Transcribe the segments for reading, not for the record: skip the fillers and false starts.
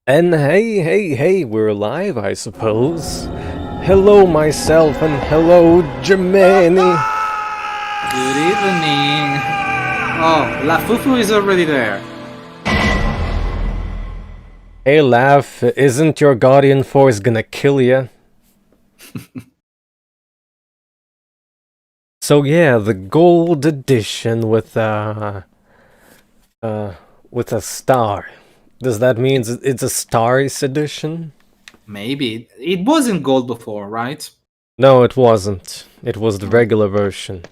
And hey, we're live, I suppose. Hello, myself, and hello, Germany. Good evening. Oh, Lafufu is already there. Hey, Laff, isn't your Guardian Force gonna kill ya? So yeah, the gold edition with a star. Does that mean it's a Stars edition? Maybe. It wasn't gold before, right? No, it wasn't. It was the regular version.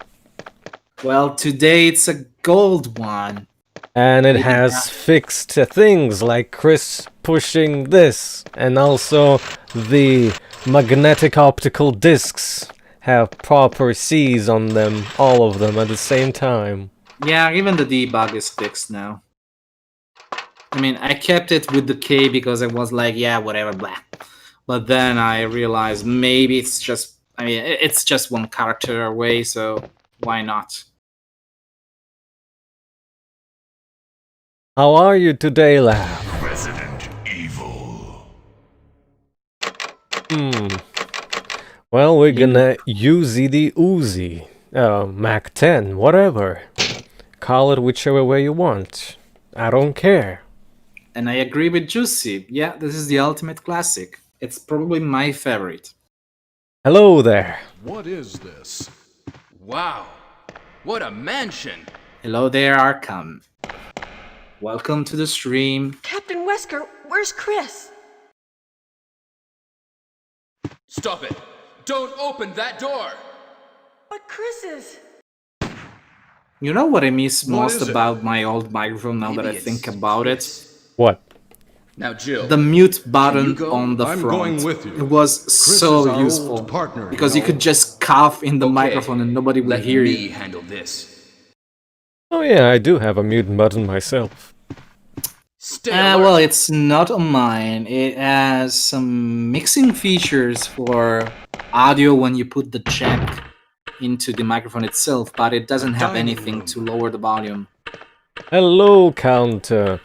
Well, today it's a gold one. And it Maybe has not. fixed things like Chris pushing this, and also the magnetic optical discs have proper C's on them, all of them at the same time. Yeah, even the debug is fixed now. I mean, I kept it with the K because I was like, yeah, whatever, blah. But then I realized maybe it's just, it's just one character away, so why not? How are you today, Laff? Resident Evil. Well, we're gonna use the Uzi, Mac 10, whatever. Call it whichever way you want. I don't care. And I agree with Juicy. Yeah, this is the ultimate classic. It's probably my favorite. Hello there. What is this? Wow, what a mansion! Hello there, Arkham. Welcome to the stream. Captain Wesker, where's Chris? Stop it! Don't open that door! But Chris is... You know what I miss What most is it? about my old microphone now that I Maybe think it's about it? Chris. What? Now, Jill. The mute button go? on the I'm front. going with you. It was Chris so is our useful old partner, because you you could know. just cough in the Okay, microphone and nobody would Let hear me you. handle this. Oh yeah, I do have a mute button myself. Stay alert. Well, it's not on mine. It has some mixing features for audio when you put the jack into the microphone itself, but it doesn't have Dining anything room. to lower the volume. Hello, Counter.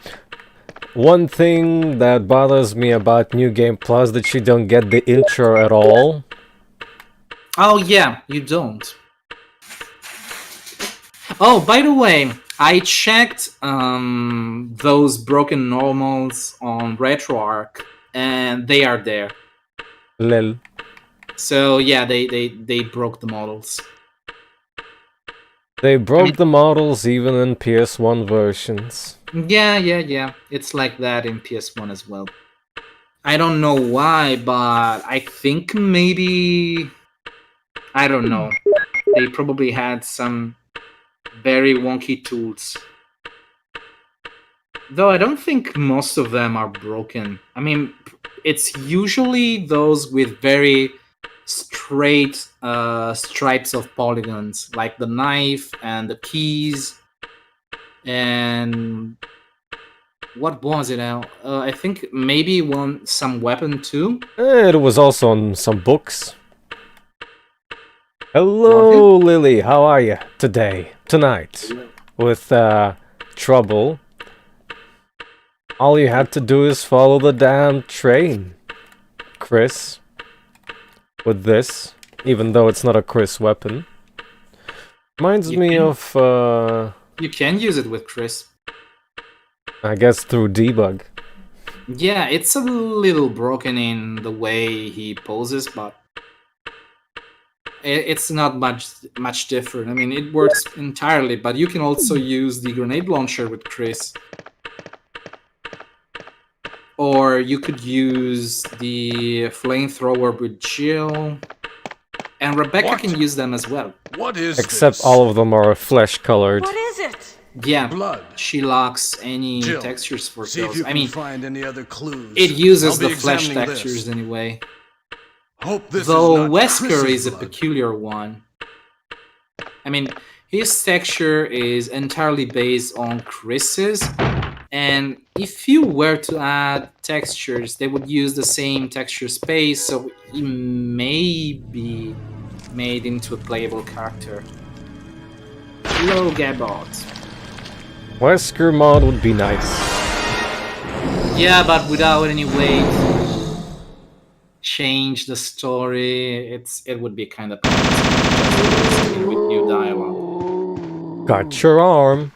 One thing that bothers me about New Game Plus that you don't get the intro at all. Oh yeah, you don't. Oh, by the way, I checked those broken normals on RetroArch, and they are there. Lel. So yeah, they broke the models. They broke the models even in PS1 versions. Yeah. It's like that in PS1 as well. I don't know why, but I think maybe... I don't know. They probably had some very wonky tools. Though I don't think most of them are broken. I mean, it's usually those with very straight stripes of polygons, like the knife and the keys. And what was it now? I think maybe some weapon too. It was also on some books. Hello, Lily. How are you tonight? With trouble. All you had to do is follow the damn train, Chris. With this, even though it's not a Chris weapon. Reminds me of, You can use it with Chris. I guess through debug. Yeah, it's a little broken in the way he poses, but it's not much different. I mean, it works entirely, but you can also use the grenade launcher with Chris. Or you could use the flamethrower with Jill. And Rebecca What? can use them as well. What is Except this? all of them are flesh-colored. What is it? Yeah, Blood. she locks any Jill, textures for See if those. you I can mean, find any other clues. it uses I'll the be flesh examining textures this. anyway. Hope this Though is not Wesker Chris's is a blood. peculiar one. I mean, his texture is entirely based on Chris's, and if you were to add textures, they would use the same texture space, so he may be made into a playable character. Hello, Gabot. Wesker mod would be nice. Yeah, but without any way to change the story, it would be kind of just with new dialogue. Got your arm.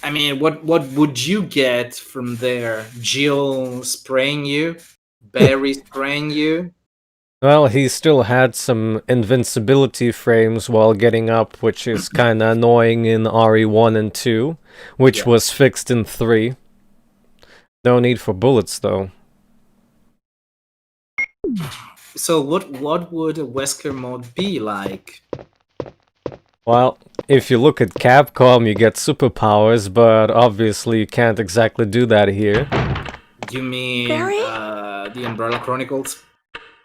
I mean, what would you get from there? Jill spraying you, Barry spraying you. Well, he still had some invincibility frames while getting up, which is kinda annoying in RE1 and 2, which Yeah. was fixed in 3. No need for bullets, though. So what would a Wesker mode be like? Well, if you look at Capcom, you get superpowers, but obviously you can't exactly do that here. You mean Barry? The Umbrella Chronicles?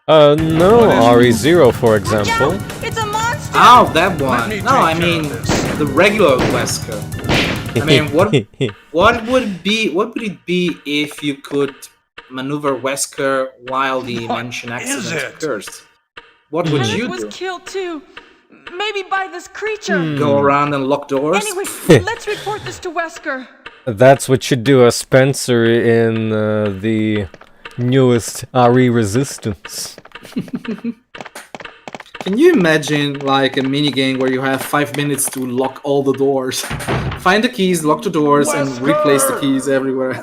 No, RE0, for Watch example. out! It's a monster! Oh, that Let one. me No, I take care mean of this. the regular Wesker. I mean, what would it be if you could maneuver Wesker while the What mansion is accident it? occurs? What would Kenneth you was do? killed too. Maybe by this creature. Go around and lock doors? Anyway, let's report this to Wesker. That's what you do as Spencer in the newest RE Resistance. Can you imagine like a minigame where you have 5 minutes to lock all the doors? Find the keys, lock the doors, and replace the keys everywhere.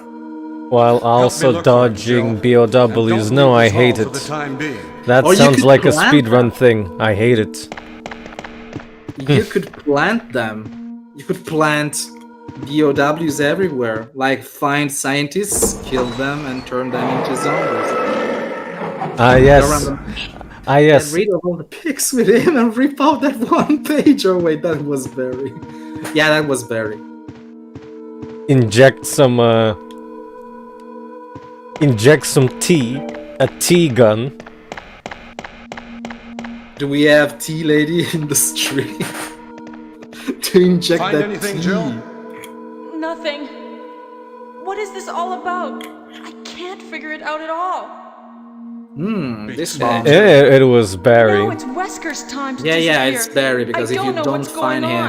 While also look for him, dodging Jill. BOWs. And No, don't I leave this hate hall for the it. time being. That Or you sounds could like a plan speedrun that. thing. I hate it. You could plant them. You could plant BOWs everywhere. Like find scientists, kill them, and turn them into zombies. Ah, Go yes. around the Ah, Get yes. rid of all the pics with him and rip out that one page. Oh wait, that was Barry. Yeah, that was Barry. Inject some tea. A tea gun. Do we have tea lady in the street to inject Find that anything, tea? Jill? Nothing. What is this all about? I can't figure it out at all. This Yeah. one. It was Now Barry. it's Wesker's time to Yeah, disappear. it's Barry because I if you don't know don't what's find going him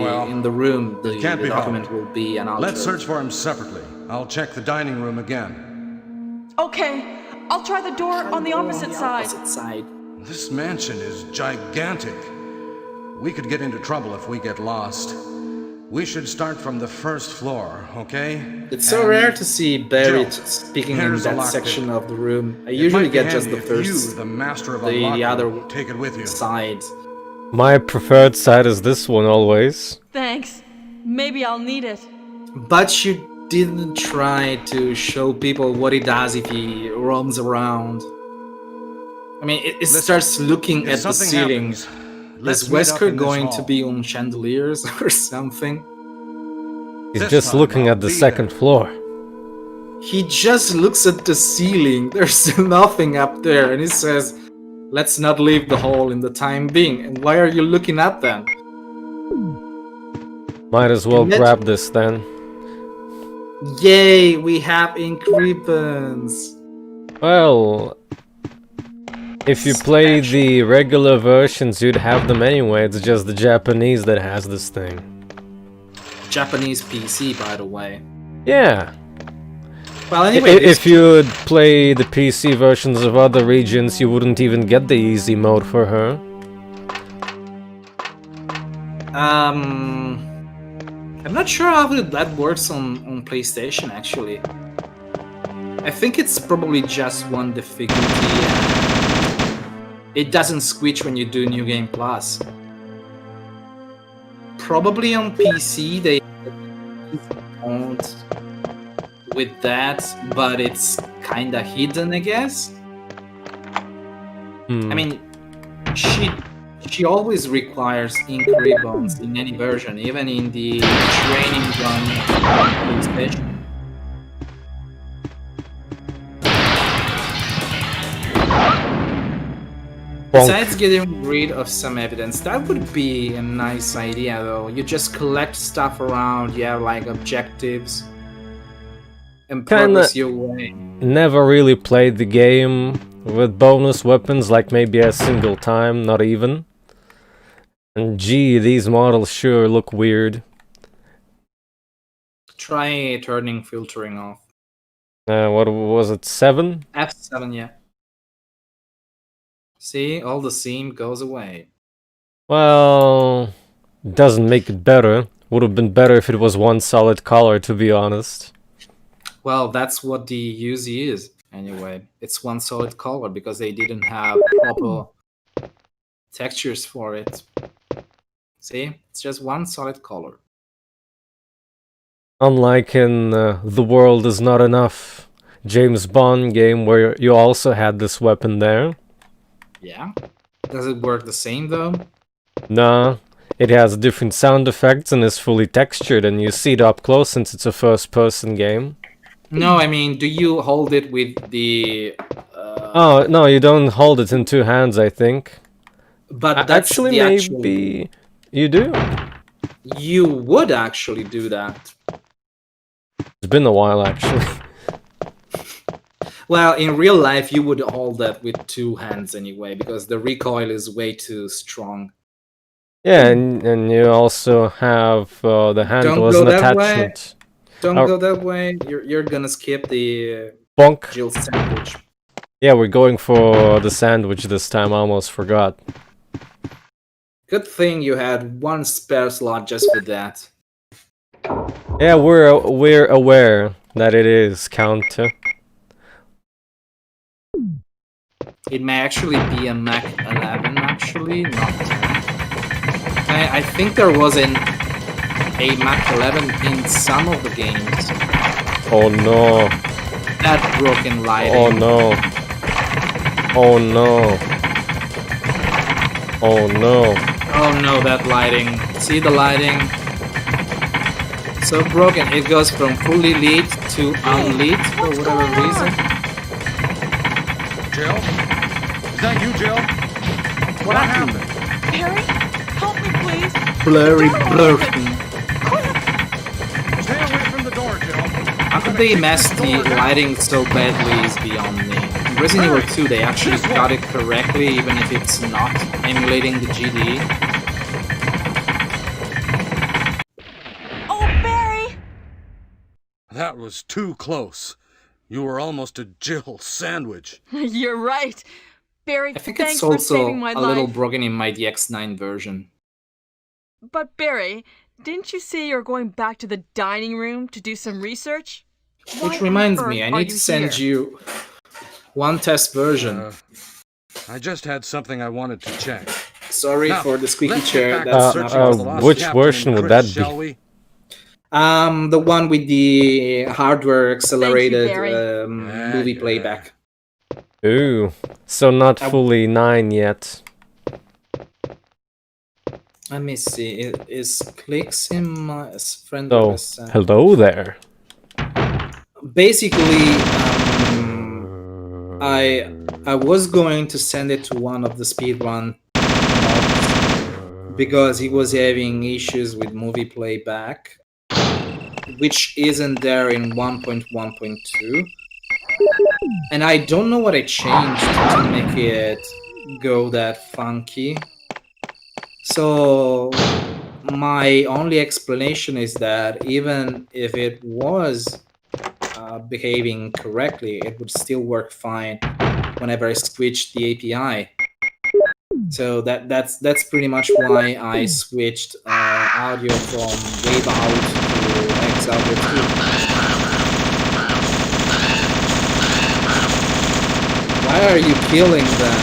on. in the room, the can't be document helped. will be an Let's search for him separately. I'll check the dining room again. Okay, I'll try the door on the opposite side. This mansion is gigantic. We could get into trouble if we get lost. We should start from the first floor, okay? It's so And rare to see Barry Jill, speaking in here's a that lockpick. section of the room. I it usually might be get just handy the if you, first, the master of a the locker, other take it with you. side. My preferred side is this one always. Thanks. Maybe I'll need it. But you didn't try to show people what he does if he roams around. I mean, it Listen, starts looking if at the something ceiling. happens, let's Is meet up Wesker in this going to hall. be on chandeliers or something? He's This just time looking I'll at the be second there. floor. He just looks at the ceiling. There's nothing up there, and he says, "Let's not leave the hall in the time being." And why are you looking up then? Might as well Imagine- grab this then. Yay, we have ink ribbons. Well, if you play the regular versions, you'd have them anyway. It's just the Japanese that has this thing. Japanese PC, by the way. Yeah. Well, anyway, If you'd play the PC versions of other regions, you wouldn't even get the easy mode for her. I'm not sure how that works on PlayStation, actually. I think it's probably just one difficulty. It doesn't switch when you do New Game Plus. Probably on PC they don't with that, but it's kinda hidden, I guess. I mean, she always requires ink ribbons in any version, even in the training run PlayStation. Besides getting rid of some evidence, that would be a nice idea though. You just collect stuff around, you have like objectives, and progress your way. Never really played the game with bonus weapons, like maybe a single time, not even. And gee, these models sure look weird. Try turning filtering off. What was it, 7? F7, yeah. See, all the seam goes away. Well, doesn't make it better. Would have been better if it was one solid color, to be honest. Well, that's what the UZ is, anyway. It's one solid color because they didn't have proper textures for it. See, it's just one solid color. Unlike in The World Is Not Enough, James Bond game where you also had this weapon there. Yeah? Does it work the same though? Nah, it has different sound effects and is fully textured, and you see it up close since it's a first-person game. No, I mean, do you hold it with the... Oh, no, you don't hold it in two hands, I think. But that's Actually, the actual... maybe you do. You would actually do that. It's been a while, actually. Well, in real life, you would hold that with two hands anyway, because the recoil is way too strong. Yeah, and you also have the handle Don't as go an that way. attachment. Don't Oh. go that way. You're gonna skip the Bonk. Jill sandwich. Yeah, we're going for the sandwich this time. I almost forgot. Good thing you had one spare slot just for that. Yeah, we're aware that it is counter. It may actually be a Mac 11, actually, not 10. I think there was a Mac 11 in some of the games. Oh no. That broken lighting. Oh no. Oh no. Oh no. Oh no, that lighting. See the lighting? So broken. It goes from fully lit to unlit for whatever reason. Jill? Is that you, Jill? What happened? Barry, help me, please. Blurry broken. Stay away from the door, Jill. How could they mess the lighting so badly is beyond me. In Resident Evil 2, they actually got it correctly, even if it's not emulating the GD. Oh, Barry! That was too close. You were almost a Jill sandwich. You're right. Barry, I think thanks it's for also saving my a little life. broken in my DX9 version. But Barry, didn't you say you're going back to the dining room to do some research? Why Which reminds on me, I earth are need to send here? you one test version. I just had something I wanted to check. Sorry Now, for the squeaky let's get chair. back to That's searching not for the lost which captain version and would Chris, that be? shall we? the one with the hardware accelerated Barry. movie Yeah. playback. Ooh. So not fully 9 yet. Let me see. Is clicks in my friend So, request sent? hello there. Basically, I was going to send it to one of the speedrun mods because he was having issues with movie playback, which isn't there in 1.1.2. And I don't know what I changed to make it go that funky. So my only explanation is that even if it was behaving correctly, it would still work fine whenever I switched the API. So that's pretty much why I switched audio from Wave Out to X Audio 2. Why are you killing them?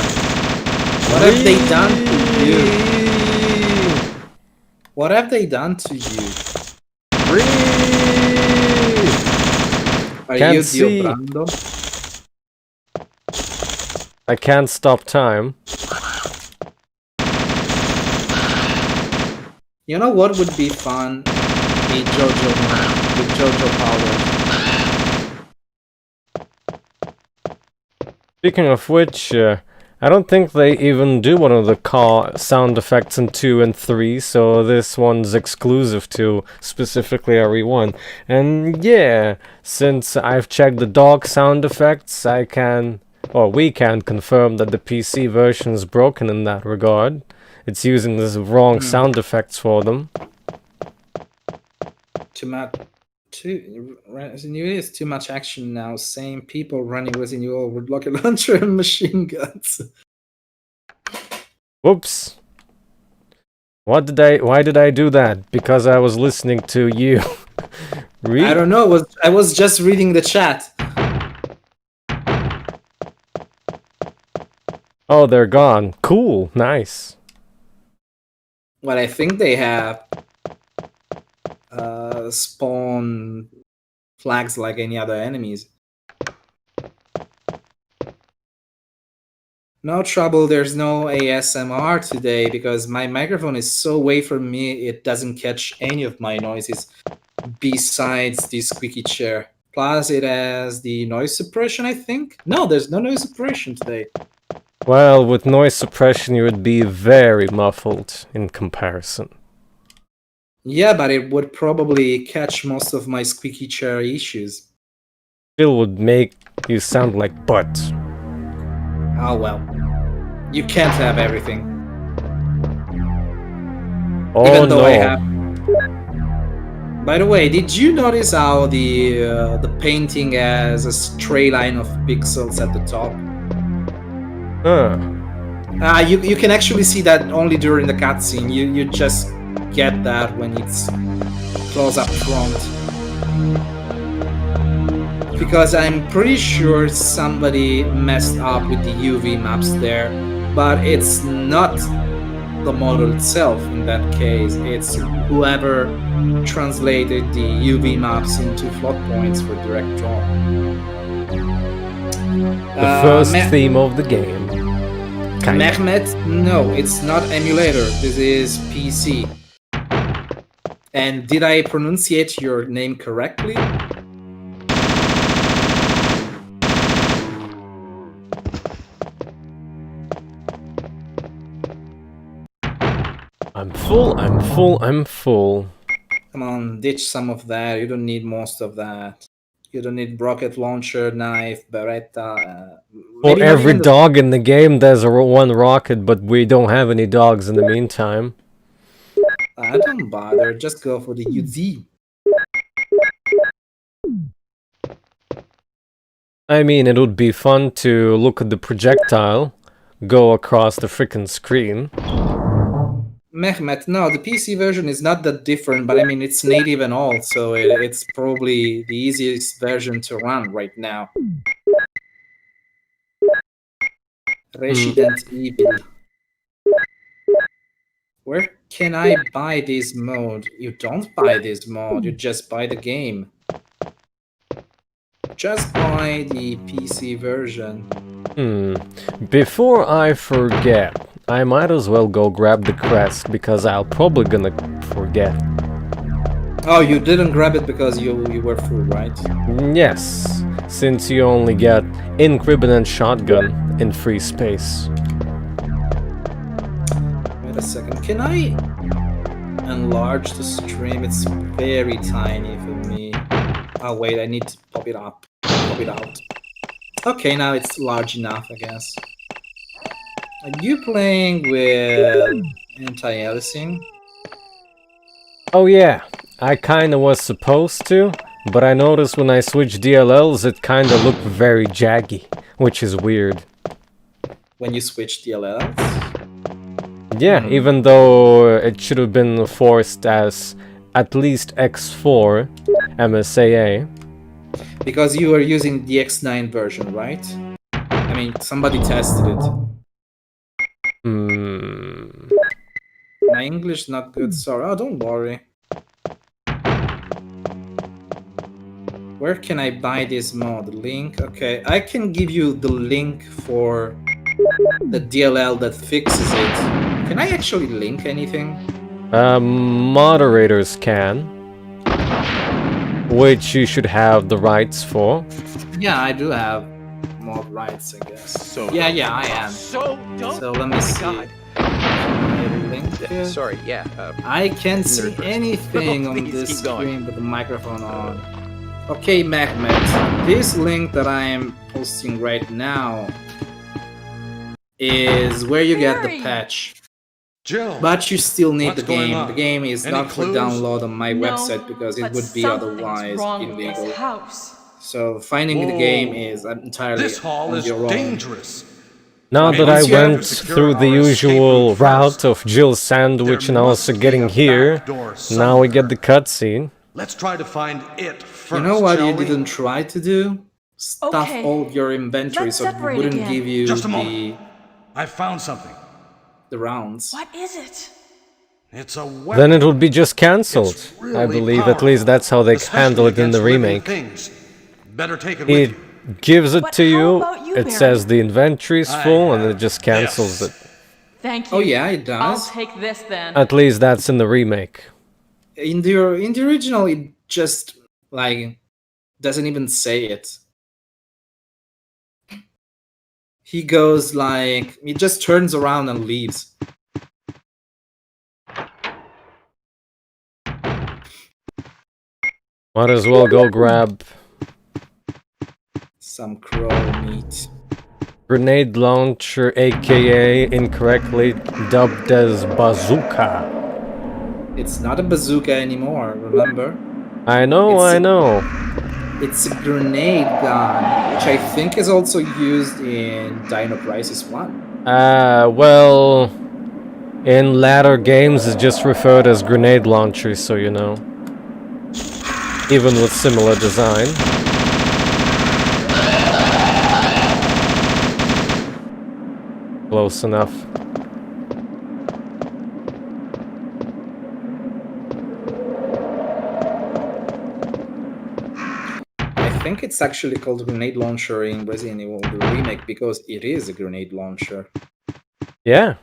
What have they done to you? What have they done to you? Are Can't you see. Diobrando? I can't stop time. You know what would be fun? A JoJo mod with JoJo powers. Speaking of which, I don't think they even do one of the car sound effects in 2 and 3, so this one's exclusive to specifically RE1. And yeah, since I've checked the dog sound effects, we can confirm that the PC version is broken in that regard. It's using the wrong sound effects for them. To Resident Evil is too much action now. Same people running Resident Evil with rocket launcher and machine guns. Whoops. Why did I do that? Because I was listening to you. I don't know. I was just reading the chat. Oh, they're gone. Cool. Nice. Well, I think they have spawn flags like any other enemies. No trouble, there's no ASMR today because my microphone is so away from me it doesn't catch any of my noises besides the squeaky chair. Plus it has the noise suppression, I think? No, there's no noise suppression today. Well, with noise suppression you would be very muffled in comparison. Yeah, but it would probably catch most of my squeaky chair issues. Still would make you sound like butt. Oh well. You can't have everything. Oh Even though no. I have... By the way, did you notice how the painting has a stray line of pixels at the top? Huh. You can actually see that only during the cutscene. You just get that when it's close up front. Because I'm pretty sure somebody messed up with the UV maps there, but it's not the model itself in that case. It's whoever translated the UV maps into float points for DirectDraw. The first theme of the game. Kinda. Mehmet, no, it's not emulator. This is PC. And did I pronunciate your name correctly? I'm full. Come on, ditch some of that. You don't need most of that. You don't need rocket launcher, knife, Beretta. For every dog in the game, there's one rocket, but we don't have any dogs in the meantime. I don't bother. Just go for the UZ. I mean, it would be fun to look at the projectile go across the frickin' screen. Mehmet, no, the PC version is not that different, but I mean, it's native and all, so it's probably the easiest version to run right now. Resident Evil. Where can I buy this mode? You don't buy this mode, you just buy the game. Just buy the PC version. Before I forget, I might as well go grab the crest, because I'll probably gonna forget. Oh, you didn't grab it because you were full, right? Yes, since you only get ink ribbon and shotgun in free space. Wait a second, can I enlarge the stream? It's very tiny for me. Oh wait, I need to pop it up. Pop it out. Okay, now it's large enough, I guess. Are you playing with anti-aliasing? Oh yeah, I kinda was supposed to, but I noticed when I switched DLLs it kinda looked very jaggy, which is weird. When you switch DLLs? Yeah, even though it should have been forced as at least X4 MSAA. Because you were using the X9 version, right? I mean, somebody tested it. My English not good, sorry. Oh, don't worry. Where can I buy this mod? Link? Okay, I can give you the link for the DLL that fixes it. Can I actually link anything? Moderators can. Which you should have the rights for. Yeah, I do have mod rights, I guess. Yeah, I am. So let me see. Sorry, yeah. I can't see anything on this screen with the microphone on. Okay, Mehmet, this link that I am posting right now is where you get the patch. Jill. But you still need What's the going game. on? The game is Any not for clues? download on my No, website because it but would be something's otherwise wrong with illegal. this house. So finding the game Whoa. is entirely This hall on is your own. dangerous. Now Right. that I Once you have went to secure through the our escape usual route route first, of Jill's sandwich there and also must getting be a here, back door now we get the somewhere. cutscene. Let's try to find it first. You know what shall you we? didn't try to do? Stuff Okay. all your inventory Let's so it separate wouldn't again. give you Just a moment. I found something. the rounds. What is it? It's a weapon. Then it would be just cancelled. It's I really believe at least powerful, that's how they especially handle it in the against living remake. things. Better take it It with you. gives it But to how you, about you, it Baron? says the inventory's I full, and it have just cancels this. it. Thank you. Oh yeah, it I'll does. take this then. At least that's in the remake. In the original, it just like doesn't even say it. He goes like he just turns around and leaves. Might as well go grab Some crow meat. grenade launcher, aka incorrectly dubbed as bazooka. It's not a bazooka anymore, remember? I know, It's I a- know. It's a grenade gun, which I think is also used in Dino Crisis 1. Well, in latter games it's just referred as grenade launchers, so you know. Even with similar design. Close enough. I think it's actually called grenade launcher in Resident Evil the remake because it is a grenade launcher. Yeah.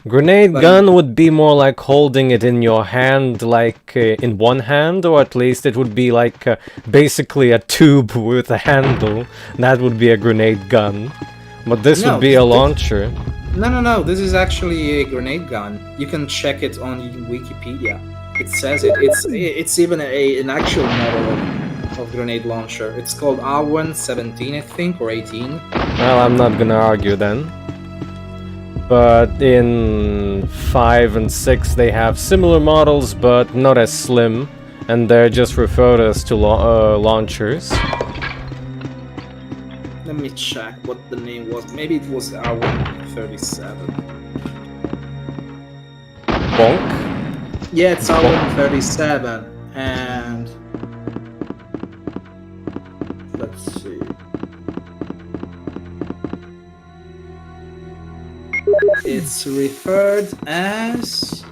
Grenade But- gun would be more like holding it in your hand, like in one hand, or at least it would be like basically a tube with a handle. That would be a grenade gun. But this No, would be a launcher. No, this is actually a grenade gun. You can check it on Wikipedia. It says it. It's even an actual model of grenade launcher. It's called R117, I think, or 18. Well, I'm not gonna argue then. But in 5 and 6 they have similar models, but not as slim, and they're just referred as to launchers. Let me check what the name was. Maybe it was R137. Bonk. Yeah, it's R137, and let's see. It's referred as,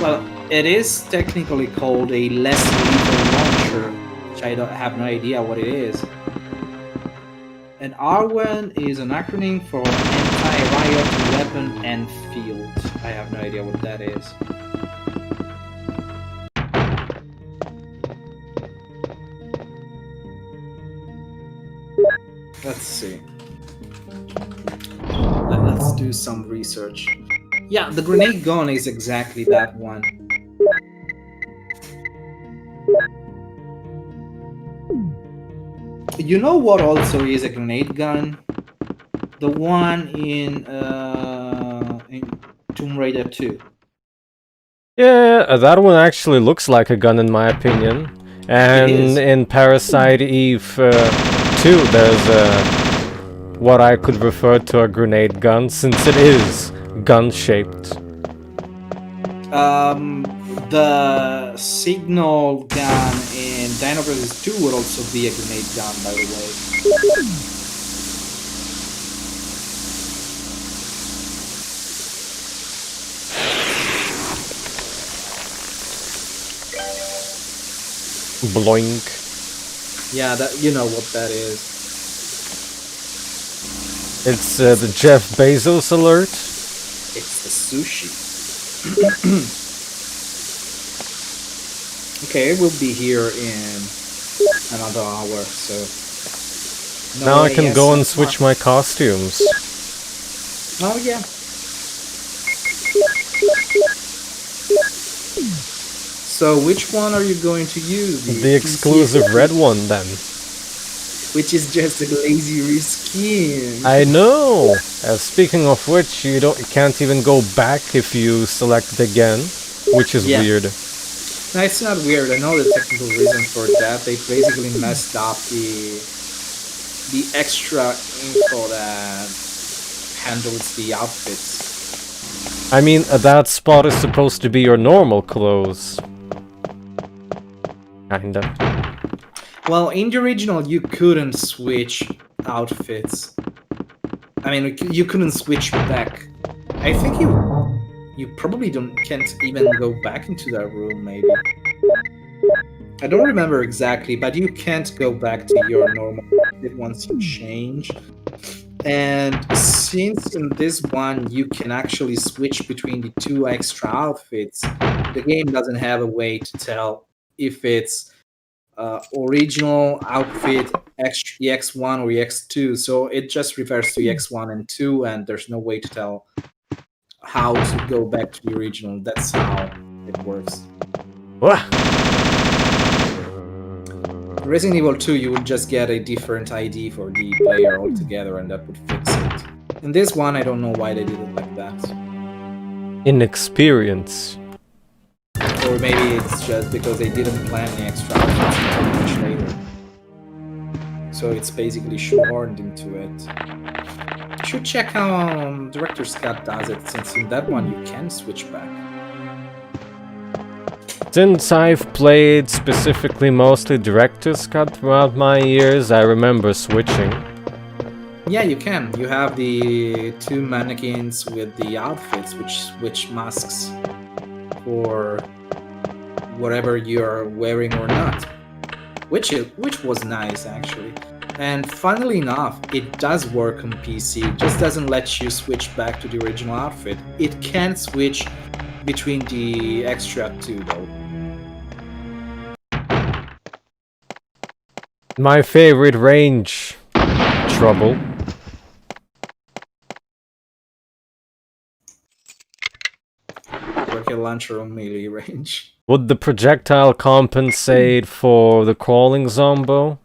well, it is technically called a less lethal launcher, which I don't have no idea what it is. And R1 is an acronym for Anti-Riot Weapon and Field. I have no idea what that is. Let's see. Let's do some research. Yeah, the grenade gun is exactly that one. You know what also is a grenade gun? The one in Tomb Raider 2. Yeah, that one actually looks like a gun in my opinion. And is. in Parasite Eve 2, there's what I could refer to a grenade gun, since it is gun-shaped. The signal gun in Dino Crisis 2 would also be a grenade gun, by the way. Bloink. Yeah, that you know what that is. It's the Jeff Bezos alert. It's the sushi. Okay, we'll be here in another hour, so... Now I can go and ASMR. switch my costumes. Oh, yeah. So, which one are you going to use? The exclusive red one, then. which is just a lazy reskin. I know! Speaking of which, you can't even go back if you select it again, which is Yeah. weird. No, it's not weird. I know the technical reason for that. They basically messed up the extra info that handles the outfits. I mean, that spot is supposed to be your normal clothes. Kinda. Well, in the original, you couldn't switch outfits. I mean, you couldn't switch back. I think you probably can't even go back into that room, maybe. I don't remember exactly, but you can't go back to your normal outfit once you change. And since in this one you can actually switch between the two extra outfits, the game doesn't have a way to tell if it's original outfit EX1 or EX2, so it just refers to EX1 and 2, and there's no way to tell how to go back to the original. That's how it works. Wah! Resident Evil 2, you would just get a different ID for the player altogether, and that would fix it. In this one, I don't know why they did it like that. Inexperience. Or maybe it's just because they didn't plan the extra outfits until much later. So it's basically shoehorned into it. You should check how Director's Cut does it, since in that one you can switch back. Since I've played specifically mostly Director's Cut throughout my years, I remember switching. Yeah, you can. You have the two mannequins with the outfits, which switch masks for whatever you're wearing or not, which was nice actually. And funnily enough, it does work on PC. It just doesn't let you switch back to the original outfit. It can switch between the extra two though. My favorite range. Trouble. Rocket launcher on melee range. Would the projectile compensate for the crawling zombo?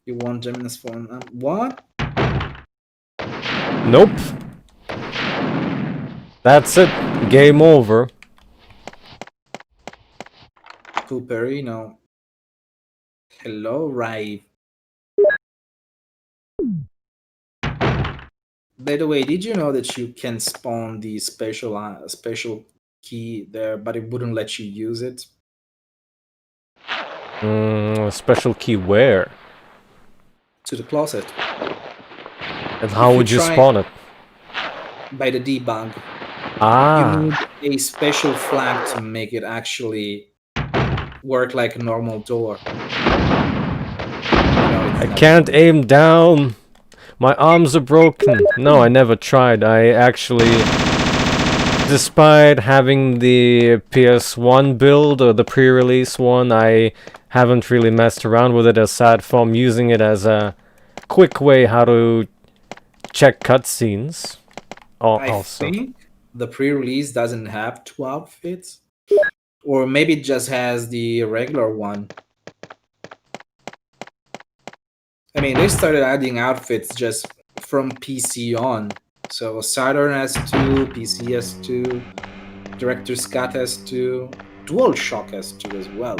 You want Gemini's phone? What? Nope. That's it. Game over. Pooperino. Hello, Rai. By the way, did you know that you can spawn the special key there, but it wouldn't let you use it? Special key where? To the closet. And how would you spawn it? By the debug. Ah. You need a special flag to make it actually work like a normal door. I can't aim down. My arms are broken. No, I never tried. I actually, despite having the PS1 build or the pre-release one, I haven't really messed around with it aside from using it as a quick way how to check cutscenes. I think the pre-release doesn't have two outfits, or maybe it just has the regular one. I mean, they started adding outfits just from PC on. So Saturn has 2, PC has 2, Director's Cut has 2, DualShock has 2 as well.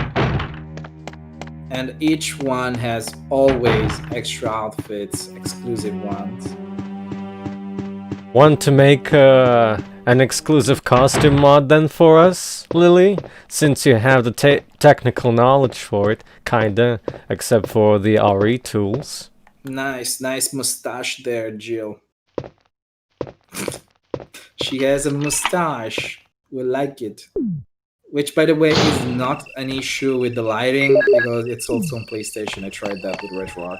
And each one has always extra outfits, exclusive ones. Want to make an exclusive costume mod then for us, Lily? Since you have the technical knowledge for it, kinda, except for the RE tools. Nice mustache there, Jill. She has a mustache. We like it. Which, by the way, is not an issue with the lighting, because it's also on PlayStation. I tried that with RetroArch.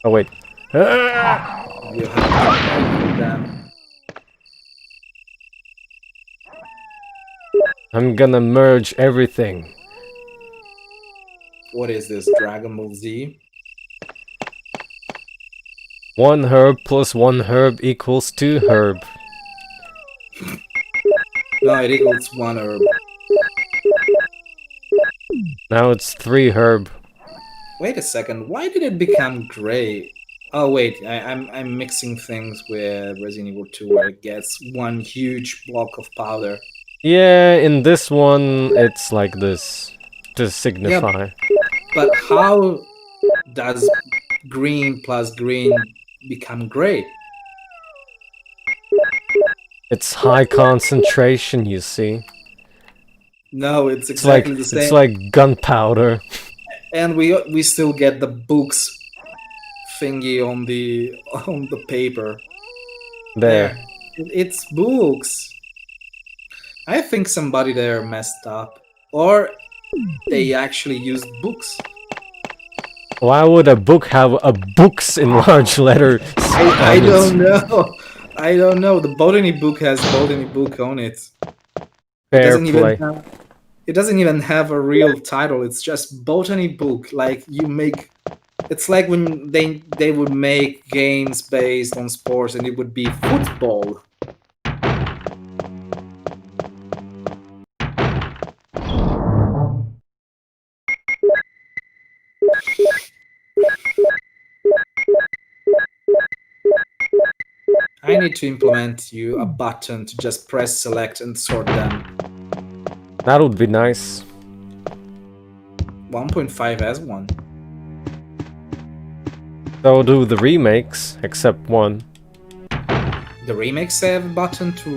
Oh wait. You have to them. I'm gonna merge everything. What is this, Dragon Ball Z? 1 herb plus 1 herb equals 2 herb. No, it equals 1 herb. Now it's 3 herb. Wait a second. Why did it become gray? Oh wait, I'm mixing things with Resident Evil 2, where it gets one huge block of powder. Yeah, in this one, it's like this to Yeah, signify. but how does green plus green become gray? It's high concentration, you see. No, it's It's like exactly the it's same. like gunpowder. And we still get the books thingy on the paper. There. It's books. I think somebody there messed up, or they actually used books. Why would a book have a books in large letters? I don't know. I don't know. The botany book has botany book on it. Fair play. It doesn't even have a real title. It's just botany book. Like you make. It's like when they would make games based on sports, and it would be football. I need to implement you a button to just press select and sort them. That would be nice. 1.5 has one. So do the remakes, except one. The remakes have a button to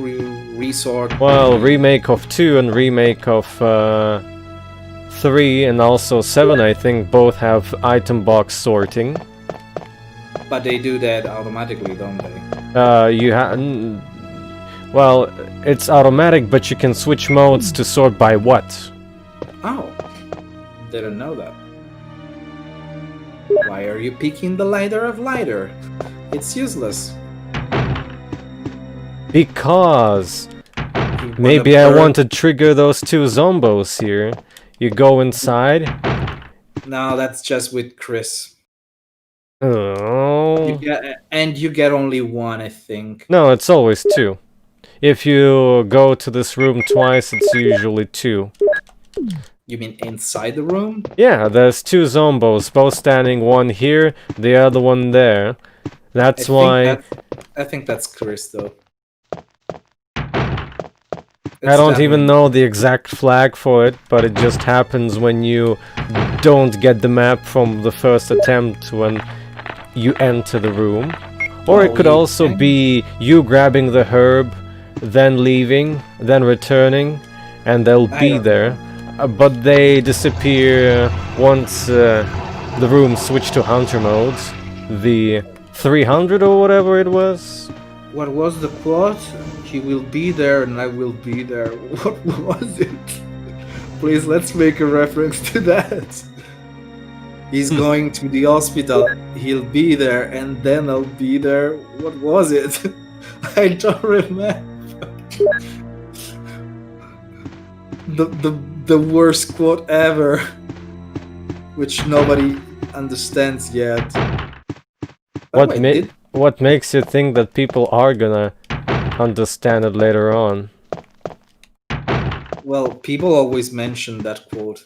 resort. Well, remake of 2 and remake of 3 and also 7, I think, both have item box sorting. But they do that automatically, don't they? Well, it's automatic, but you can switch modes to sort by what? Oh, didn't know that. Why are you picking the lighter of lighter? It's useless. Because You maybe wanna I burn- want to trigger those 2 zombos here. You go inside. No, that's just with Chris. Oh. You get only one, I think. No, it's always 2. If you go to this room twice, it's usually 2. You mean inside the room? Yeah, there's 2 zombos, both standing, one here, the other one there. That's why I think that's Chris, though. I don't even know the exact flag for it, but it just happens when you don't get the map from the first attempt when you enter the room. Or it could also be you grabbing the herb, then leaving, then returning, and they'll be there. But they disappear once the room switched to hunter mode. The 300 or whatever it was. What was the quote? He will be there and I will be there. What was it? Please, let's make a reference to that. He's going to the hospital. He'll be there and then I'll be there. What was it? I don't remember. The worst quote ever, which nobody understands yet. What makes you think that people are gonna understand it later on? Well, people always mention that quote.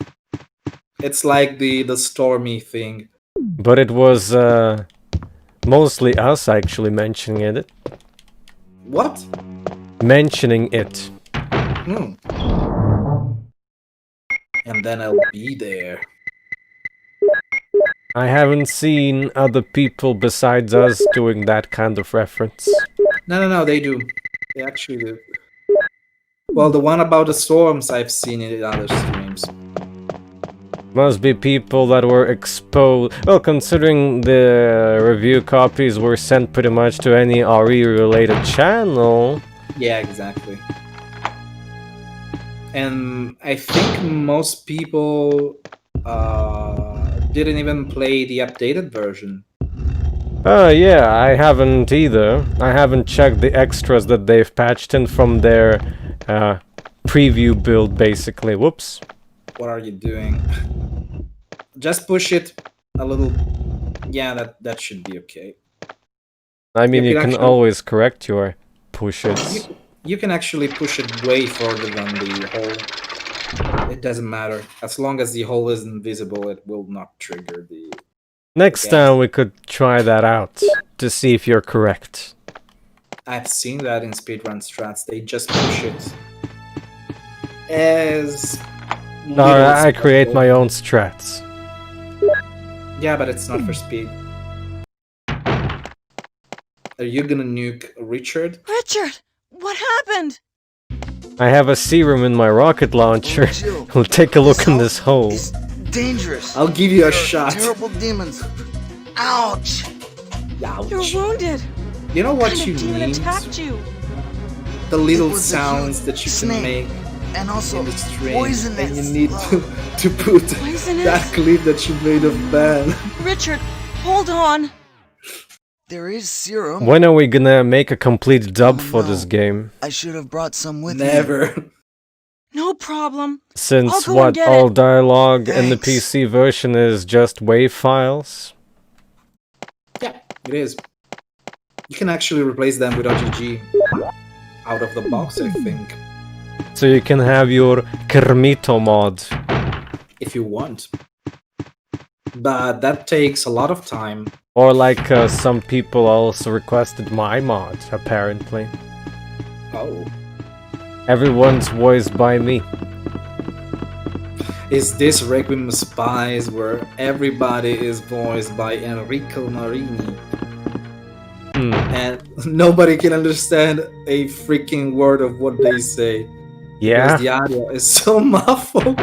It's like the Stormy thing. But it was mostly us actually mentioning it. What? Mentioning it. And then I'll be there. I haven't seen other people besides us doing that kind of reference. No, they do. They actually do. Well, the one about the storms I've seen in other streams. Must be people that were exposed. Well, considering the review copies were sent pretty much to any RE related channel. Yeah, exactly. And I think most people didn't even play the updated version. Yeah, I haven't either. I haven't checked the extras that they've patched in from their preview build, basically. Whoops. What are you doing? Just push it a little. Yeah, that should be okay. I mean, you can actually always correct your pushes. You can actually push it way further than the hole. It doesn't matter. As long as the hole isn't visible, it will not trigger the Next Okay. time we could try that out to see if you're correct. I've seen that in speedrun strats. They just push it as little I as create possible. my own strats. Yeah, but it's not for speed. Are you gonna nuke Richard? Richard, what happened? I have a serum in my rocket launcher. Jill, We'll take a look in this hole. It's dangerous. I'll give you a There are shot. Terrible demons. Ouch! Ouch. You're wounded. You know what What you kind of demon need? attacked you? The little It was a sounds huge that you can snake. make And also in the stream, poisonous. and you need to put Poisonous? that clip that you made of Ben. Richard, hold on. There is serum. When are we gonna make a complete dub Oh, for this no. game? I should have brought some with me. Never. No problem. I'll Since go and what, get all it. dialogue in the Thanks. PC version is just WAV files? Yeah, it is. You can actually replace them with OGG out of the box, I think, So you can have your Kermito mod. if you want. But that takes a lot of time. Or like some people also requested my mod, apparently. Oh. Everyone's voiced by me. Is this Requiem Spies where everybody is voiced by Enrico Marini Hmm. and nobody can understand a freaking word of what they say? Yeah? Because the audio is so muffled.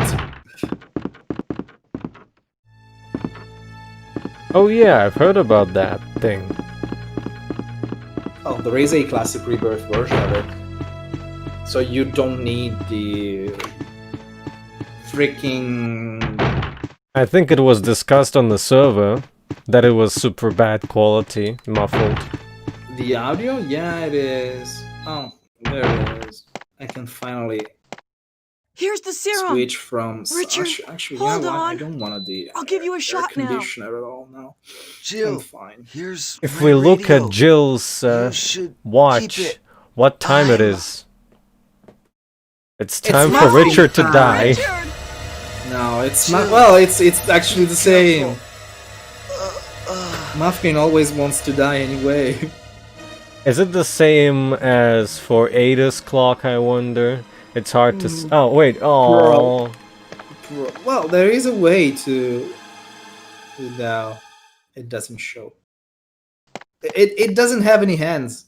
Oh yeah, I've heard about that thing. Oh, there is a Classic REbirth version of it. So you don't need the freaking... I think it was discussed on the server that it was super bad quality, muffled. The audio? Yeah, it is. Oh, there it is. I can finally Here's the serum. switch from... Richard, actually, hold you know what? I on. don't want the I'll give you a air shot now. conditioner at all now. I'm Jill, fine. here's If my we look radio. at Jill's You should watch, keep it. what time it I'm- is? It's time for nothing Richard to time. die. Richard! No, it's Chill. not... Well, it's actually the same. Careful. Muffin always wants to die anyway. Is it the same as for Ada's clock, I wonder? It's hard to oh, wait, oh. Well, there is a way to... No, it doesn't show. It doesn't have any hands.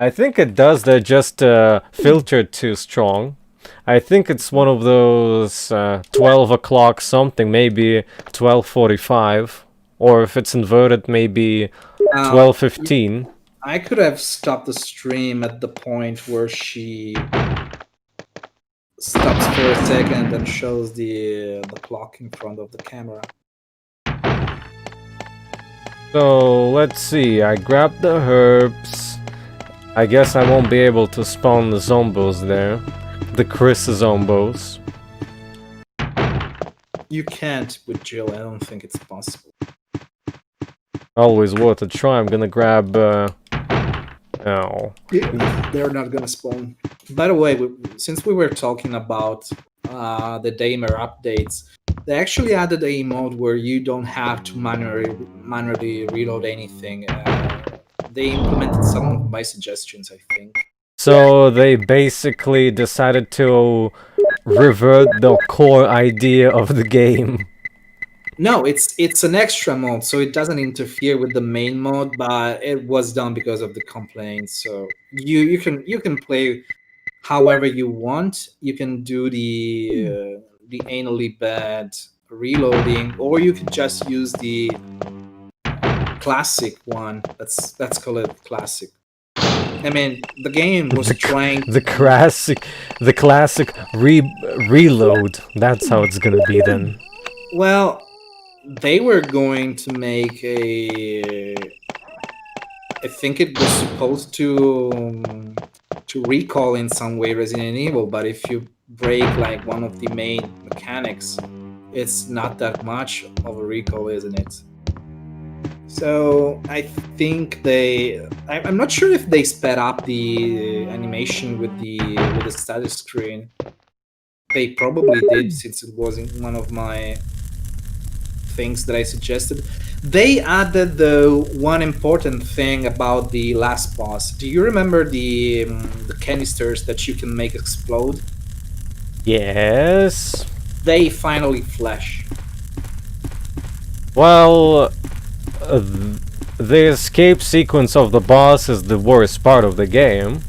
I think it does, they're just filtered too strong. I think it's one of those 12 o'clock something, maybe 12:45. Or if it's inverted, maybe 12:15. I could have stopped the stream at the point where she stops for a second and shows the clock in front of the camera. So, let's see, I grabbed the herbs. I guess I won't be able to spawn the zombos there. The Chris zombos. You can't with Jill, I don't think it's possible. Always worth a try. I'm gonna grab, oh. They're not gonna spawn. By the way, since we were talking about the Damer updates, they actually added a mode where you don't have to manually reload anything. They implemented some of my suggestions, I think. So they basically decided to revert the core idea of the game. No, it's an extra mode, so it doesn't interfere with the main mode, but it was done because of the complaints. So you can play however you want. You can do the anally bad reloading, or you could just use the classic one. Let's call it classic. I mean, the game was trying. The classic reload. That's how it's gonna be then. Well, they were going to make a... I think it was supposed to recall in some way Resident Evil, but if you break like one of the main mechanics, it's not that much of a recall, isn't it? So I think I'm not sure if they sped up the animation with the status screen. They probably did, since it wasn't one of my things that I suggested. They added the one important thing about the last boss. Do you remember the canisters that you can make explode? Yes. They finally flash. Well, the escape sequence of the boss is the worst part of the game,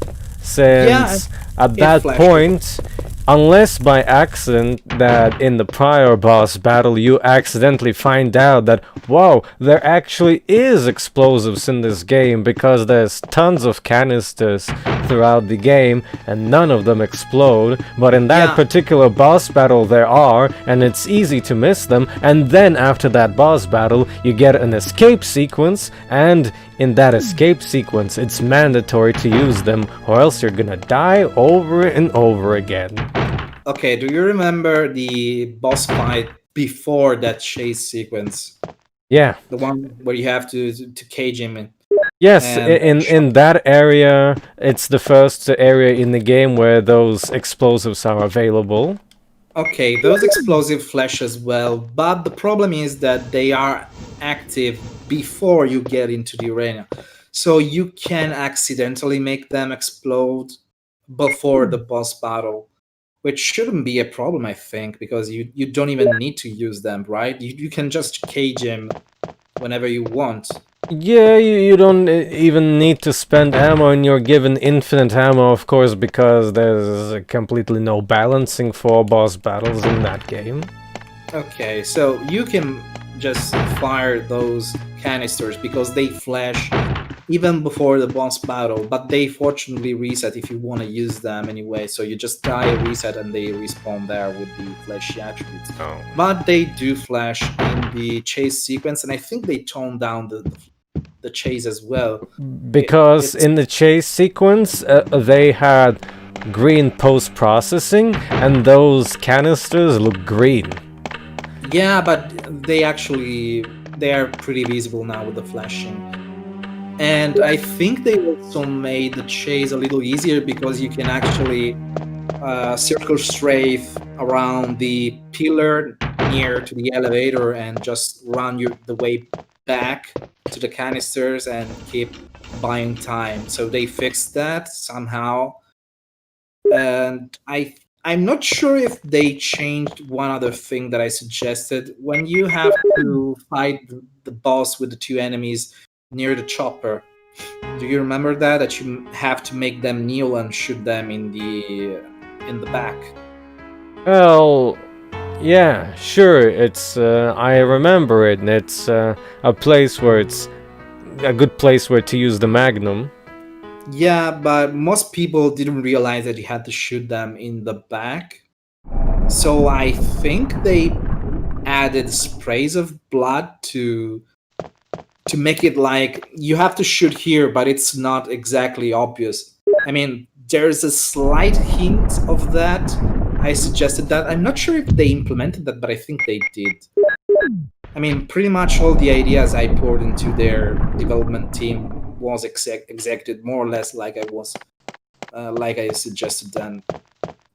since at it that flashed. point, unless by accident that in the prior boss battle you accidentally find out that, wow, there actually is explosives in this game because there's tons of canisters throughout the game and none of them explode, but in that Yeah. particular boss battle there are, and it's easy to miss them, and then after that boss battle you get an escape sequence, and in that escape sequence it's mandatory to use them or else you're gonna die over and over again. Okay, do you remember the boss fight before that chase sequence? Yeah. The one where you have to cage him in. Yes, And in that area, it's the first area in the game where those explosives are available. Okay, those explosive flash as well, but the problem is that they are active before you get into the arena. So you can accidentally make them explode before the boss battle, which shouldn't be a problem, I think, because you don't even need to use them, right? You can just cage him whenever you want. Yeah, you don't even need to spend ammo, and you're given infinite ammo, of course, because there's completely no balancing for boss battles in that game. Okay, so you can just fire those canisters because they flash even before the boss battle, but they fortunately reset if you want to use them anyway, so you just die, reset, and they respawn there with the flashy attributes. Oh. But they do flash in the chase sequence, and I think they toned down the chase as well. Because It's- in the chase sequence, they had green post-processing, and those canisters look green. Yeah, but they are pretty visible now with the flashing. And I think they also made the chase a little easier because you can actually circle strafe around the pillar near to the elevator and just run the way back to the canisters and keep buying time. So they fixed that somehow. And I'm not sure if they changed one other thing that I suggested. When you have to fight the boss with the two enemies near the chopper, do you remember that you have to make them kneel and shoot them in the back? Well, yeah, sure, it's, I remember it, and it's a place where it's a good place where to use the Magnum. Yeah, but most people didn't realize that you had to shoot them in the back. So I think they added sprays of blood to make it like you have to shoot here, but it's not exactly obvious. I mean, there's a slight hint of that. I suggested that. I'm not sure if they implemented that, but I think they did. I mean, pretty much all the ideas I poured into their development team was executed more or less like I suggested then.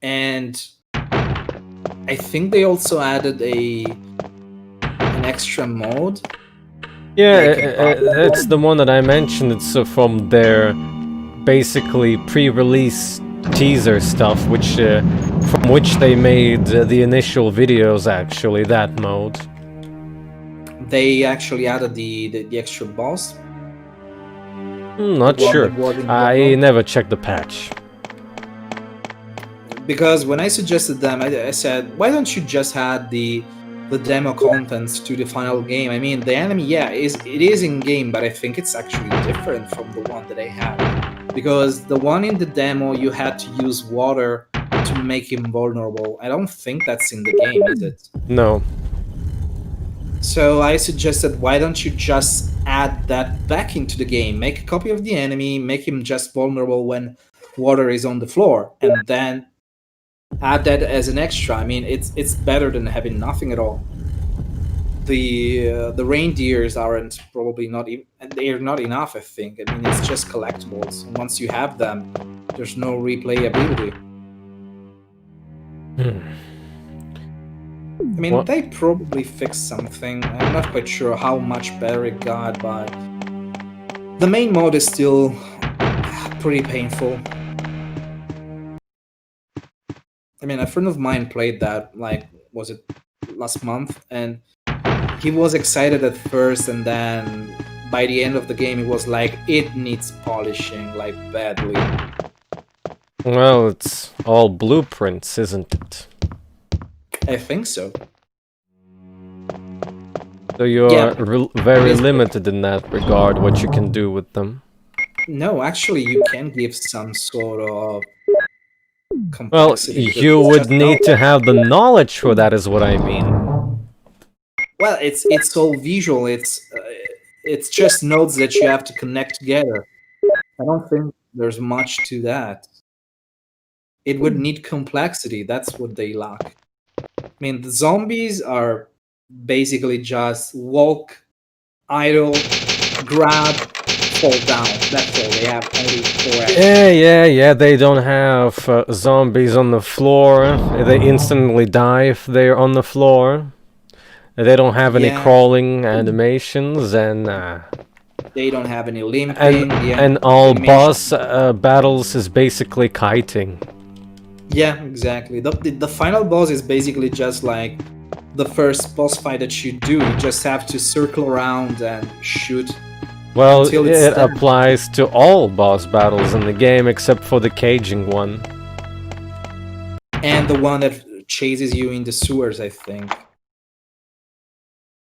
And I think they also added an extra mode. Yeah, Like a it's the one that I mentioned. It's from their basically pre-release teaser stuff, from which they made the initial videos. Actually, that mode. They actually added the extra boss. Not The one sure. that was in the I demo. never checked the patch. Because when I suggested them, I said, why don't you just add the demo contents to the final game? I mean, the enemy, yeah, it is in game, but I think it's actually different from the one that I had. Because the one in the demo, you had to use water to make him vulnerable. I don't think that's in the game, is it? No. So I suggested, why don't you just add that back into the game? Make a copy of the enemy, make him just vulnerable when water is on the floor, and then add that as an extra. I mean, it's better than having nothing at all. The reindeers aren't probably not even, they're not enough, I think. I mean, it's just collectibles. Once you have them, there's no replayability. I mean, What? they probably fixed something. I'm not quite sure how much better it got, but the main mode is still pretty painful. I mean, a friend of mine played that, like, was it last month? And he was excited at first, and then by the end of the game, it was like, it needs polishing, like, badly. Well, it's all blueprints, isn't it? I think so. So you're Yeah, very it is- limited in that regard, what you can do with them. No, actually, you can give some sort of Well, complexity. because you it's would just need to knowledge. have the knowledge for that, is what I mean. Well, it's all visual. It's just nodes that you have to connect together. I don't think there's much to that. It would need complexity. That's what they lack. I mean, the zombies are basically just walk, idle, grab, fall down. That's all. They have only 4 actions. Yeah, they don't have zombies on the floor. They instantly die if they're on the floor. They don't have any Yeah. crawling animations, and They don't have any limping. Yeah, and all animation. boss battles is basically kiting. Yeah, exactly. The final boss is basically just like the first boss fight that you do. You just have to circle around and shoot. Well, Until it's it done. applies to all boss battles in the game except for the caging one. And the one that chases you in the sewers, I think.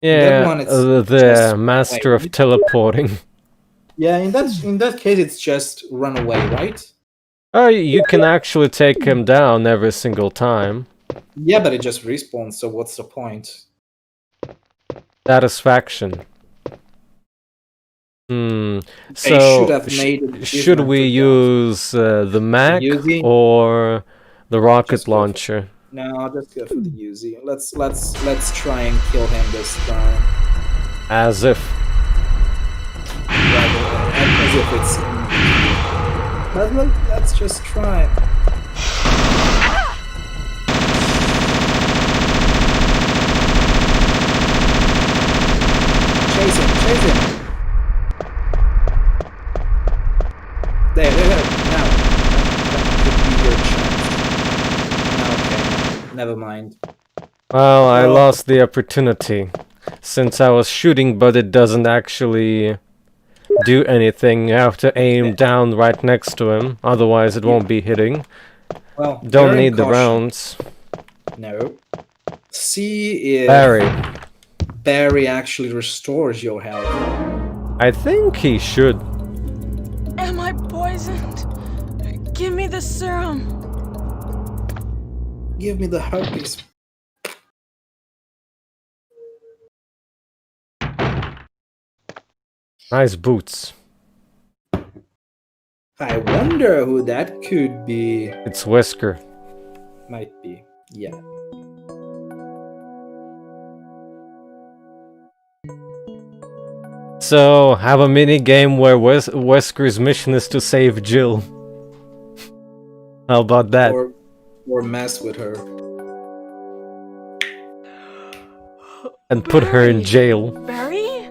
Yeah, one it's the just master of right? teleporting. Yeah, in that case, it's just run away, right? Oh, you can actually take him down every single time. Yeah, but it just respawns. So what's the point? Satisfaction. They So, should have made it should different we to use the Mac Uzi? or the rocket Just go for- launcher? No, I'll just go for the Uzi. Let's try and kill him this time. As if. As if it's. But let's just try. Chase him! There, now. That could be your chance. No, okay, never mind. Well, I Well- lost the opportunity. Since I was shooting, but it doesn't actually do anything. You have to aim down right next to him, otherwise it won't be hitting. Well, Don't very need the caution. rounds. No. See if Barry. actually restores your health. I think he should. Am I poisoned? Give me the serum. Give me the herpes. Nice boots. I wonder who that could be. It's Whisker. Might be. Yeah. So, have a mini game where Wesker's mission is to save Jill. How about that? Or mess with her. And put her in jail. Barry?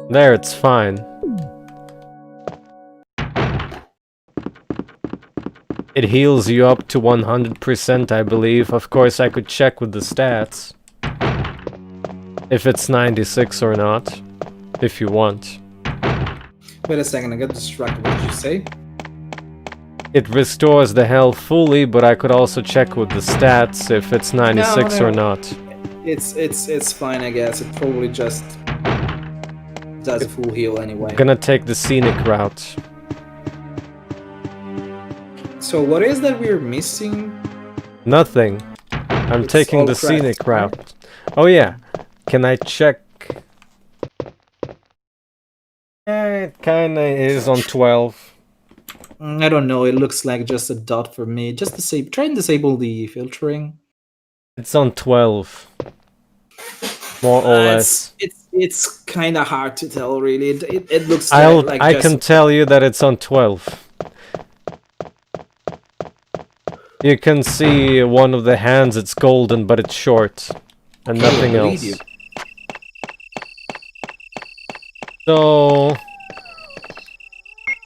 There, it's fine. It heals you up to 100%, I believe. Of course, I could check with the stats. If it's 96 or not. If you want. Wait a second, I got distracted. What did you say? It restores the health fully, but I could also check with the stats if it's 96 No. or not. It's fine, I guess. It probably just does a full heal anyway. I'm gonna take the scenic route. So what is that we're missing? Nothing. I'm It's taking all the cracked, scenic right? route. Oh yeah. Can I check? It kinda is on 12. I don't know. It looks like just a dot for me. Just try and disable the filtering. It's on 12. More or less. It's kind of hard to tell, really. It looks like I just, can tell you that it's on 12. You can see one of the hands, it's golden, but it's short. And nothing else. You. So...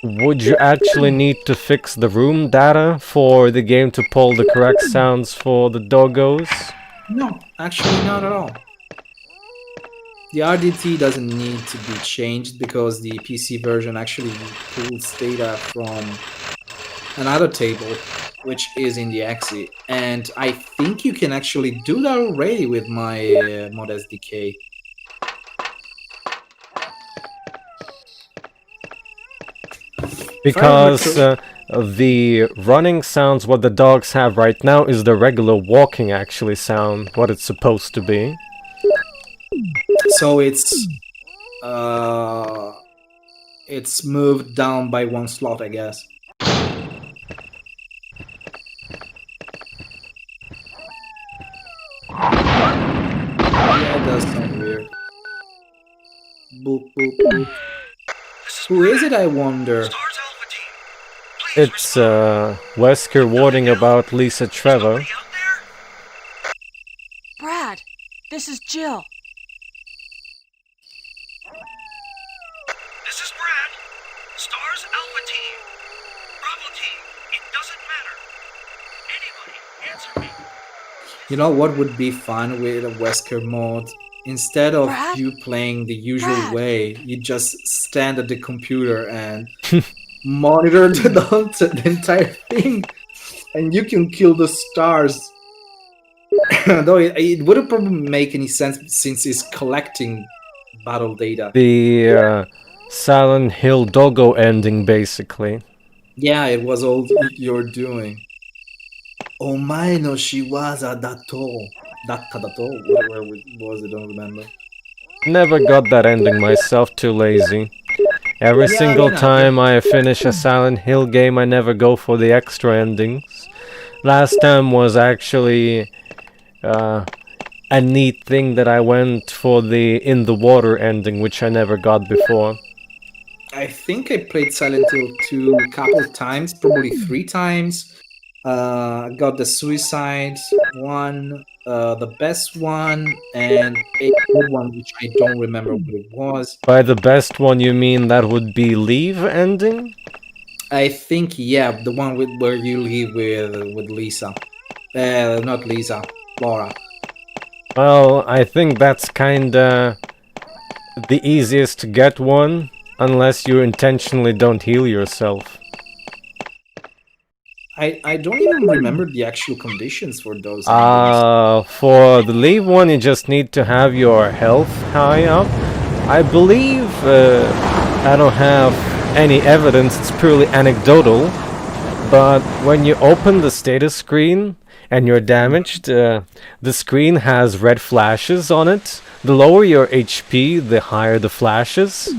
would you actually need to fix the room data for the game to pull the correct sounds for the doggos? No, actually not at all. The RDT doesn't need to be changed because the PC version actually pulls data from another table, which is in the exe. And I think you can actually do that already with my mod SDK. Because the running sounds, what the dogs have right now, is the regular walking actually sound, what it's supposed to be. So it's moved down by one slot, I guess. Yeah, it does sound weird. Boop, boop, boop. Who is it, I wonder? It's Wesker warning about Lisa Trevor. Brad, this is Jill. This is Brad. Stars Alpha Team. Bravo Team. It doesn't matter. Anybody, answer me. You know what would be fun with a Wesker mod? Instead of Brad? you playing the usual Brad? way, you just stand at the computer and monitor the entire thing, and you can kill the stars. Though it wouldn't probably make any sense since it's collecting battle data. The Silent Hill doggo ending, basically. Yeah, it was all you're doing. Omae no shiwaza dato. Datta dato? Where was it? I don't remember. Never got that ending myself, too lazy. Every Yeah, single yeah. time I finish a Silent Hill game, I never go for the extra endings. Last time was actually a neat thing that I went for the In the Water ending, which I never got before. I think I played Silent Hill 2 a couple of times, probably 3 times. Got the Suicide one, the best one, and a good one which I don't remember what it was. By the best one, you mean that would be Leave ending? I think, yeah, the one where you leave with Lisa. Not Lisa, Laura. Well, I think that's kinda the easiest to get one, unless you intentionally don't heal yourself. I don't even remember the actual conditions for those. For the Leave one, you just need to have your health high up. I believe, I don't have any evidence, it's purely anecdotal, but when you open the status screen and you're damaged, the screen has red flashes on it. The lower your HP, the higher the flashes.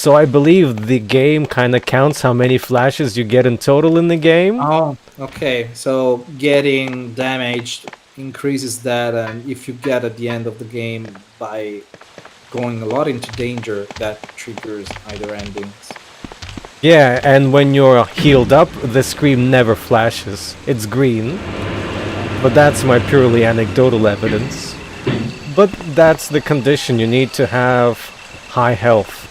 So I believe the game kind of counts how many flashes you get in total in the game. Oh, okay. So getting damaged increases that, and if you get at the end of the game by going a lot into danger, that triggers either endings. Yeah, and when you're healed up, the screen never flashes. It's green. But that's my purely anecdotal evidence. But that's the condition. You need to have high health.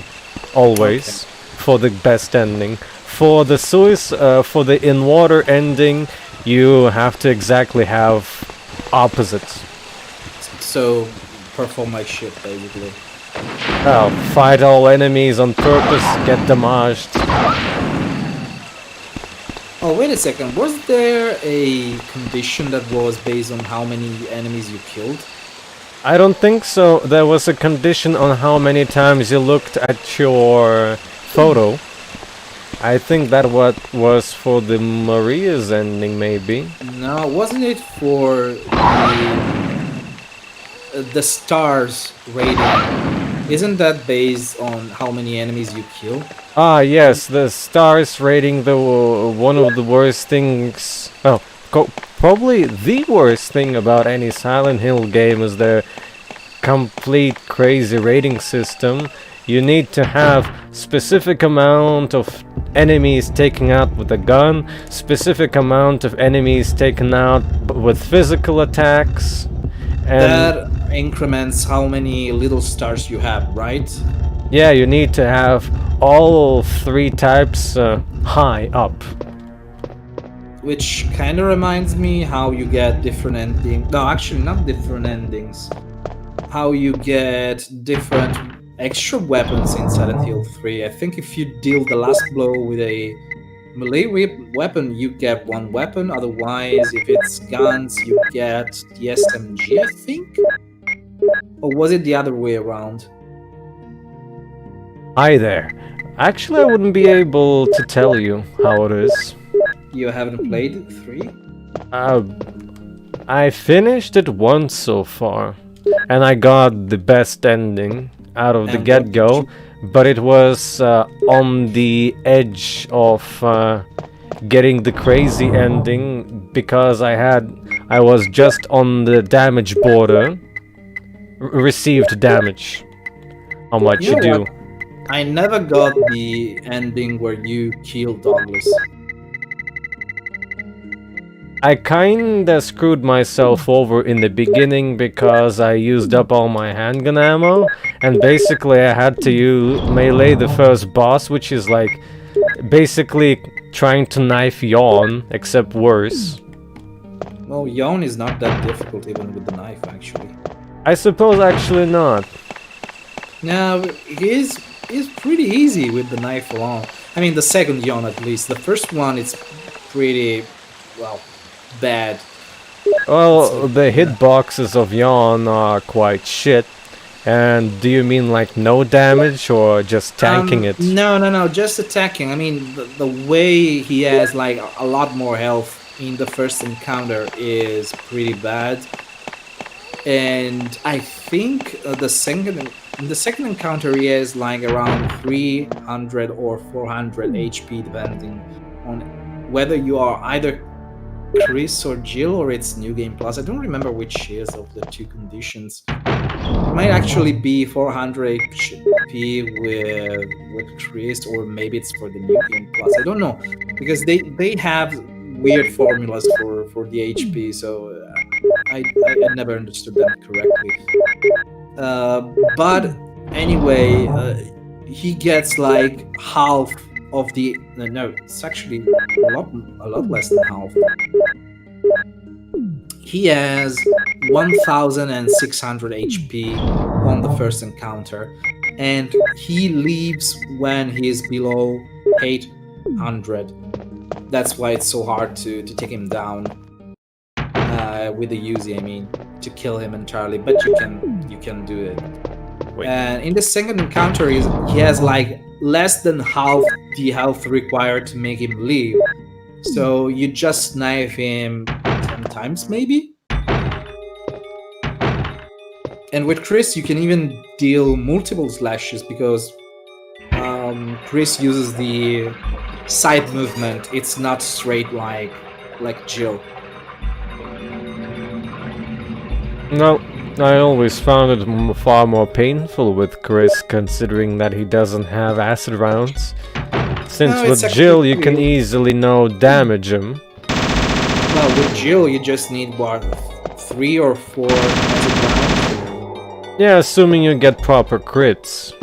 Always, for the best ending. For the for the in water ending, you have to exactly have opposites. So perform like shit, basically. Oh, fight all enemies on purpose, get damaged. Oh, wait a second. Was there a condition that was based on how many enemies you killed? I don't think so. There was a condition on how many times you looked at your photo. I think that what was for the Maria's ending, maybe. No, wasn't it for the stars rating? Isn't that based on how many enemies you kill? Ah, yes, the stars rating, the one of the worst things. Oh, probably the worst thing about any Silent Hill game is their complete crazy rating system. You need to have specific amount of enemies taken out with a gun, specific amount of enemies taken out with physical attacks, and That increments how many little stars you have, right? yeah, you need to have all 3 types high up. Which kind of reminds me how you get different endings. No, actually, not different endings. How you get different extra weapons in Silent Hill 3. I think if you deal the last blow with a melee weapon, you get 1 weapon. Otherwise, if it's guns, you get the SMG, I think? Or was it the other way around? Hi there. Actually, I wouldn't be able to tell you how it is. You haven't played 3? I finished it once so far, and I got the best ending out of the And what did get-go, but it was on the edge of getting the crazy ending because I was just on the damage border, received damage. How much You you know do? what? I never got the ending where you kill Douglas. I kinda screwed myself over in the beginning because I used up all my handgun ammo, and basically I had to melee the first boss, which is like basically trying to knife Yawn, except worse. Well, Yawn is not that difficult even with the knife, actually. I suppose actually not. No, it is pretty easy with the knife alone. I mean, the second Yawn at least. The first one is pretty, well, bad. Well, the hitboxes of Yawn are quite shit. And do you mean like no damage or just tanking it? No, just attacking. I mean, the way he has like a lot more health in the first encounter is pretty bad. And I think the second encounter he has like around 300 or 400 HP depending on whether you are either Chris or Jill or it's New Game Plus. I don't remember which is of the 2 conditions. It might actually be 400 HP with Chris, or maybe it's for the New Game Plus. I don't know, because they have weird formulas for the HP, so I never understood that correctly. But anyway, he gets like half of the no, it's actually a lot less than half. He has 1,600 HP on the first encounter, and he leaves when he's below 800. That's why it's so hard to take him down with the Uzi. I mean, to kill him entirely, but you can do it. Wait. And in the second encounter, he has like less than half the health required to make him leave. So you just knife him 10 times maybe? And with Chris, you can even deal multiple slashes because Chris uses the side movement. It's not straight like Jill. No, I always found it far more painful with Chris, considering that he doesn't have acid rounds. Since No, it's with Jill you can actually- easily damage him. Well, with Jill, you just need what, 3 or 4 acid rounds? Yeah, assuming you get proper crits.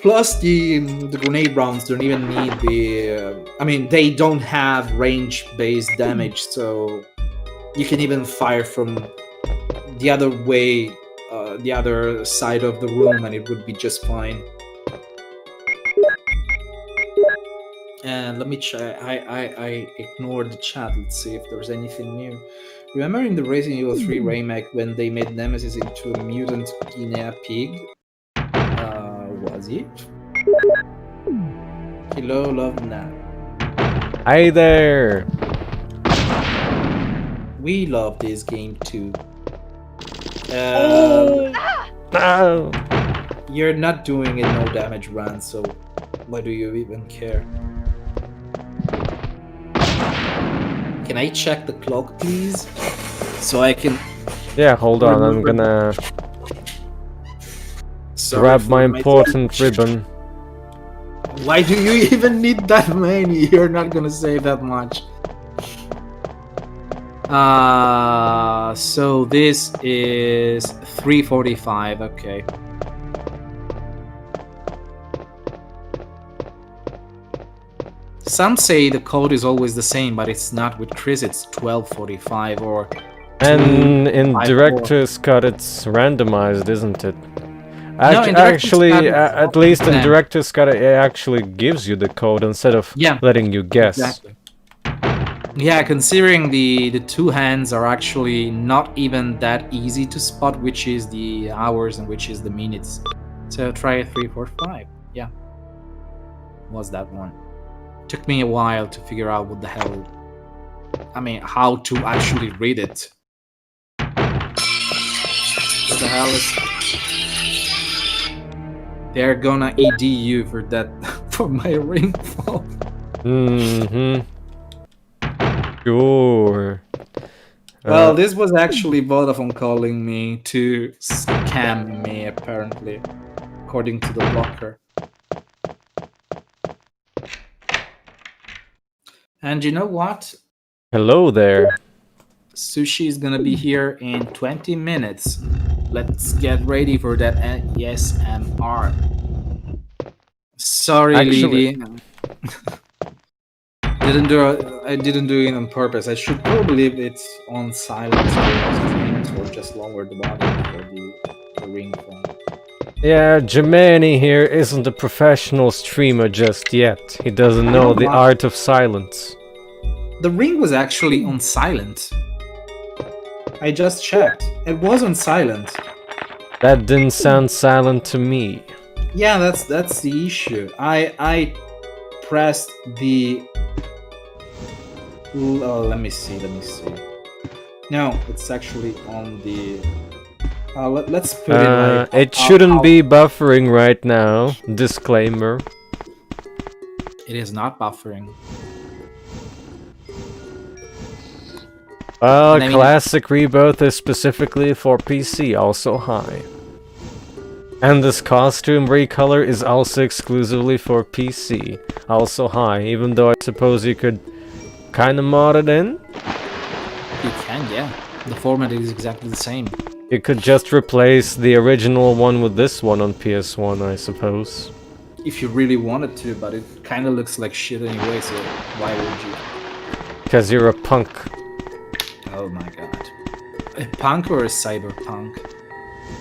Plus the grenade rounds don't even need the... I mean, they don't have range-based damage, so you can even fire from the other way, the other side of the room, and it would be just fine. And let me check. I ignored the chat. Let's see if there's anything new. Remember in the Resident Evil 3 remake when they made Nemesis into a mutant guinea pig? Was it? Hello, love now. Hi there! We love this game too. No! You're not doing it no damage run, so why do you even care? Can I check the clock, please? So I can Yeah, hold on, I'm gonna Sorry grab for my important ribbon. Why do you even need that many? You're not gonna save that much. So this is 345. Okay. Some say the code is always the same, but it's not with Chris. It's 1245 or. And in 254. Director's Cut, it's randomized, isn't it? No, in Director's Actually, Cut, it's at least in them. Director's Cut, it actually gives you the code instead of Yeah, letting you guess. exactly. Yeah, considering the two hands are actually not even that easy to spot, which is the hours and which is the minutes. So try 345. Yeah, was that one? Took me a while to figure out what the hell. I mean, how to actually read it. What the hell is? They're gonna ED you for that, for my ring fall. Mm-hmm. Sure. Well, this was actually Vodafone calling me to scam me, apparently, according to the blocker. And you know what? Hello there. Sushi is gonna be here in 20 minutes. Let's get ready for that ASMR. Sorry, Actually- Lily. I didn't do it on purpose. I should probably leave it on silent or just lower the volume for the ring phone. Yeah, Jemani here isn't a professional streamer just yet. He doesn't know know the what? art of silence. The ring was actually on silent. I just checked. It was on silent. That didn't sound silent to me. Yeah, that's the issue. I pressed the. Oh, let me see. No, it's actually on the. Let's put it like. It shouldn't be buffering right now. Disclaimer. It is not buffering. Well, And I mean- Classic REbirth is specifically for PC, also high. And this costume recolor is also exclusively for PC, also high, even though I suppose you could kinda mod it in? You can, yeah. The format is exactly the same. You could just replace the original one with this one on PS1, I suppose. If you really wanted to, but it kind of looks like shit anyway, so why would you? Because you're a punk. Oh my god. A punk or a cyberpunk?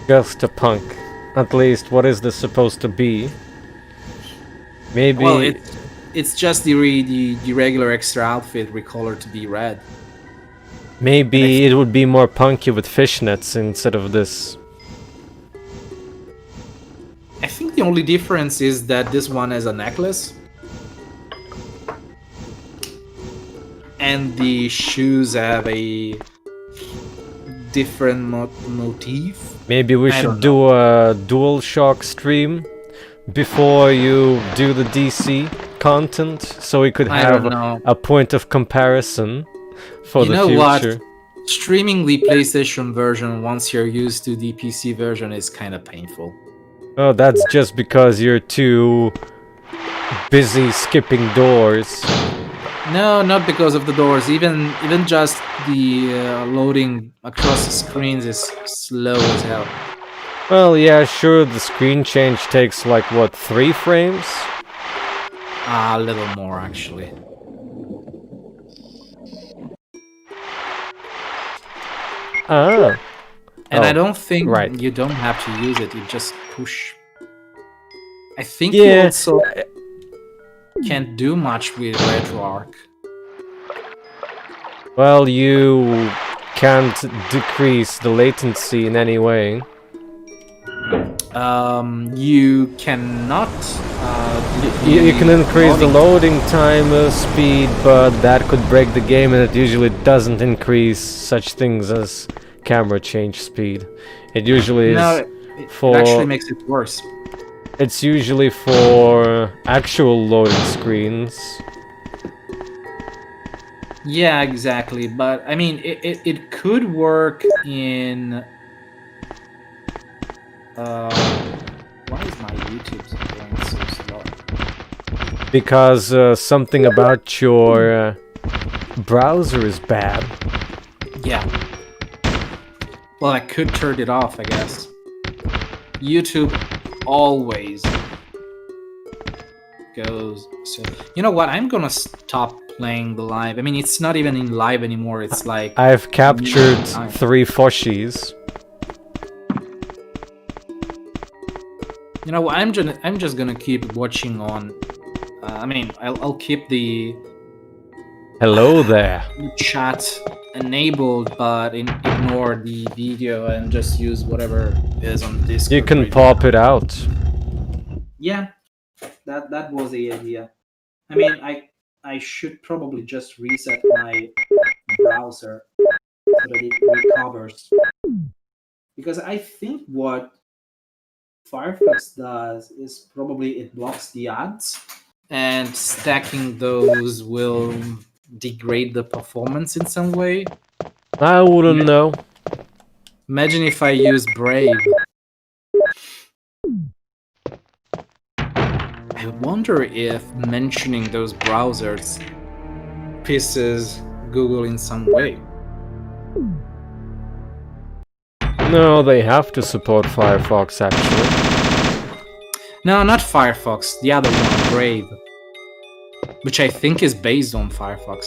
Just a punk. At least, what is this supposed to be? Maybe... Well, it's just the regular extra outfit recolored to be red. Maybe it would be more punky with fishnets instead of this. I think the only difference is that this one has a necklace. And the shoes have a different motif. Maybe we I don't should do a DualShock stream before you do the DC content, so we could I have don't know. a point of comparison for You the know future. what? Streaming the PlayStation version once you're used to the PC version is kind of painful. Oh, that's just because you're too busy skipping doors. No, not because of the doors. Even just the loading across the screens is slow as hell. Well, yeah, sure, the screen change takes like, what, 3 frames? A little more, actually. Ah. And I Oh, don't think right. you don't have to use it. You just push. I think you Yeah. also can't do much with RetroArch. Well, you can't decrease the latency in any way. You cannot. You can increase the loading time speed, but that could break the game, and it usually doesn't increase such things as camera change speed. It usually is No, it for... actually makes it worse. It's usually for actual loading screens. Yeah, exactly. But I mean, it could work in. Why is my YouTube going so slow? Because something about your browser is bad. Yeah. Well, I could turn it off, I guess. YouTube always goes. So, you know what? I'm gonna stop playing the live. I mean, it's not even in live anymore. It's like I've captured 3 Foshis. You know, I'm just gonna keep watching on. I mean, I'll keep the Hello there. chat enabled, but ignore the video and just use whatever is on Discord. You can right pop now. it out. Yeah, that was the idea. I mean, I should probably just reset my browser so that it recovers, because I think what Firefox does is probably it blocks the ads, and stacking those will degrade the performance in some way. I wouldn't know. Imagine if I use Brave. I wonder if mentioning those browsers pisses Google in some way. No, they have to support Firefox actually. No, not Firefox, the other one, Brave. Which I think is based on Firefox.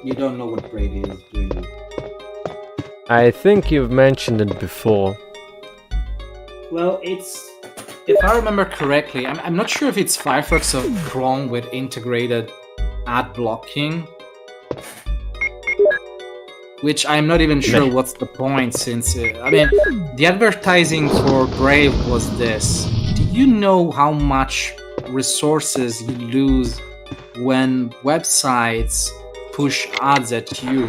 You don't know what Brave is, do you? I think you've mentioned it before. Well, it's... If I remember correctly, I'm not sure if it's Firefox or Chrome with integrated ad blocking. Which I'm not even sure what's the point, since... I mean, the advertising for Brave was this. Do you know how much resources you lose when websites push ads at you?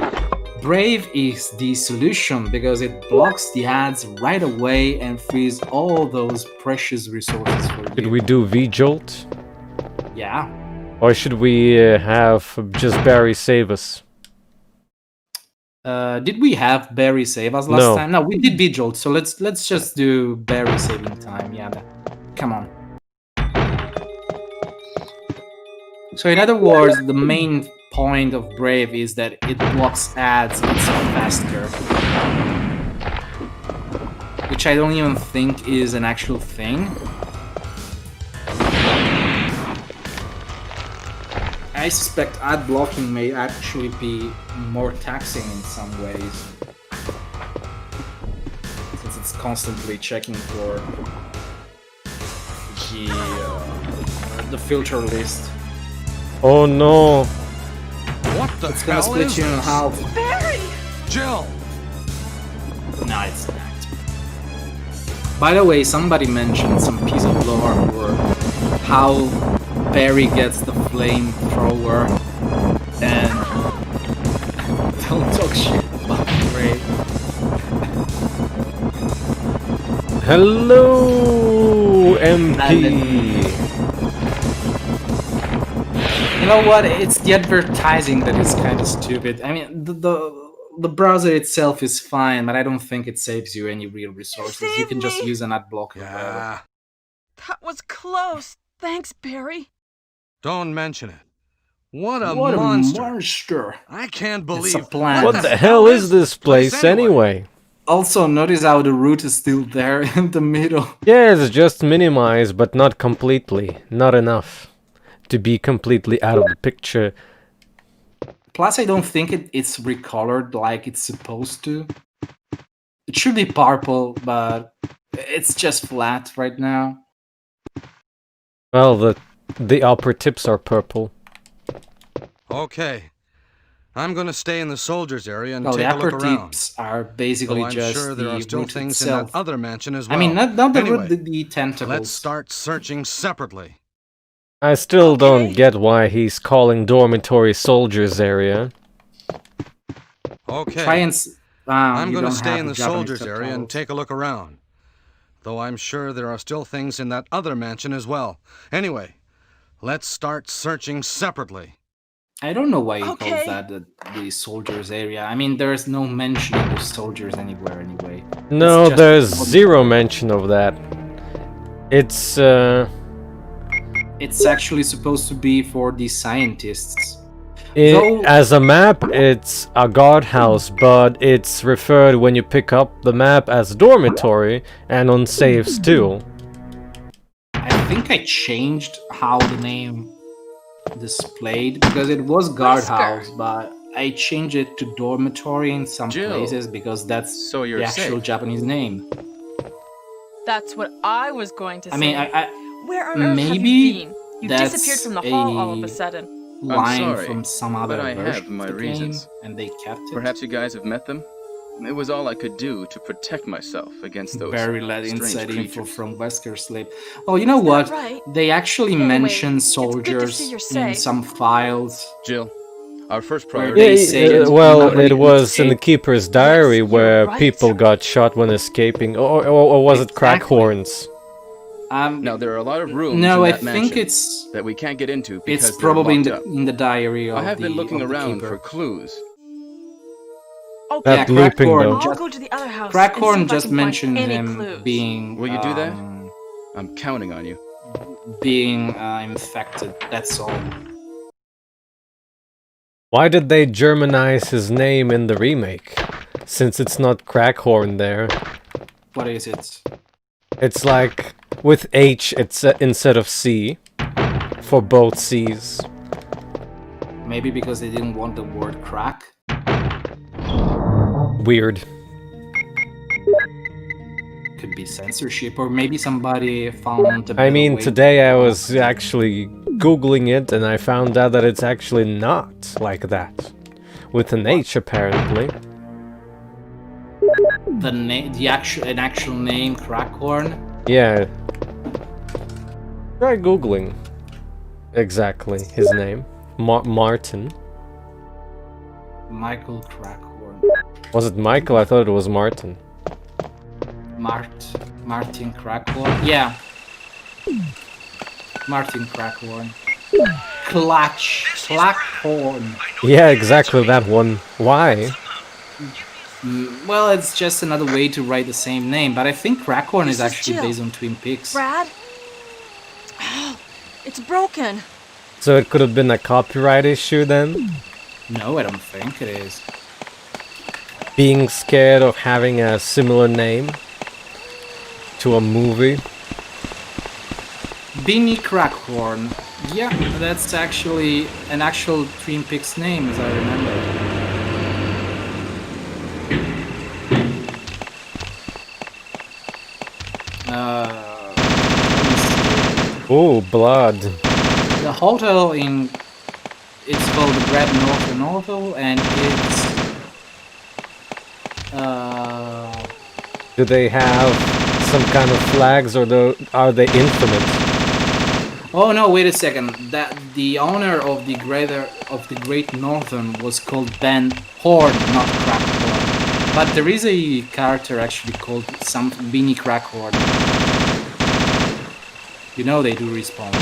Brave is the solution because it blocks the ads right away and frees all those precious resources for you. Should we do VJolt? Yeah. Or should we have just Barry save us? Did we have Barry save us last time? No, we did VJolt, so let's just do Barry saving time. Yeah, come on. So in other words, the main point of Brave is that it blocks ads, it's faster. Which I don't even think is an actual thing. I suspect ad blocking may actually be more taxing in some ways, since it's constantly checking for the filter list. Oh no! What the It's gonna hell split is you in this? half. Barry! Jill! No, it's not. By the way, somebody mentioned some piece of lore for how Barry gets the flamethrower, and don't talk shit about Brave. Hello, MP. You know what? It's the advertising that is kind of stupid. I mean, the browser itself is fine, but I don't think it saves you any real resources. You can just use an ad blocker. Yeah, That was close. Thanks, Barry. don't mention it. What a What monster! a monster! I can't It's believe. a plant. What the hell is this place anyway? Also, notice how the root is still there in the middle. Yeah, it's just minimized, but not completely. Not enough to be completely out of the picture. Plus, I don't think it's recolored like it's supposed to. It should be purple, but it's just flat right now. Well, the upper tips are purple. Okay, I'm gonna stay in the soldiers area and Well, the take a upper look around. tips are basically Though I'm just sure there the are still root things in itself. that other mansion as I well. mean, not the Anyway, root, the tentacles. let's start searching separately. I still don't get why he's calling dormitory soldiers area. Okay. Try and... I'm you going to don't stay have in the Japanese soldiers area and subtitles. take a look around. Though I'm sure there are still things in that other mansion as well. Anyway, let's start searching separately. I don't know why he calls Okay. that the soldiers area. I mean, there's no mention of the soldiers anywhere anyway. No, It's just there's a zero mention of that. It's It's actually supposed to be for the scientists. Though- as a map, it's a guardhouse, but it's referred when you pick up the map as dormitory and on saves too. I think I changed how the name displayed because it was guardhouse, but I changed it to dormitory in some Jill, places because that's so you're the actual safe. Japanese name. That's what I was going to say. I mean, Where on earth have maybe you been? You that's disappeared from the hall all of a sudden. line sorry, from some other but I have version my of the reasons. game, and they kept it. Perhaps you guys have met them? It was all I could do to protect myself against those Very let strange inside info creatures. from Wesker Sleep. Oh, you know what? right? They actually Anyway, mention it's good to soldiers see you're in safe. some files. Jill, our first Where priority they Yeah, say it's well, nobody it can was in the escape. Keeper's diary you're where right. people got shot when escaping, or was it crack Exactly. horns? Now there are a lot of rooms No, in I that think mansion it's that we can't get into because it's they're probably locked up. in the diary of I have been the- looking of the around keeper. for clues. Okay. That Yeah, looping Crackhorn though. I'll just- go to the other house. Crackhorn and see if I just can find mentioned any him clues. being. Will you do that? I'm counting on you. Being infected. That's all. Why did they Germanize his name in the remake? Since it's not Crackhorn there. What is it? It's like, with H it's instead of C, for both C's. Maybe because they didn't want the word crack. Weird. Could be censorship, or maybe somebody found. A I better mean, way today to- I was actually Googling it and I found out that it's actually not like that. With an H apparently. an actual name, Crackhorn. Yeah. Try Googling exactly his name. Martin. Michael Crackhorn. Was it Michael? I thought it was Martin. Martin Crackhorn. Yeah. Martin Crackhorn. Clackhorn. Yeah, exactly that one. Why? Well, it's just another way to write the same name, but I think Crackhorn is This is actually Jill. based on Twin Peaks. Brad? It's broken. So it could have been a copyright issue then? No, I don't think it is. Being scared of having a similar name to a movie? Binny Crackhorn. Yeah, that's actually an actual Twin Peaks name, as I remember. Oh, blood. The hotel it's called the Great Northern Hotel, and it's Do they have some kind of flags, or are they infinite? oh no, wait a second. That the owner of the Great Northern was called Ben Horn, not Crackhorn. But there is a character actually called Binny Crackhorn. You know they do respawn.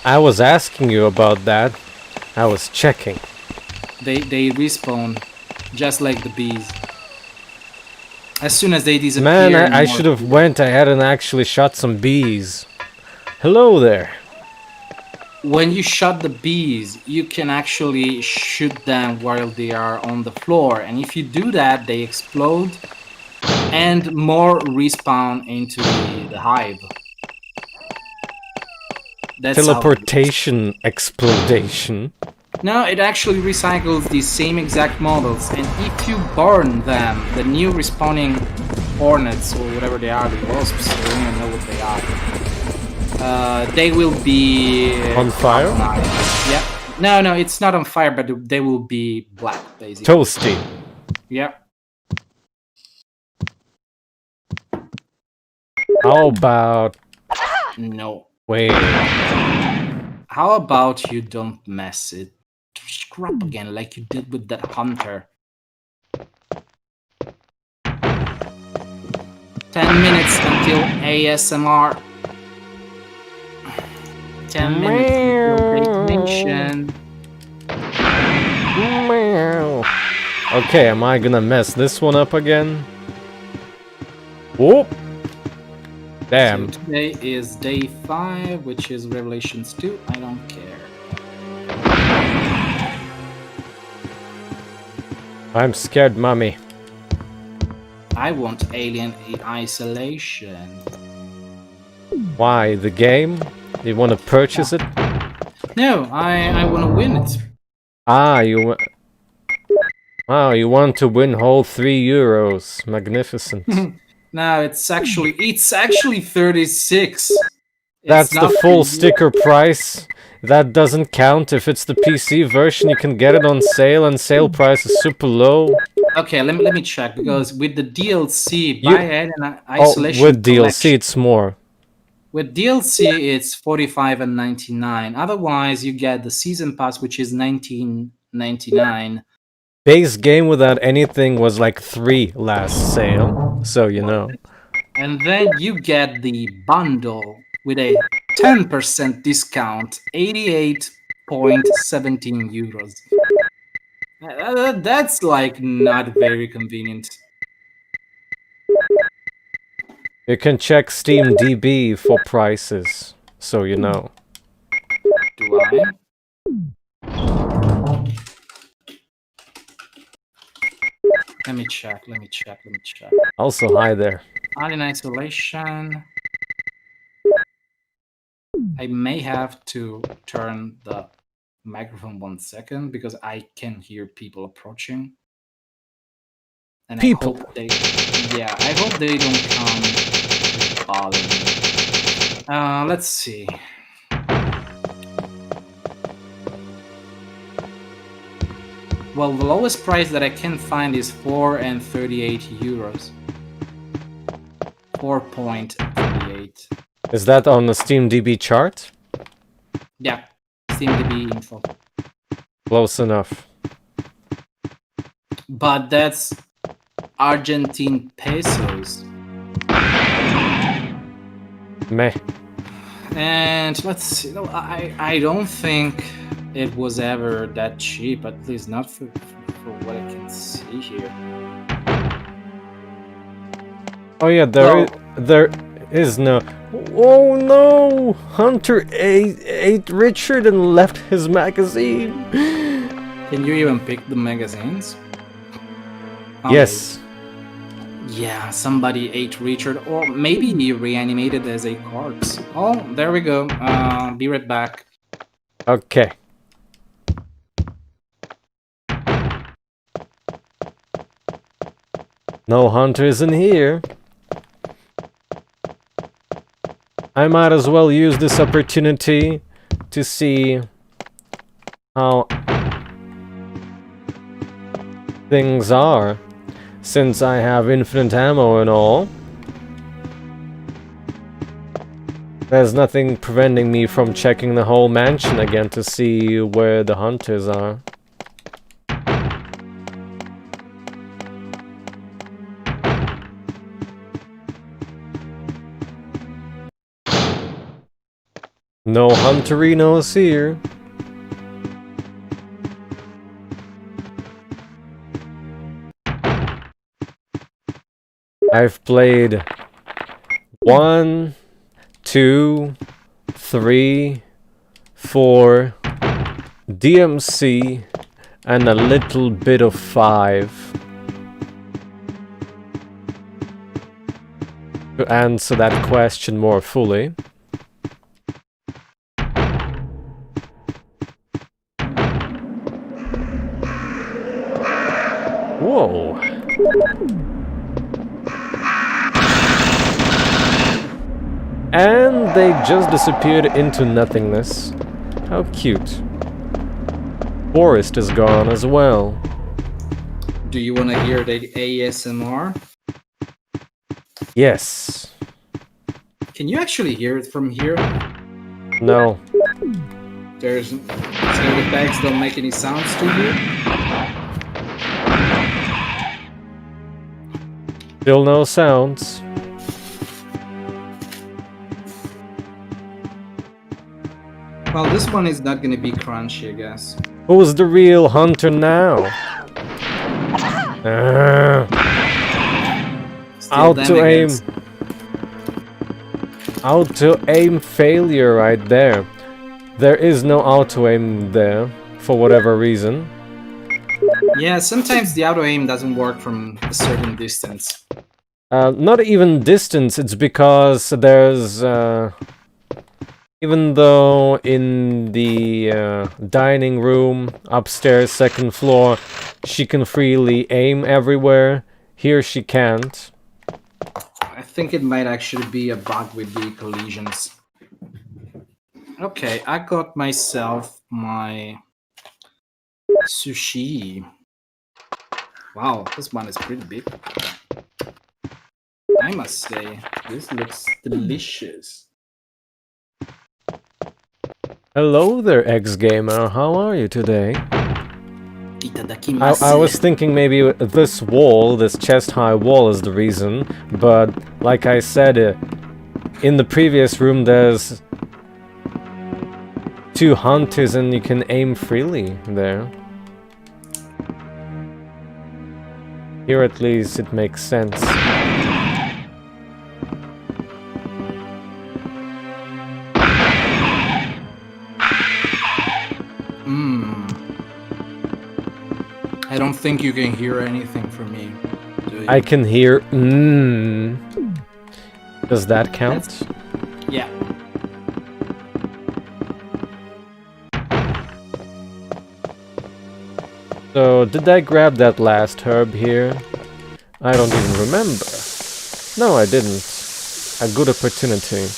I was asking you about that. I was checking. They respawn just like the bees. As soon as they disappear. Man, I more- should have went ahead and actually shot some bees. Hello there. When you shot the bees, you can actually shoot them while they are on the floor, and if you do that, they explode and more respawn into the hive. That's how it works. Teleportation explodation. No, it actually recycles the same exact models, and if you burn them, the new respawning hornets, or whatever they are, the wasps, I don't even know what they are, they will be... On fire? Yeah. No, it's not on fire, but they will be black, basically. Toasty. Yeah. How about... No. Wait. How about you don't mess it? Scrap again, like you did with that hunter. 10 minutes until ASMR. 10 minutes until vacation. Okay, am I gonna mess this one up again? Whoop! Damn. So today is day 5, which is Revelations 2. I don't care. I'm scared, mommy. I want Alien Isolation. Why? The game? You want to purchase it? No, I want to win it. Ah, Wow, you want to win whole €3. Magnificent. No, it's actually 36. That's It's the not full for you. sticker price. That doesn't count. If it's the PC version, you can get it on sale, and sale price is super low. Okay, let me check, because with the DLC, You- buy Alien Isolation with DLC, Collection. it's more. With DLC, it's 45 and 99. Otherwise, you get the season pass, which is 19.99. Base game without anything was like 3 last sale, so you know. And then you get the bundle with a 10% discount, 88.17 euros. That's like not very convenient. You can check Steam DB for prices, so you know. Do I? Let me check. Also, hi there. Alien Isolation. I may have to turn the microphone 1 second because I can hear people approaching. And People. I hope they don't come to bother me. Let's see. Well, the lowest price that I can find is 4.38 euros. 4.38. Is that on the Steam DB chart? Yeah, SteamDB info. Close enough. But that's Argentine pesos. Meh. And let's see. No, I don't think it was ever that cheap, at least not for what I can see here. Oh yeah, there is no... Oh no! Hunter ate Richard and left his magazine. Can you even pick the magazines? Oh, Yes. yeah, somebody ate Richard, or maybe he reanimated as a corpse. Oh, there we go. Be right back. Okay. No hunters in here. I might as well use this opportunity to see how things are, since I have infinite ammo and all. There's nothing preventing me from checking the whole mansion again to see where the hunters are. No hunterinos here. I've played 1, 2, 3, 4, DMC, and a little bit of 5. To answer that question more fully. Whoa. And they just disappeared into nothingness. How cute. Forest is gone as well. Do you want to hear the ASMR? Yes. Can you actually hear it from here? No. So the bags don't make any sounds to you? Still no sounds. Well, this one is not gonna be crunchy, I guess. Who's the real hunter now? Still them against- Auto-aim failure right there. There is no auto-aim there, for whatever reason. Yeah, sometimes the auto aim doesn't work from a certain distance. Not even distance, it's because there's... even though in the dining room, upstairs, second floor, she can freely aim everywhere, here she can't. I think it might actually be a bug with the collisions. Okay, I got myself my sushi. Wow, this one is pretty big. I must say, this looks delicious. Hello there, ex-gamer, how are you today? Itadakimasu. I was thinking maybe this wall, this chest-high wall is the reason, but like I said, in the previous room there's 2 hunters and you can aim freely there. Here at least it makes sense. I don't think you can hear anything from me. Do you? I can hear Does that count? Yeah. So, did I grab that last herb here? I don't even remember. No, I didn't. A good opportunity.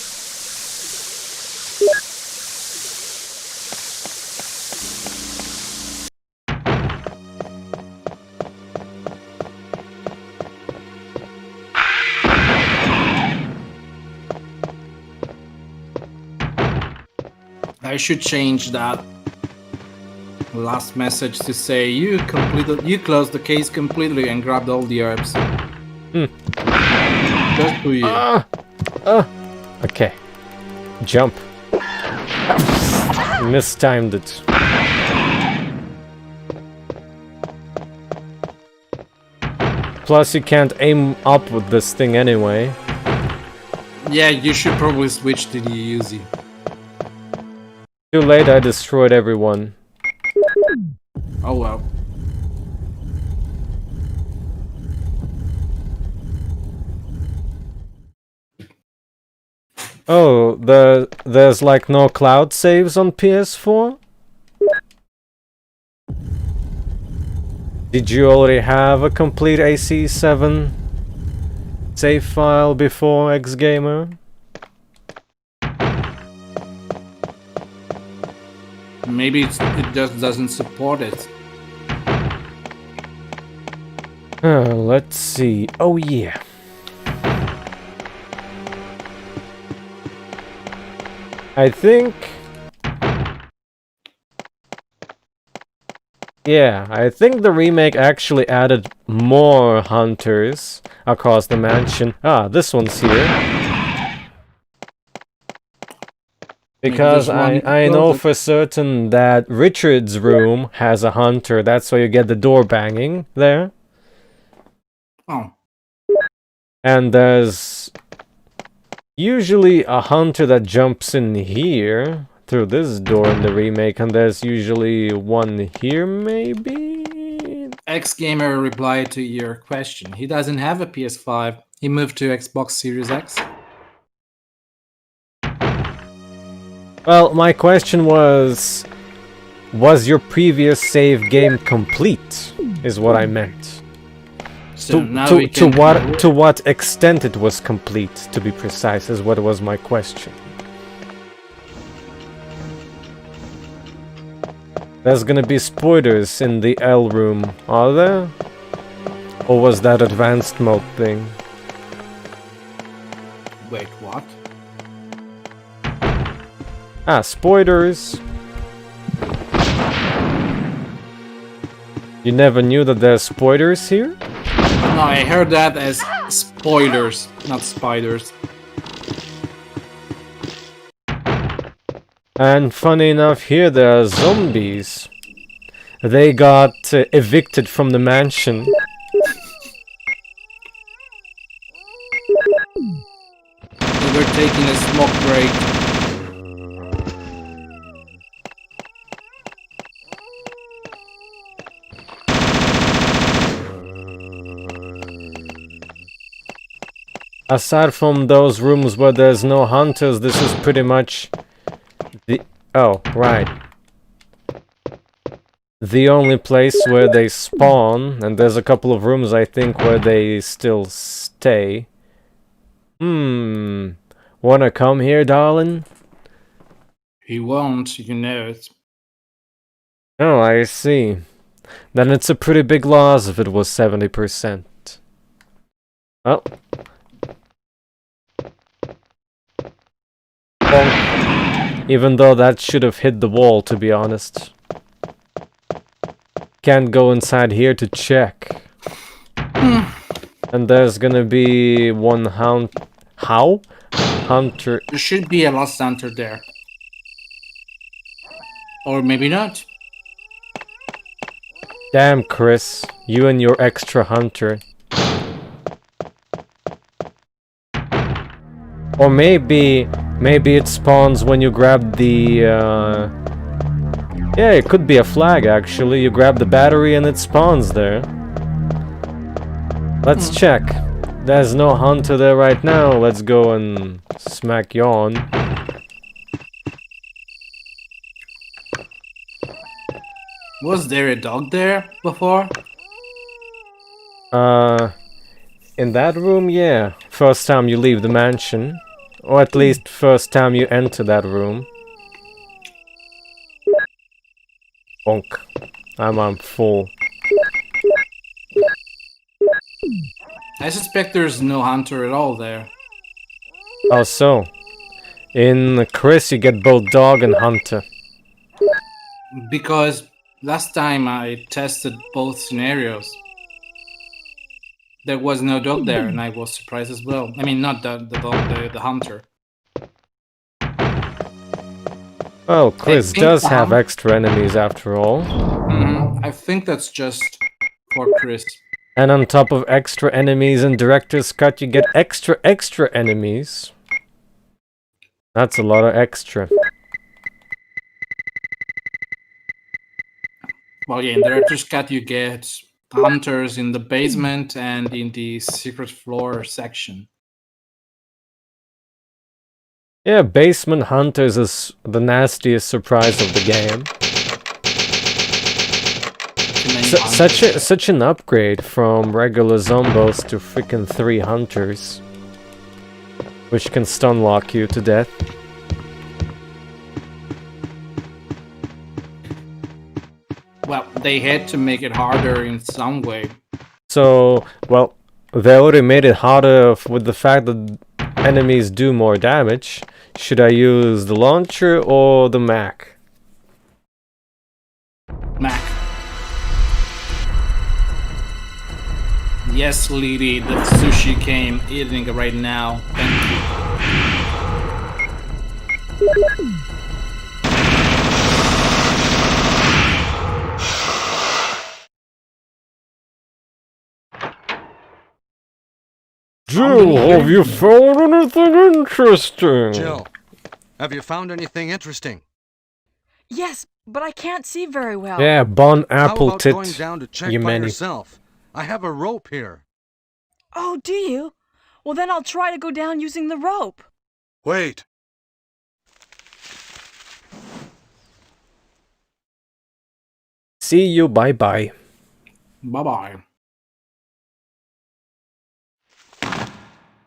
I should change that last message to say you closed the case completely and grabbed all the herbs. Just for you. Okay. Jump. Mistimed it. Plus you can't aim up with this thing anyway. Yeah, you should probably switch to the Uzi. Too late, I destroyed everyone. Oh well. Oh, there's like no cloud saves on PS4? Did you already have a complete AC7 save file before, ex-gamer? Maybe it just doesn't support it. Let's see. Oh yeah. I think... yeah, I think the remake actually added more hunters across the mansion. Ah, this one's here. Because I know for certain that Richard's room has a hunter, that's why you get the door banging there. Oh. And there's usually a hunter that jumps in here through this door in the remake, and there's usually one here maybe? X-Gamer replied to your question. He doesn't have a PS5. He moved to Xbox Series X. Well, my question was your previous save game complete? Is what I meant. So To what extent it was complete, to be precise, is what was my question. There's gonna be spoilers in the L room, are there? Or was that advanced mode thing? Wait, what? Ah, spoilers. You never knew that there's spoilers here? No, I heard that as spoilers, not spiders. And funny enough, here there are zombies. They got evicted from the mansion. taking a smoke break. Aside from those rooms where there's no hunters, this is pretty much the... Oh, right. The only place where they spawn, and there's a couple of rooms, I think, where they still stay. Wanna come here, darling? He won't, you know it. Oh, I see. Then it's a pretty big loss if it was 70%. Oh. Well, even though that should have hit the wall, to be honest. Can't go inside here to check. And there's gonna be one hunter. There should be a lost hunter there. Or maybe not. Damn, Chris, you and your extra hunter. Or maybe it spawns when you grab the, yeah, it could be a flag, actually. You grab the battery and it spawns there. Let's check. There's no hunter there right now. Let's go and smack yawn. Was there a dog there before? In that room, yeah. First time you leave the mansion. Or at least first time you enter that room. Bonk. I'm full. I suspect there's no hunter at all there. Oh, so. In Chris, you get both dog and hunter. Because last time I tested both scenarios, there was no dog there, and I was surprised as well. I mean, not the dog, the hunter. Well, Chris does have extra enemies after all. I think that's just for Chris. And on top of extra enemies in Director's Cut, you get extra enemies. That's a lot of extra. Well, yeah, in Director's Cut you get hunters in the basement and in the secret floor section. Yeah, basement hunters is the nastiest surprise of the game. Such an upgrade from regular zombos to freaking 3 hunters, which can stun lock you to death. Well, they had to make it harder in some way. So, well, they already made it harder with the fact that enemies do more damage. Should I use the launcher or the Mac? Mac. Yes, lady, the sushi came eating it right now. Thank you. Jill, have you found anything interesting? Jill, have you found anything interesting? Yes, but I can't see very well. Yeah, Bon How Apple about Tit. going down to check you by many. yourself? I have a rope here. Oh, do you? Well, then I'll try to go down using the rope. Wait. See you, bye-bye. Bye-bye.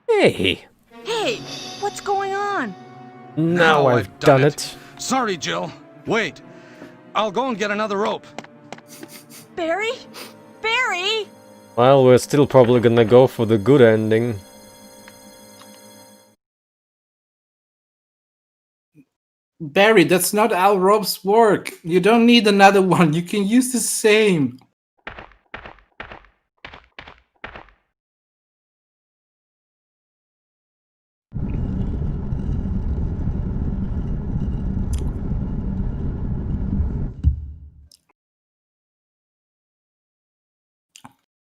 Hey. Hey, what's going on? Now I've done it. Sorry, Jill. Wait. I'll go and get another rope. Barry? Barry? Well, we're still probably gonna go for the good ending. Barry, that's not how ropes work. You don't need another one. You can use the same.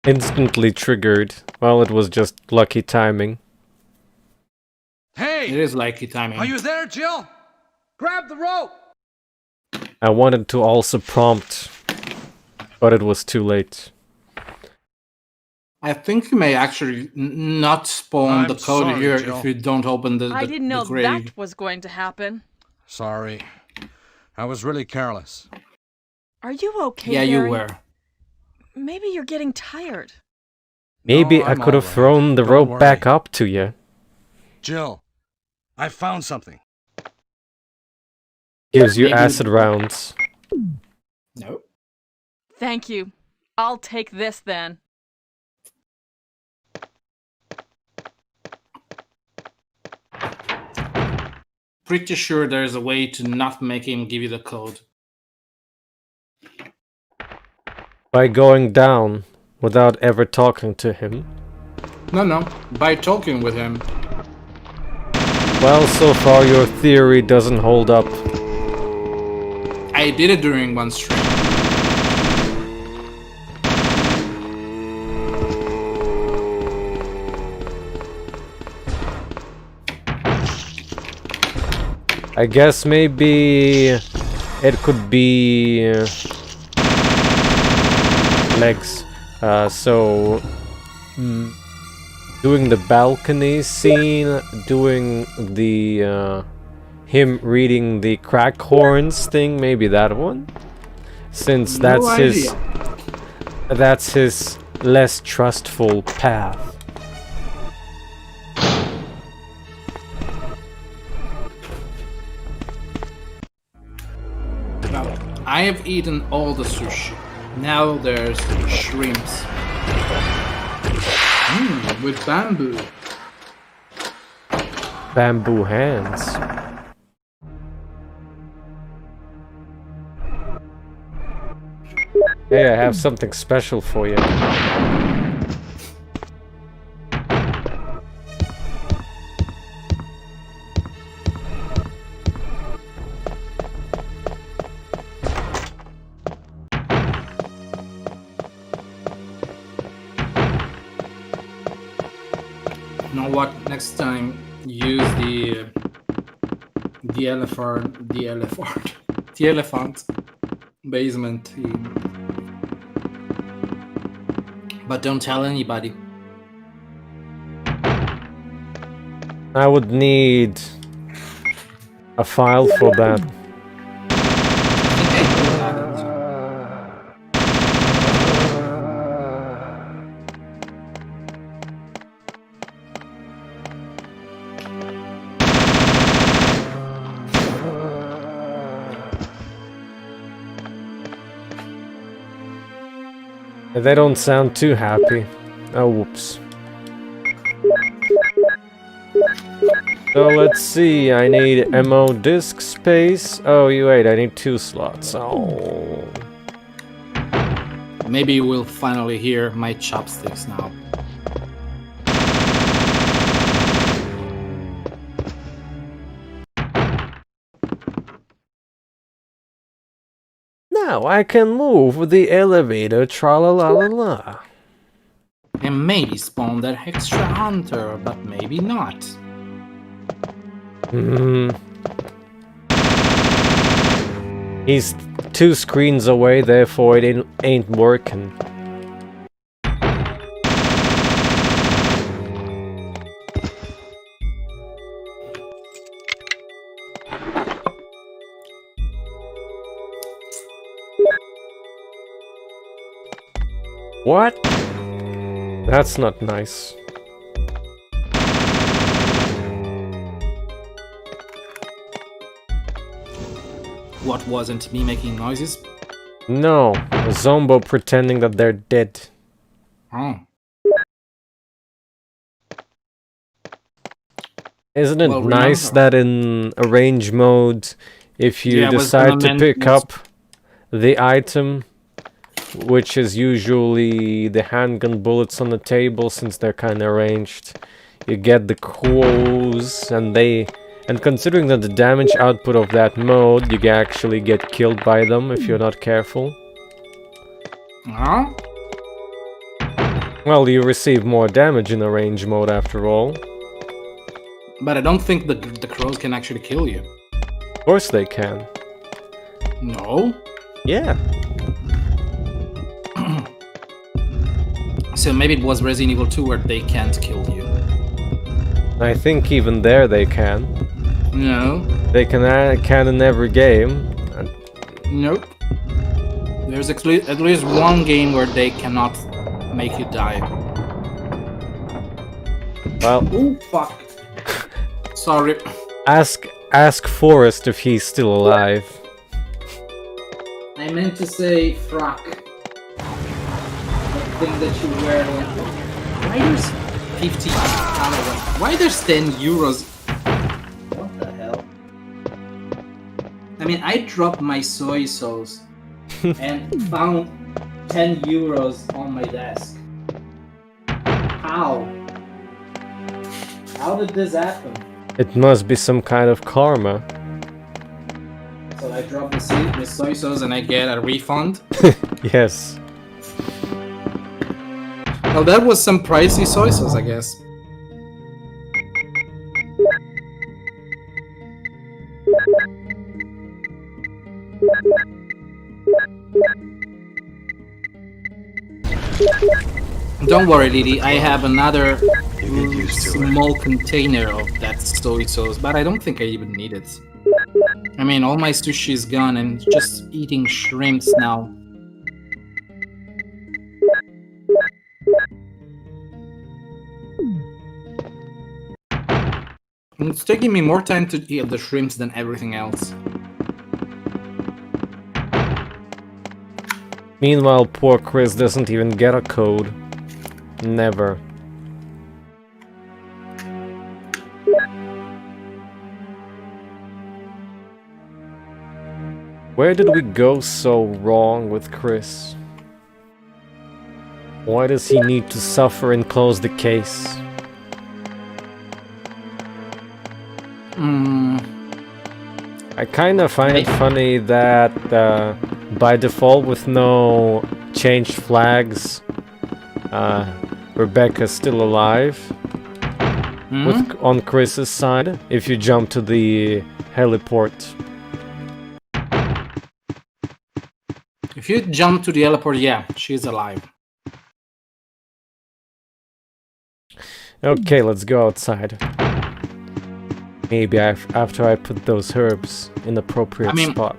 Instantly triggered. Well, it was just lucky timing. Hey! It is likely timing. Are you there, Jill? Grab the rope! I wanted to also prompt, but it was too late. I think you may actually not spawn the I'm code sorry, here Jill. if you don't open the I didn't know the grave. that was going to happen. Sorry. I was really careless. Are you okay, Yeah, you Barry? were. Maybe you're getting tired. Maybe No, I I'm could have all right. thrown the Don't rope worry. back up to you. Jill, I found something. Gives you Maybe- acid rounds. No. Thank you. I'll take this then. Pretty sure there's a way to not make him give you the code. By going down without ever talking to him. No. By talking with him. Well, so far your theory doesn't hold up. I did it during one stream. I guess maybe it could be legs. Doing the balcony scene, doing the him reading the crack horns thing, maybe that one, since No idea. that's his less trustful path. Now, I have eaten all the sushi. Now there's shrimps. With bamboo. Bamboo hands. Hey, I have something special for you. You know what? Next time, use the elephant basement theme. But don't tell anybody. I would need a file for that. They don't sound too happy. Oh, whoops. So let's see, I need MO disk space. Oh, wait, I need 2 slots. Oh. Maybe you will finally hear my chopsticks now. Now I can move the elevator, tra-la-la-la-la. And maybe spawn that extra hunter, but maybe not. He's 2 screens away, therefore it ain't working. What? That's not nice. What, wasn't me making noises? No, a Zombo pretending that they're dead. Oh. Isn't it Well, nice remember- that in arrange mode, if you Yeah, I was decide to gonna pick mention up the item, which is usually the handgun bullets on the table, since they're kind of arranged, you get the crows, and considering that the damage output of that mode, you can actually get killed by them if you're not careful. Huh? Well, you receive more damage in arrange mode after all. But I don't think the crows can actually kill you. Of course they can. No. Yeah. So maybe it was Resident Evil 2 where they can't kill you. I think even there they can. No. They can in every game. Nope. There's at least one game where they cannot make you die. Well, Oh fuck. Sorry. ask Forrest if he's still alive. I meant to say frack. That thing that you wear when... Why there's 50... Why there's 10 euros? What the hell? I mean, I dropped my soy sauce and found 10 euros on my desk. How? How did this happen? It must be some kind of karma. So I drop the soy sauce and I get a refund? Yes. Well, that was some pricey soy sauce, I guess. Don't worry, Lily, I have another small container of that soy sauce, but I don't think I even need it. I mean, all my sushi is gone and just eating shrimps now. And it's taking me more time to eat the shrimps than everything else. Meanwhile, poor Chris doesn't even get a code. Never. Where did we go so wrong with Chris? Why does he need to suffer and close the case? I kind of find it funny that by default, with no changed flags, Rebecca's still alive. On Chris's side, if you jump to the heliport. If you jump to the heliport, yeah, she's alive. Okay, let's go outside. Maybe after I put those herbs in the appropriate spot.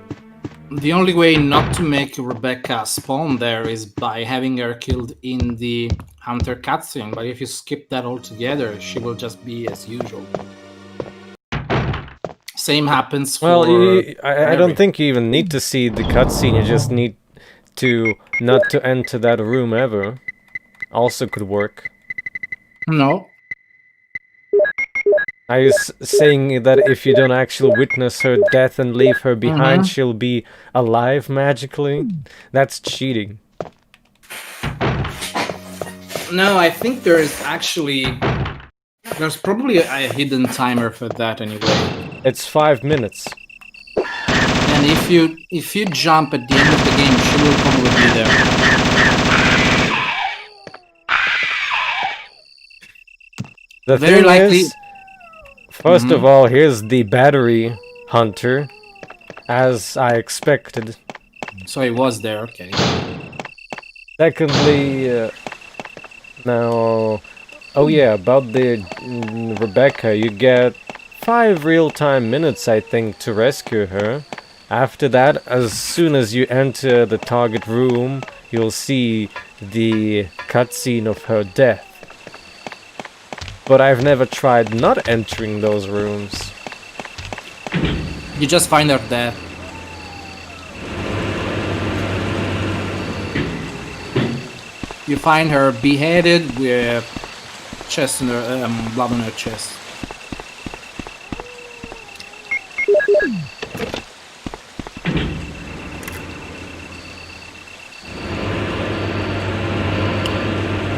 The only way not to make Rebecca spawn there is by having her killed in the Hunter cutscene, but if you skip that altogether, she will just be as usual. Same happens for... Well, I don't think you even need to see the cutscene, you just need to not to enter that room ever. Also could work. No. I was saying that if you don't actually witness her death and leave her behind, she'll be alive magically. That's cheating. No, I think there's probably a hidden timer for that anyway. It's 5 minutes. And if you jump at the end of the game, she will probably be there. The Very thing likely. is, first of all, here's the battery hunter, as I expected. So he was there, okay. Secondly, now, oh yeah, about the Rebecca, you get 5 real-time minutes, I think, to rescue her. After that, as soon as you enter the target room, you'll see the cutscene of her death. But I've never tried not entering those rooms. You just find her there. You find her beheaded with chest in her, blood on her chest.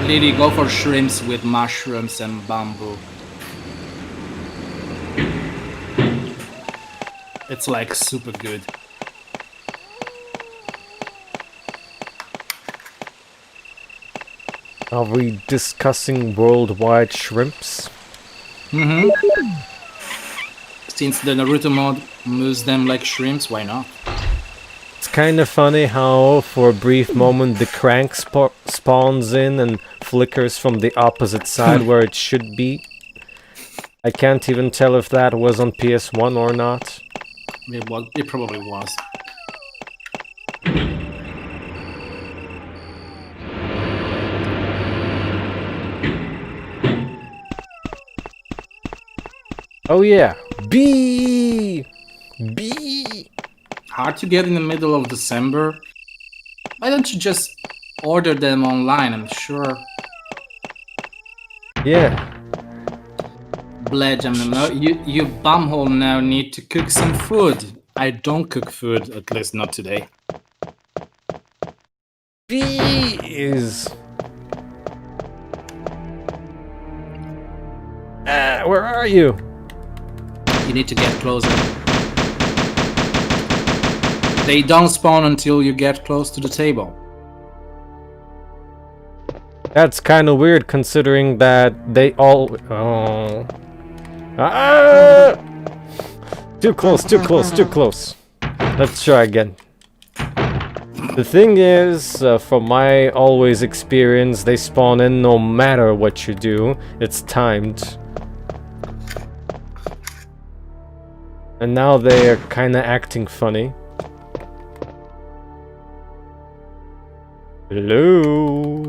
Lily, go for shrimps with mushrooms and bamboo. It's like super good. Are we discussing worldwide shrimps? Since the Naruto mod moves them like shrimps, why not? It's kind of funny how, for a brief moment, the crank spawns in and flickers from the opposite side where it should be. I can't even tell if that was on PS1 or not. It probably was. Oh yeah, B. Hard to get in the middle of December. Why don't you just order them online? I'm sure. Yeah. Bledge, you bumhole now need to cook some food. I don't cook food, at least not today. B is... where are you? You need to get closer. They don't spawn until you get close to the table. That's kind of weird considering that they all... Oh. Ah! Too close, too close, too close. Let's try again. The thing is, from my always experience, they spawn in no matter what you do. It's timed. And now they are kinda acting funny. Hello?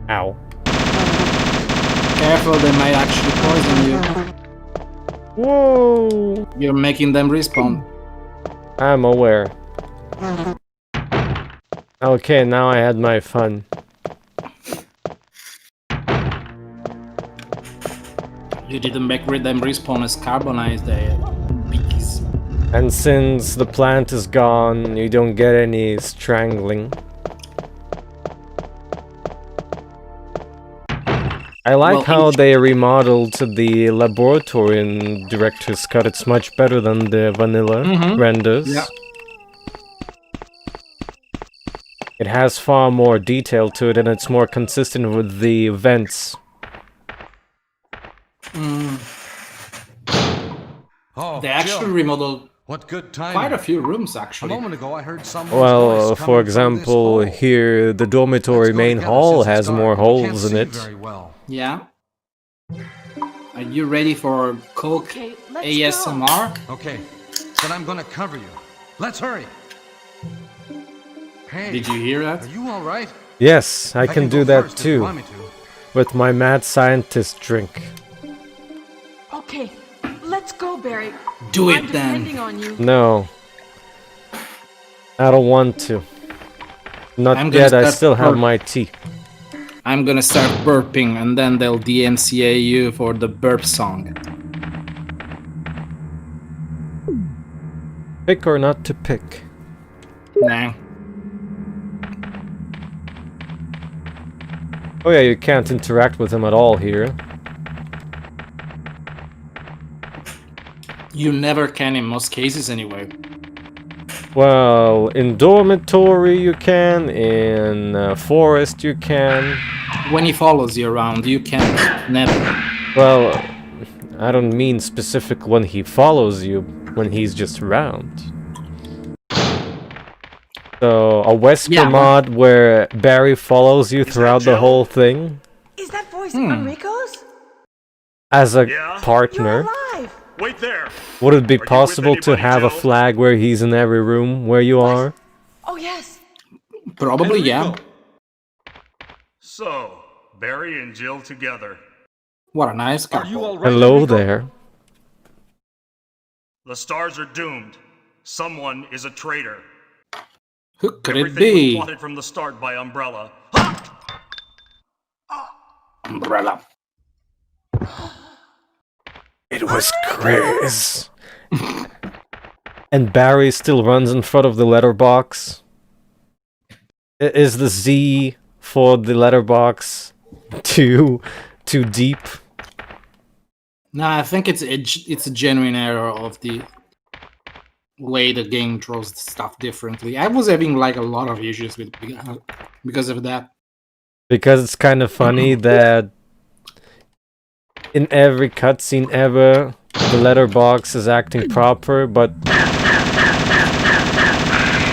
Ow. Careful, they might actually poison you. Whoa! You're making them respawn. I'm aware. Okay, now I had my fun. You didn't make them respawn as carbonized bees. And since the plant is gone, you don't get any strangling. I like how they remodeled the laboratory in Director's Cut. It's much better than the vanilla renders. Yeah. It has far more detail to it and it's more consistent with the vents. Oh, They actually Jill, remodeled what good timing. quite a few rooms, A actually. moment ago, I heard someone's Well, voice for coming example, from this hole. here the dormitory Let's go main together hall since it's has dark. more We can't holes in see it. very well. Yeah. Are you ready for Coke Okay, let's ASMR? Okay, then I'm gonna cover you. Let's hurry. Hey, Did you hear that? are you all right? Yes, I can do go that first if you too, want me to. with my mad scientist drink. Okay, let's go, Barry. Do I'm it then. depending on you. No. I don't want to. Not I'm gonna yet, I start still have burp. my tea. I'm gonna start burping and then they'll DMCA you for the burp song. Pick or not to pick? Nah. Oh yeah, you can't interact with him at all here. You never can in most cases anyway. Well, in dormitory you can, in forest you can. When he follows you around, you can't. Never. Well, I don't mean specific when he follows you, when he's just around. So, a Wesker Yeah, mod where Barry follows you throughout the Jill? whole thing Is that voice Enrico's? as a Yeah? You're partner. alive! Wait there. Would it be Are you with possible to anybody, have a Jill? flag where he's in every room where you are? Oh, yes. Probably, yeah. Enrico. So, Barry and Jill together. What a nice Are you couple. all right? Hello Enrico? there. The stars are doomed. Someone is a traitor. Who could it Everything was be? plotted from the start by Umbrella. Umbrella. It was Chris. And Barry still runs in front of the letterbox. Is the Z for the letterbox too deep? Nah, I think it's a genuine error of the way the game draws stuff differently. I was having like a lot of issues with because of that. Because it's kind of funny that in every cutscene ever, the letterbox is acting proper, but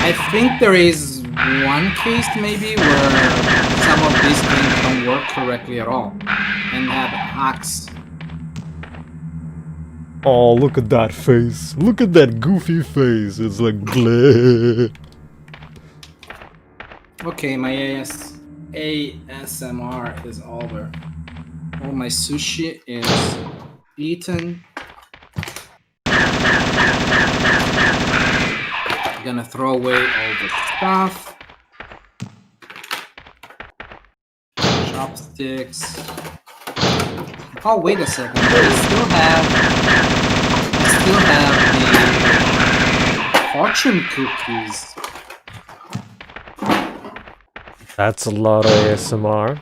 I think there is one case maybe where some of these things don't work correctly at all and have hacks. oh, look at that face. Look at that goofy face. It's like bleh. Okay, my ASMR is over. All my sushi is eaten. I'm gonna throw away all the stuff. Chopsticks. Oh, wait a second. I still have the fortune cookies. That's a lot of ASMR.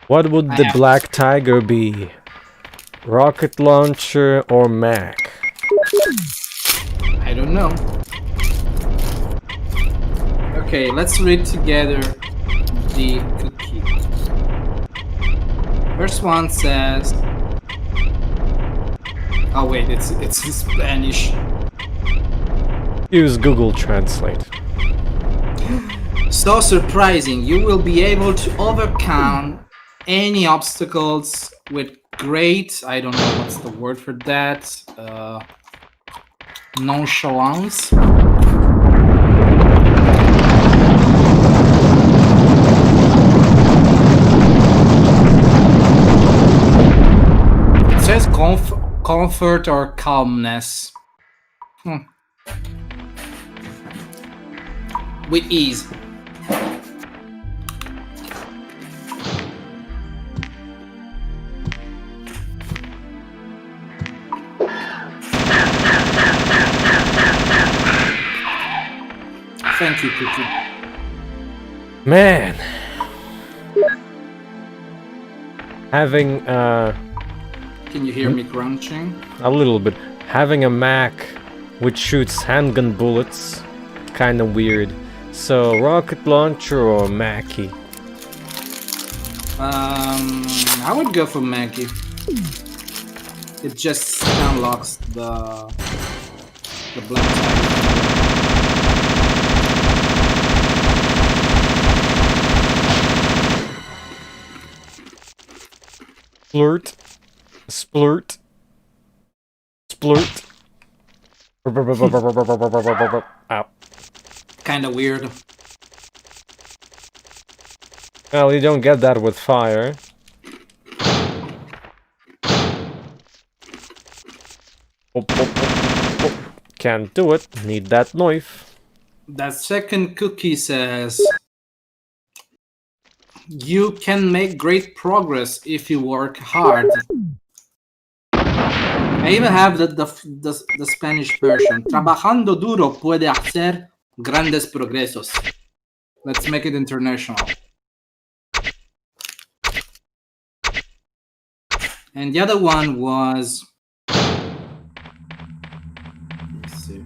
What would the have- black tiger be? Rocket launcher or Mac? I don't know. Okay, let's read together the cookie. First one says... Oh wait, it's in Spanish. Use Google Translate. So surprising, you will be able to overcome any obstacles with great, I don't know what's the word for that, nonchalance. It says comfort or calmness. With ease. Thank you, Cookie. Man! Having, Can you hear me crunching? a little bit. Having a Mac which shoots handgun bullets, kinda weird. So, rocket launcher or Mackie? I would go for Maggie. It just unlocks the black tiger. Splurt. Splurt. Splurt. Ow. Kind of weird. Well, you don't get that with fire. Can't do it. Need that knife. That second cookie says, you can make great progress if you work hard. I even have the Spanish version. Trabajando duro puede hacer grandes progresos. Let's make it international. And the other one was... Let's see.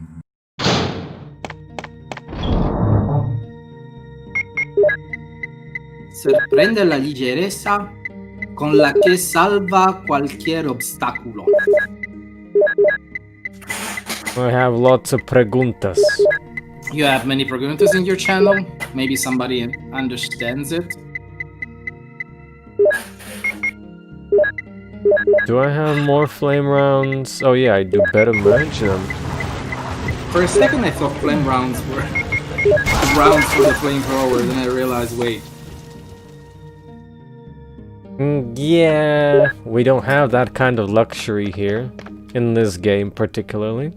Sorprende la ligereza con la que salva cualquier obstáculo. I have lots of preguntas. You have many preguntas in your channel. Maybe somebody understands it. Do I have more flame rounds? Oh yeah, I do. Better manage them. For a second I thought flame rounds were rounds for the flamethrower, then I realized, wait. Yeah, we don't have that kind of luxury here, in this game particularly.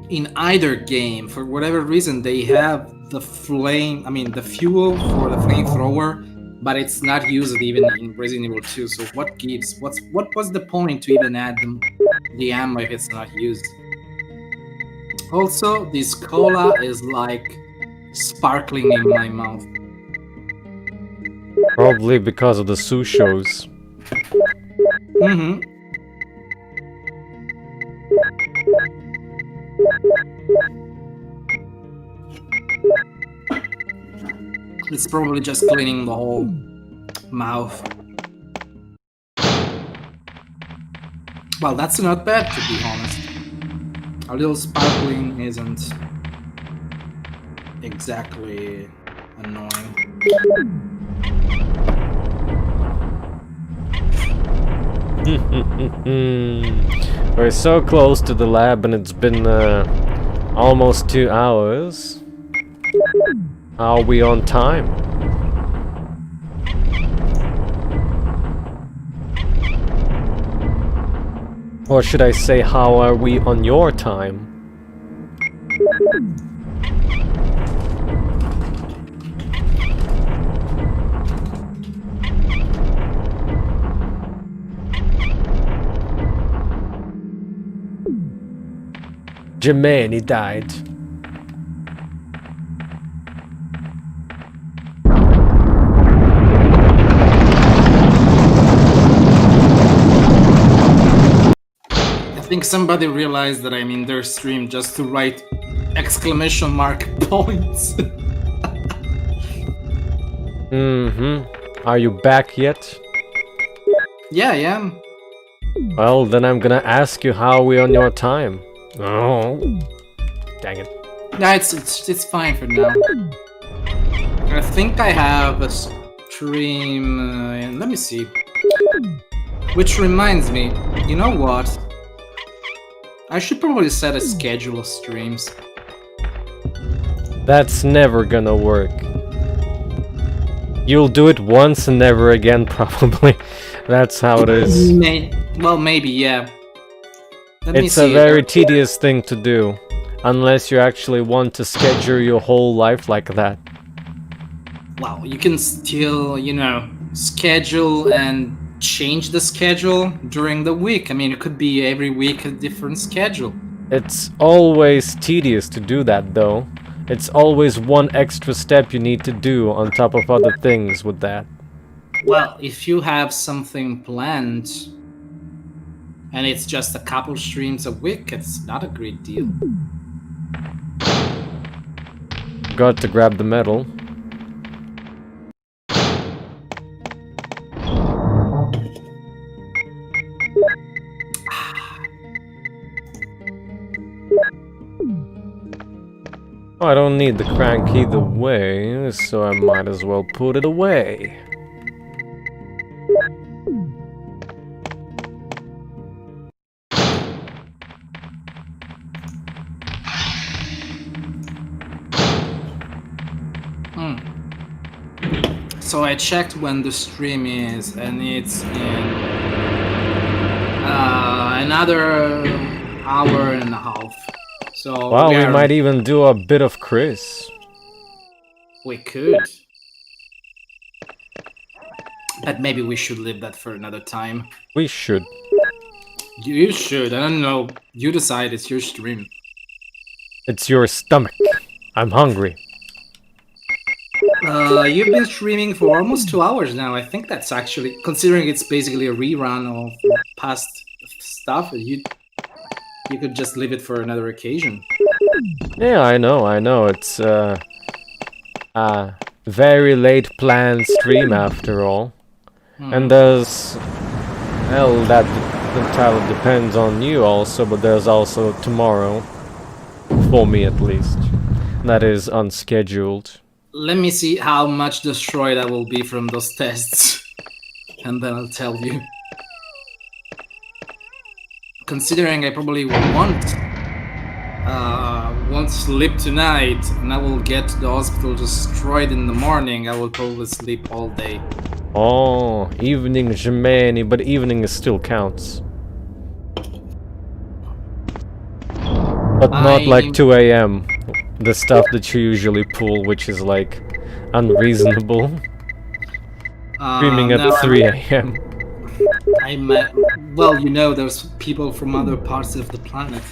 In either game, for whatever reason, they have the the fuel for the flamethrower, but it's not used even in Resident Evil 2. So what gives? What was the point to even add the ammo if it's not used? Also, this cola is like sparkling in my mouth. Probably because of the sushos. Mm-hmm. It's probably just cleaning the whole mouth. Well, that's not bad, to be honest. A little sparkling isn't exactly annoying. We're so close to the lab and it's been almost 2 hours. Are we on time? Or should I say, how are we on your time? Jermaine, he died. I think somebody realized that I'm in their stream just to write exclamation mark points. Are you back yet? Yeah, I am. Well, then I'm gonna ask you how we on your time. Oh, dang it. Yeah, it's fine for now. I think I have a stream. Let me see. Which reminds me, you know what? I should probably set a schedule of streams. That's never gonna work. You'll do it once and never again, probably. That's how it is. Well, maybe, yeah. Let me It's a see. very tedious thing to do, unless you actually want to schedule your whole life like that. Well, you can still, you know, schedule and change the schedule during the week. I mean, it could be every week a different schedule. It's always tedious to do that, though. It's always one extra step you need to do on top of other things with that. Well, if you have something planned and it's just a couple streams a week, it's not a great deal. Got to grab the medal. Oh, I don't need the crank either way, so I might as well put it away. So I checked when the stream is, and it's in another hour and a half. So Wow, we might even do a bit of Chris. We could. But maybe we should leave that for another time. We should. You should. I don't know. You decide. It's your stream. It's your stomach. I'm hungry. You've been streaming for almost 2 hours now. I think that's actually, considering it's basically a rerun of past stuff, you could just leave it for another occasion. Yeah, I know. It's a very late planned stream after all. And there's, well, that entirely depends on you also, but there's also tomorrow, for me at least, that is unscheduled. Let me see how much destroyed I will be from those tests, and then I'll tell you. Considering I probably won't sleep tonight, and I will get to the hospital destroyed in the morning, I will probably sleep all day. Oh, evening Jemeni, but evening still counts. But not like 2 AM. The stuff that you usually pull, which is like unreasonable. Streaming at 3 AM. Well, you know, there's people from other parts of the planet.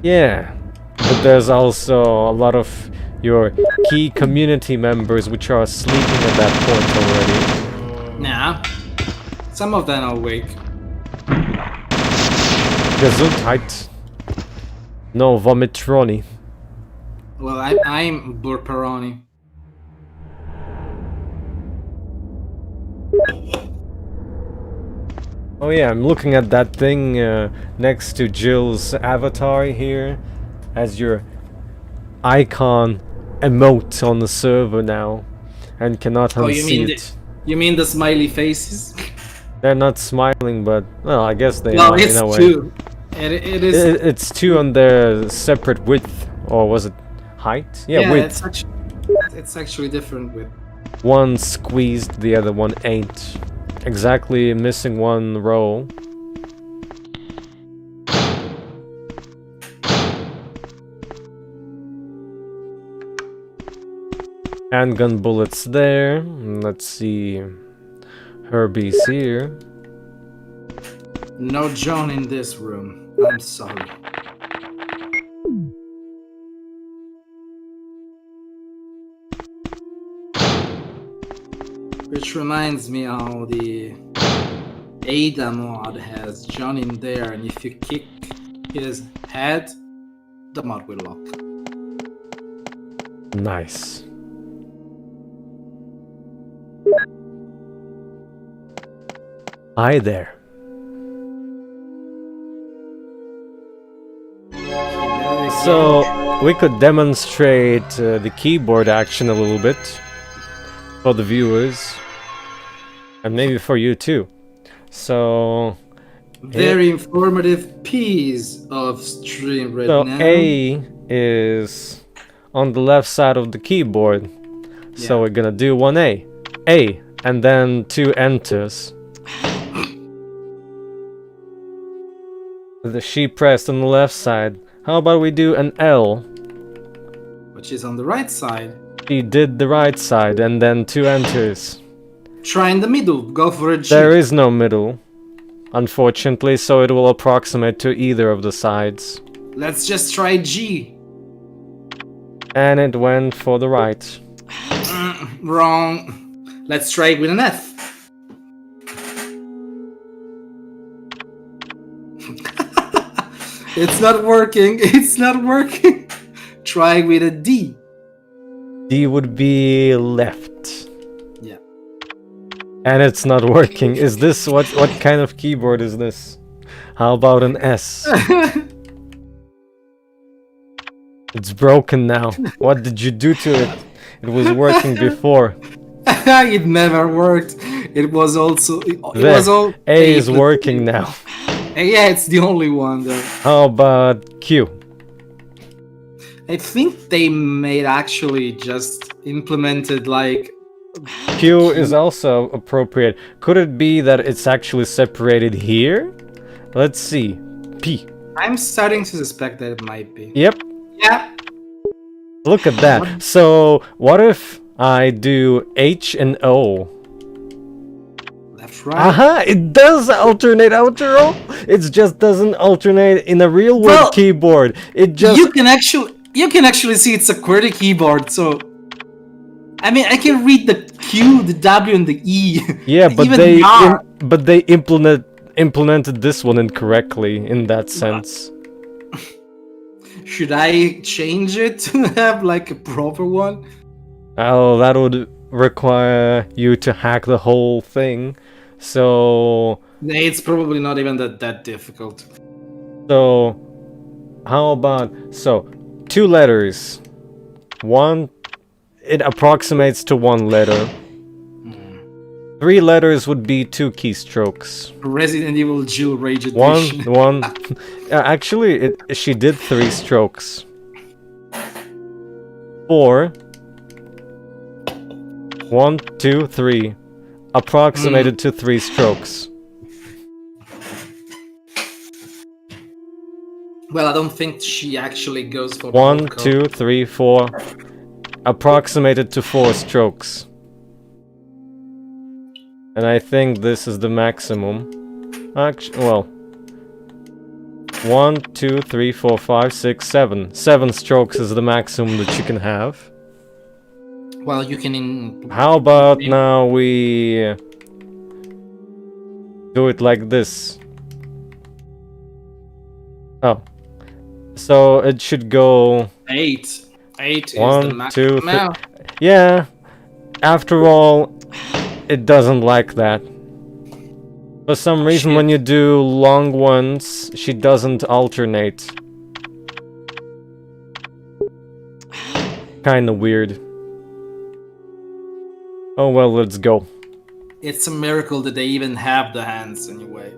Yeah, but there's also a lot of your key community members which are sleeping at that point already. Nah, some of them are awake. Gesundheit. No vomitroni. Well, I'm Burperoni. Oh yeah, I'm looking at that thing next to Jill's avatar here as your icon emote on the server now, and cannot unsee it. You mean the smiley faces? They're not smiling, but well, I guess they Well, are it's in a way. two. It is. It's two on their separate width, or was it height? Yeah, width. It's actually different with. One squeezed, the other one ain't. Exactly missing one row. Handgun bullets there. Let's see. Herbie's here. No John in this room. I'm sorry. Which reminds me how the Ada mod has John in there, and if you kick his head, the mod will lock. Nice. Hi there. So, we could demonstrate the keyboard action a little bit for the viewers, and maybe for you too. So, Very informative piece of stream right now. A is on the left side of the keyboard. So we're gonna do 1A. A, and then 2 enters. The she pressed on the left side. How about we do an L? Which is on the right side. She did the right side, and then 2 enters. Try in the middle. Go for a G. There is no middle, unfortunately, so it will approximate to either of the sides. Let's just try G. And it went for the right. Wrong. Let's try it with an F. It's not working. It's not working. Try with a D. D would be left. Yeah. And it's not working. Is this what kind of keyboard is this? How about an S? It's broken now. What did you do to it? It was working before. It never worked. It was also. It was all. A is working now. Yeah, it's the only one though. How about Q? I think they made actually just implemented like. Q is also appropriate. Could it be that it's actually separated here? Let's see. P. I'm starting to suspect that it might be. Yep. Yeah. Look at that. So, what if I do H and O? Left, right. Aha! It does alternate after all. It just doesn't alternate in a real world keyboard. It just you can actually see it's a QWERTY keyboard. So, I mean, I can read the Q, the W, and the E. Yeah, but Even they the R. but they implemented this one incorrectly in that sense. Should I change it to have like a proper one? Oh, that would require you to hack the whole thing. So It's probably not even that difficult. So, how about, 2 letters. One, it approximates to 1 letter. 3 letters would be 2 keystrokes. Resident Evil Jill Rage Edition. One. Actually, she did 3 strokes. 4. 1, 2, 3. Approximated to 3 strokes. Well, I don't think she actually goes for 1, 2, 3, 4. Approximated to 4 strokes. And I think this is the maximum. Well. 1, 2, 3, 4, 5, 6, 7. 7 strokes is the maximum that you can have. Well, you can. How about now we do it like this? Oh. So it should go 8. 8 is 1, the maximum. 2, 3. Yeah. After all, It doesn't like that. For some reason, when you do long ones, she doesn't alternate. Kinda weird. Oh well, let's go. It's a miracle that they even have the hands anyway.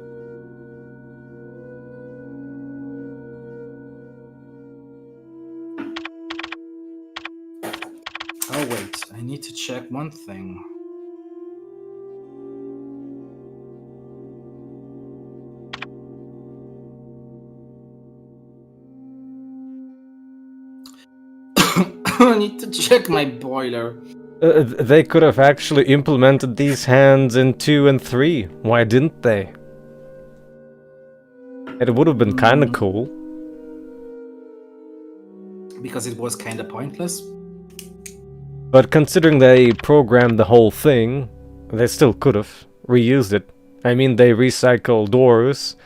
Oh wait, I need to check one thing. I need to check my boiler. They could have actually implemented these hands in 2 and 3. Why didn't they? It would have been kinda cool. Because it was kinda pointless. But considering they programmed the whole thing, they still could have reused it. I mean, they recycle doors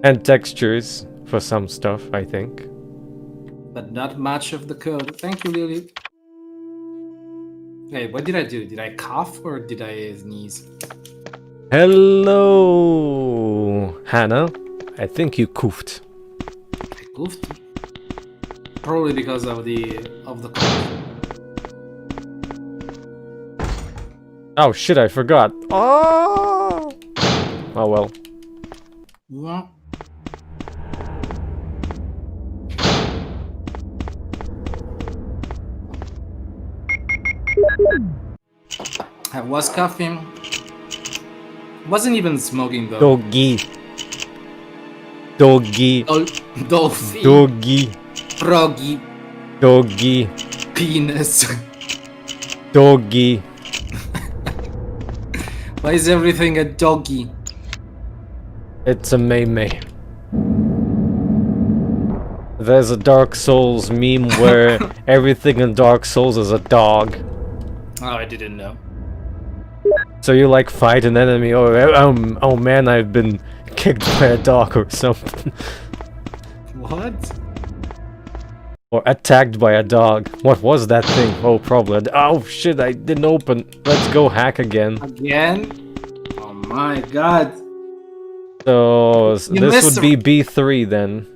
and textures for some stuff, I think. But not much of the code. Thank you, Lily. Hey, what did I do? Did I cough or did I sneeze? Hello, Hannah. I think you coughed. I goofed. Probably because of the cough. Oh shit, I forgot. Oh! Oh well. Yeah. I was coughing. Wasn't even smoking though. Doggy. Doggy. Dolphin. Doggy. Froggy. Doggy. Penis. Doggy. Why is everything a doggy? It's a Mei. There's a Dark Souls meme where everything in Dark Souls is a dog. Oh, I didn't know. So you like fight an enemy, oh man, I've been kicked by a dog or something. What? Or attacked by a dog. What was that thing? Oh, probably. Oh shit, I didn't open. Let's go hack again. Again? Oh my god. So this would be B3 then.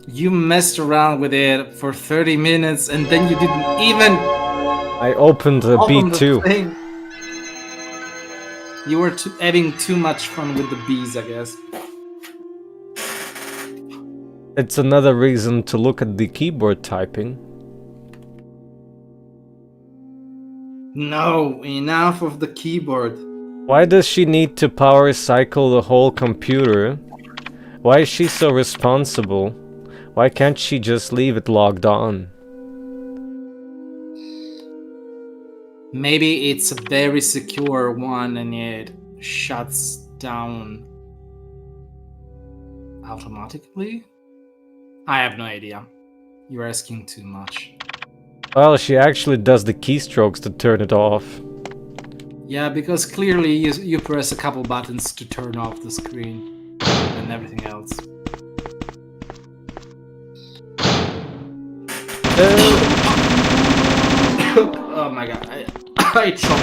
You messed around with it for 30 minutes and then you didn't even I opened the open the B2. thing. You were having too much fun with the bees, I guess. It's another reason to look at the keyboard typing. No, enough of the keyboard. Why does she need to power cycle the whole computer? Why is she so responsible? Why can't she just leave it logged on? Maybe it's a very secure one and it shuts down automatically? I have no idea. You're asking too much. Well, she actually does the keystrokes to turn it off. Yeah, because clearly you press a couple buttons to turn off the screen and everything else. Oh my god, I choked.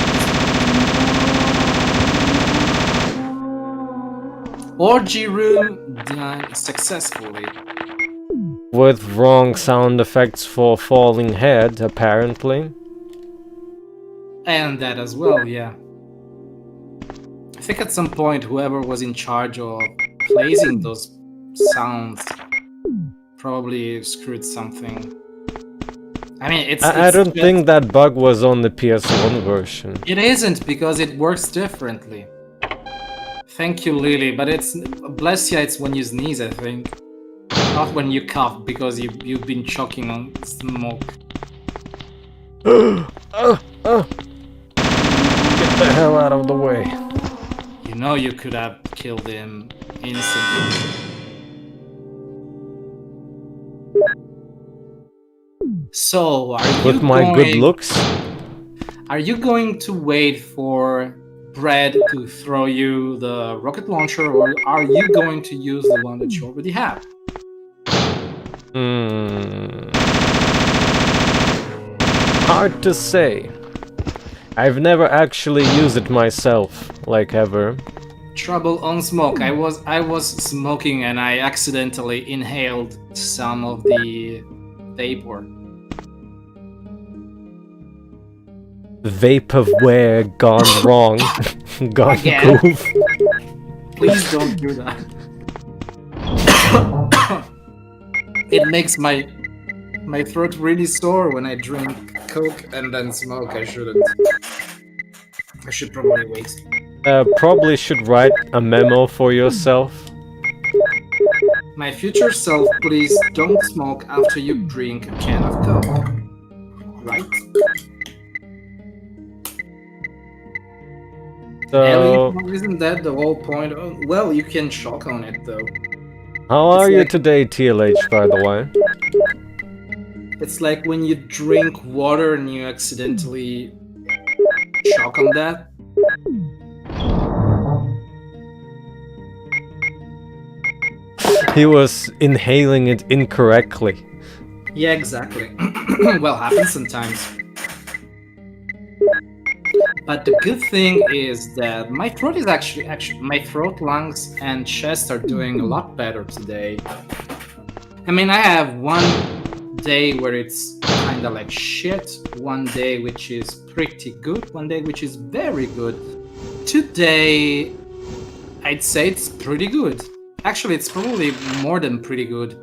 Orgy room done successfully. With wrong sound effects for falling head, apparently. And that as well, yeah. I think at some point whoever was in charge of placing those sounds probably screwed something. I mean, I don't think that bug was on the PS1 version. It isn't, because it works differently. Thank you, Lily, but it's... Bless ya, it's when you sneeze, I think. Not when you cough, because you've been choking on smoke. Get the hell out of the way. You know you could have killed him instantly. So, are you With my good looks? Are you going to wait for Brad to throw you the rocket launcher, or are you going to use the one that you already have? Hard to say. I've never actually used it myself, like ever. Trouble on smoke. I was smoking and I accidentally inhaled some of the vapor. Vaporware gone wrong. Gone Again? goof. Please don't do that. It makes my throat really sore when I drink Coke and then smoke. I shouldn't. I should probably wait. Probably should write a memo for yourself. My future self, please don't smoke after you drink a can of Coke. Right? So, Ellie, isn't that the whole point? Oh, well, you can choke on it though. how are It's you like- today, TLH, by the way? It's like when you drink water and you accidentally choke on that. He was inhaling it incorrectly. Yeah, exactly. Well, happens sometimes. But the good thing is that my throat is actually my throat, lungs, and chest are doing a lot better today. I mean, I have one day where it's kind of like shit, one day which is pretty good, one day which is very good. Today, I'd say it's pretty good. Actually, it's probably more than pretty good.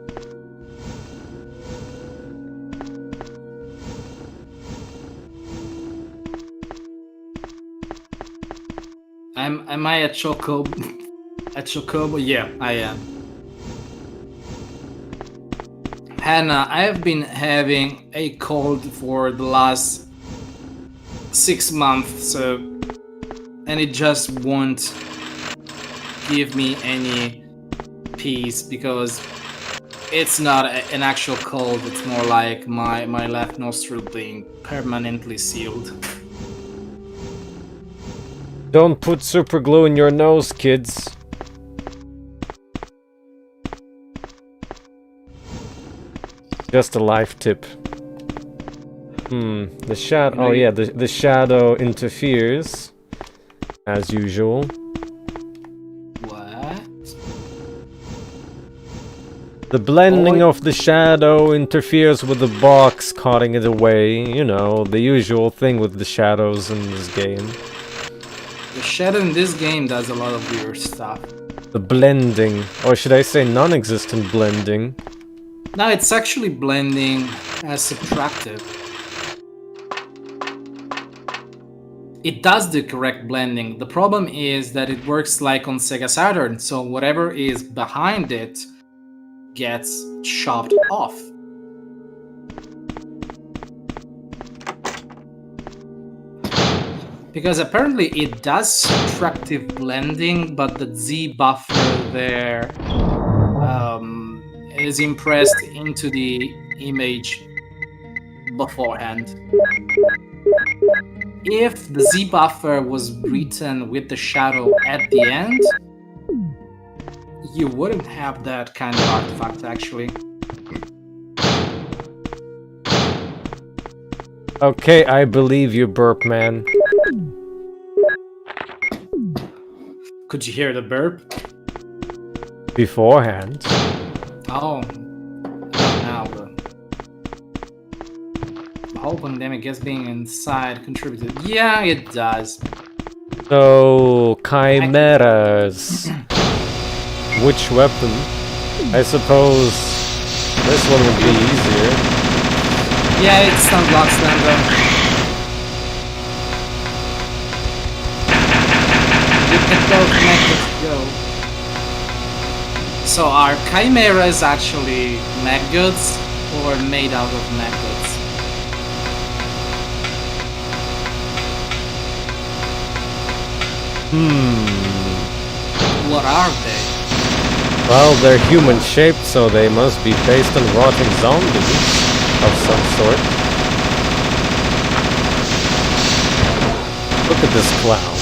Am I a chocobo? A chocobo? Yeah, I am. Hannah, I have been having a cold for the last 6 months, and it just won't give me any peace because it's not an actual cold. It's more like my left nostril being permanently sealed. Don't put super glue in your nose, kids. Just a life tip. The shadow. Oh yeah, the shadow interferes, as usual. What? The blending of the shadow interferes with the box, cutting it away. You know, the usual thing with the shadows in this game. The shadow in this game does a lot of weird stuff. The blending, or should I say non-existent blending. No, it's actually blending as subtractive. It does the correct blending. The problem is that it works like on Sega Saturn, so whatever is behind it gets chopped off. Because apparently it does subtractive blending, but the Z buffer there is impressed into the image beforehand. If the Z buffer was written with the shadow at the end, you wouldn't have that kind of artifact actually. Okay, I believe you, Burp Man. Could you hear the burp? Beforehand. Oh, now the whole pandemic, guess being inside contributed. Yeah, it does. So, chimeras. Which weapon? I suppose this one would be easier. Yeah, it's Sunblock Slender. You can both make it go. So are chimeras actually maggots or made out of maggots? What are they? Well, they're human-shaped, so they must be based on rotting zombies of some sort. Look at this clown.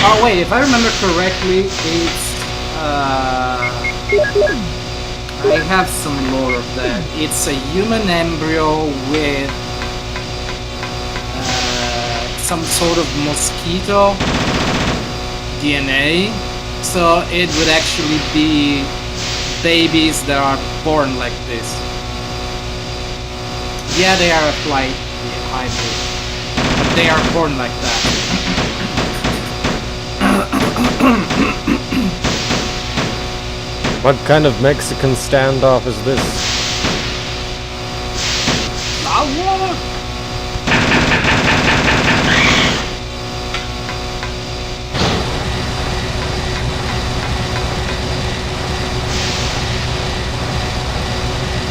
Oh wait, if I remember correctly, it's I have some lore of that. It's a human embryo with some sort of mosquito DNA. So it would actually be babies that are born like this. Yeah, they are a flight hybrid, but they are born like that. What kind of Mexican standoff is this?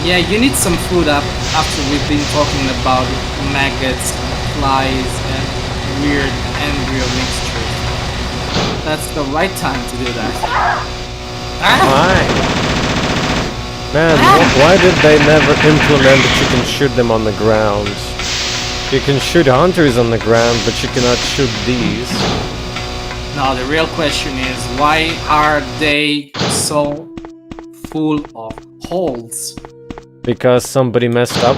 Yeah, you need some food up after we've been talking about maggots, flies, and weird embryo mixtures. That's the right time to do that. Why? Man, why did they never implement that you can shoot them on the ground? You can shoot hunters on the ground, but you cannot shoot these. Now the real question is, why are they so full of holes? Because somebody messed up?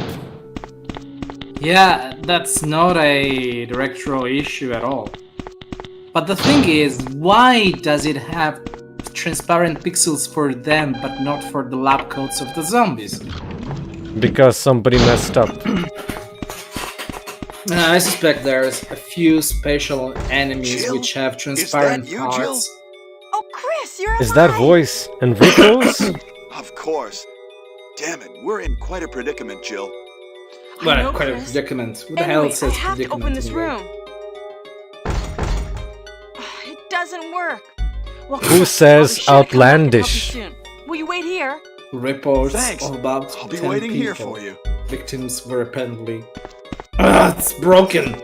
Yeah, that's not a DirectDraw issue at all. But the thing is, why does it have transparent pixels for them but not for the lab coats of the zombies? Because somebody messed up. I suspect there's a few special enemies Jill? which have transparent Is that you, Jill? parts. Oh, Chris, you're Is that voice Enrico's? Of course. Damn it, we're in quite a predicament, Jill. Well, I know, quite a Chris. predicament. Who the Anyway, hell I says have to predicament? open this anyway? room. It doesn't work. Well, Who Chris, says I'll be sure to come back and help you outlandish? soon. Will you wait here? Reports Thanks. of about I'll be 10 waiting people. here for you. Victims were apparently... it's broken!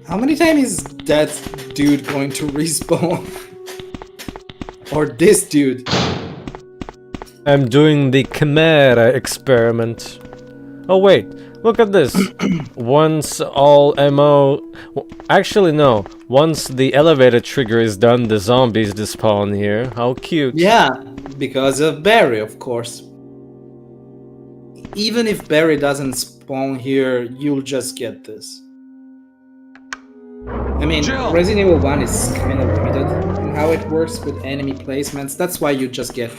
How many times is that dude going to respawn? Or this dude? I'm doing the Chimera experiment. Oh wait, look at this. Once all MO... Actually no, once the elevator trigger is done, the zombies despawn here. How cute. Yeah, because of Barry, of course. Even if Barry doesn't spawn here, you'll just get this. I mean, Jill! Resident Evil 1 is kind of limited in how it works with enemy placements. That's why you just get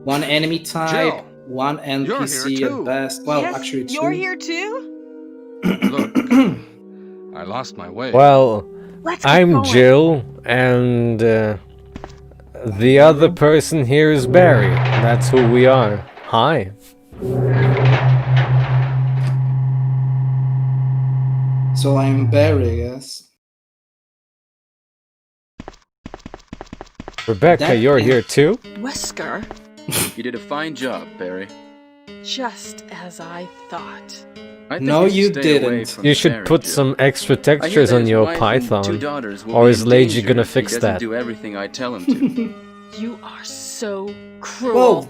one enemy type, Jill, one NPC here at too. best. Well, yes, actually, two. you're here too? Look, I lost my way. Well, Let's get I'm going. Jill, and the other person here is Barry. That's who we are. Hi. So I'm Barry, yes. Rebecca, That you're is- here too? Wesker, You did a fine job, Barry. just as I thought. I think No, should you stay away didn't. from You should Barry, put Jill. some extra I hear textures that on his your wife and two Python. daughters will Or be is in Lady danger gonna if he fix doesn't that? do everything I tell him to. You are so cruel. Well,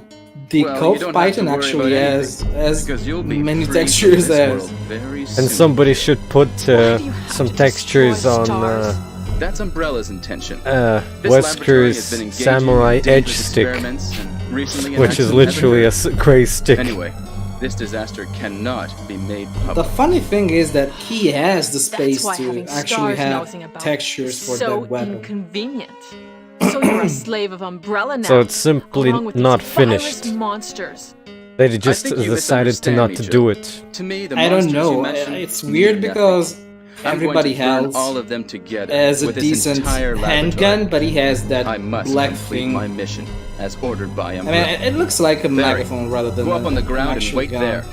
the Well, you Cove don't have to Python worry actually about has because you'll be many free from textures this as. world very soon. And somebody should put Why do you have some to destroy textures on stars? That's Umbrella's intention. This laboratory has Wesker's been engaging Samurai in dangerous Edge Stick, experiments, and recently an which is accident literally a happened. gray stick. Anyway, this disaster cannot be made The public. funny thing is that he has the space That's why to having actually stars have nosing about textures for so that weapon. inconvenient. So you're a slave of Umbrella now. So it's simply along with not these finished. virus monsters. They just think you decided to not to misunderstand me, do Jill. it. To me, the I don't monsters you know. mentioned It's mean weird nothing. because I'm everybody going to burn else all of them together has a with this decent entire handgun, laboratory. but he has that I must black complete thing. my mission as ordered by I Umbrella. mean, it looks like a Barry, megaphone rather than Go up on the an ground and actual wait gun. there.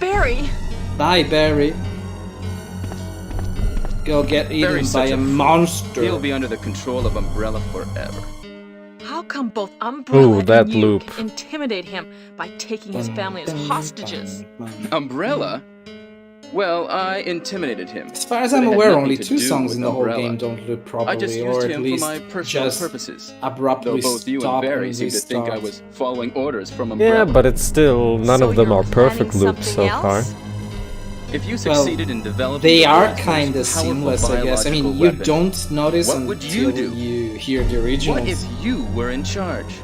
Barry, Bye, Barry. Go get eaten Barry's by such a a monster. He'll be under the control of Umbrella forever. how come both Umbrella Ooh, that and you loop. can intimidate him by taking his family as hostages? Umbrella? Well, I intimidated him. As far as but I'm it had aware, nothing only to 2 do songs with in the whole Umbrella. game don't loop I properly, just or used at him for least my personal just purposes. abruptly Though both you stop and Barry and seem to think I restart. was following orders from Umbrella. Yeah, but it's still none So of them you're are perfect planning loops so something far. else? If you succeeded in developing They the are world's most kinda powerful seamless, I guess. I mean, biological you weapon, don't notice what until would you do? you hear the originals. What if you were in charge?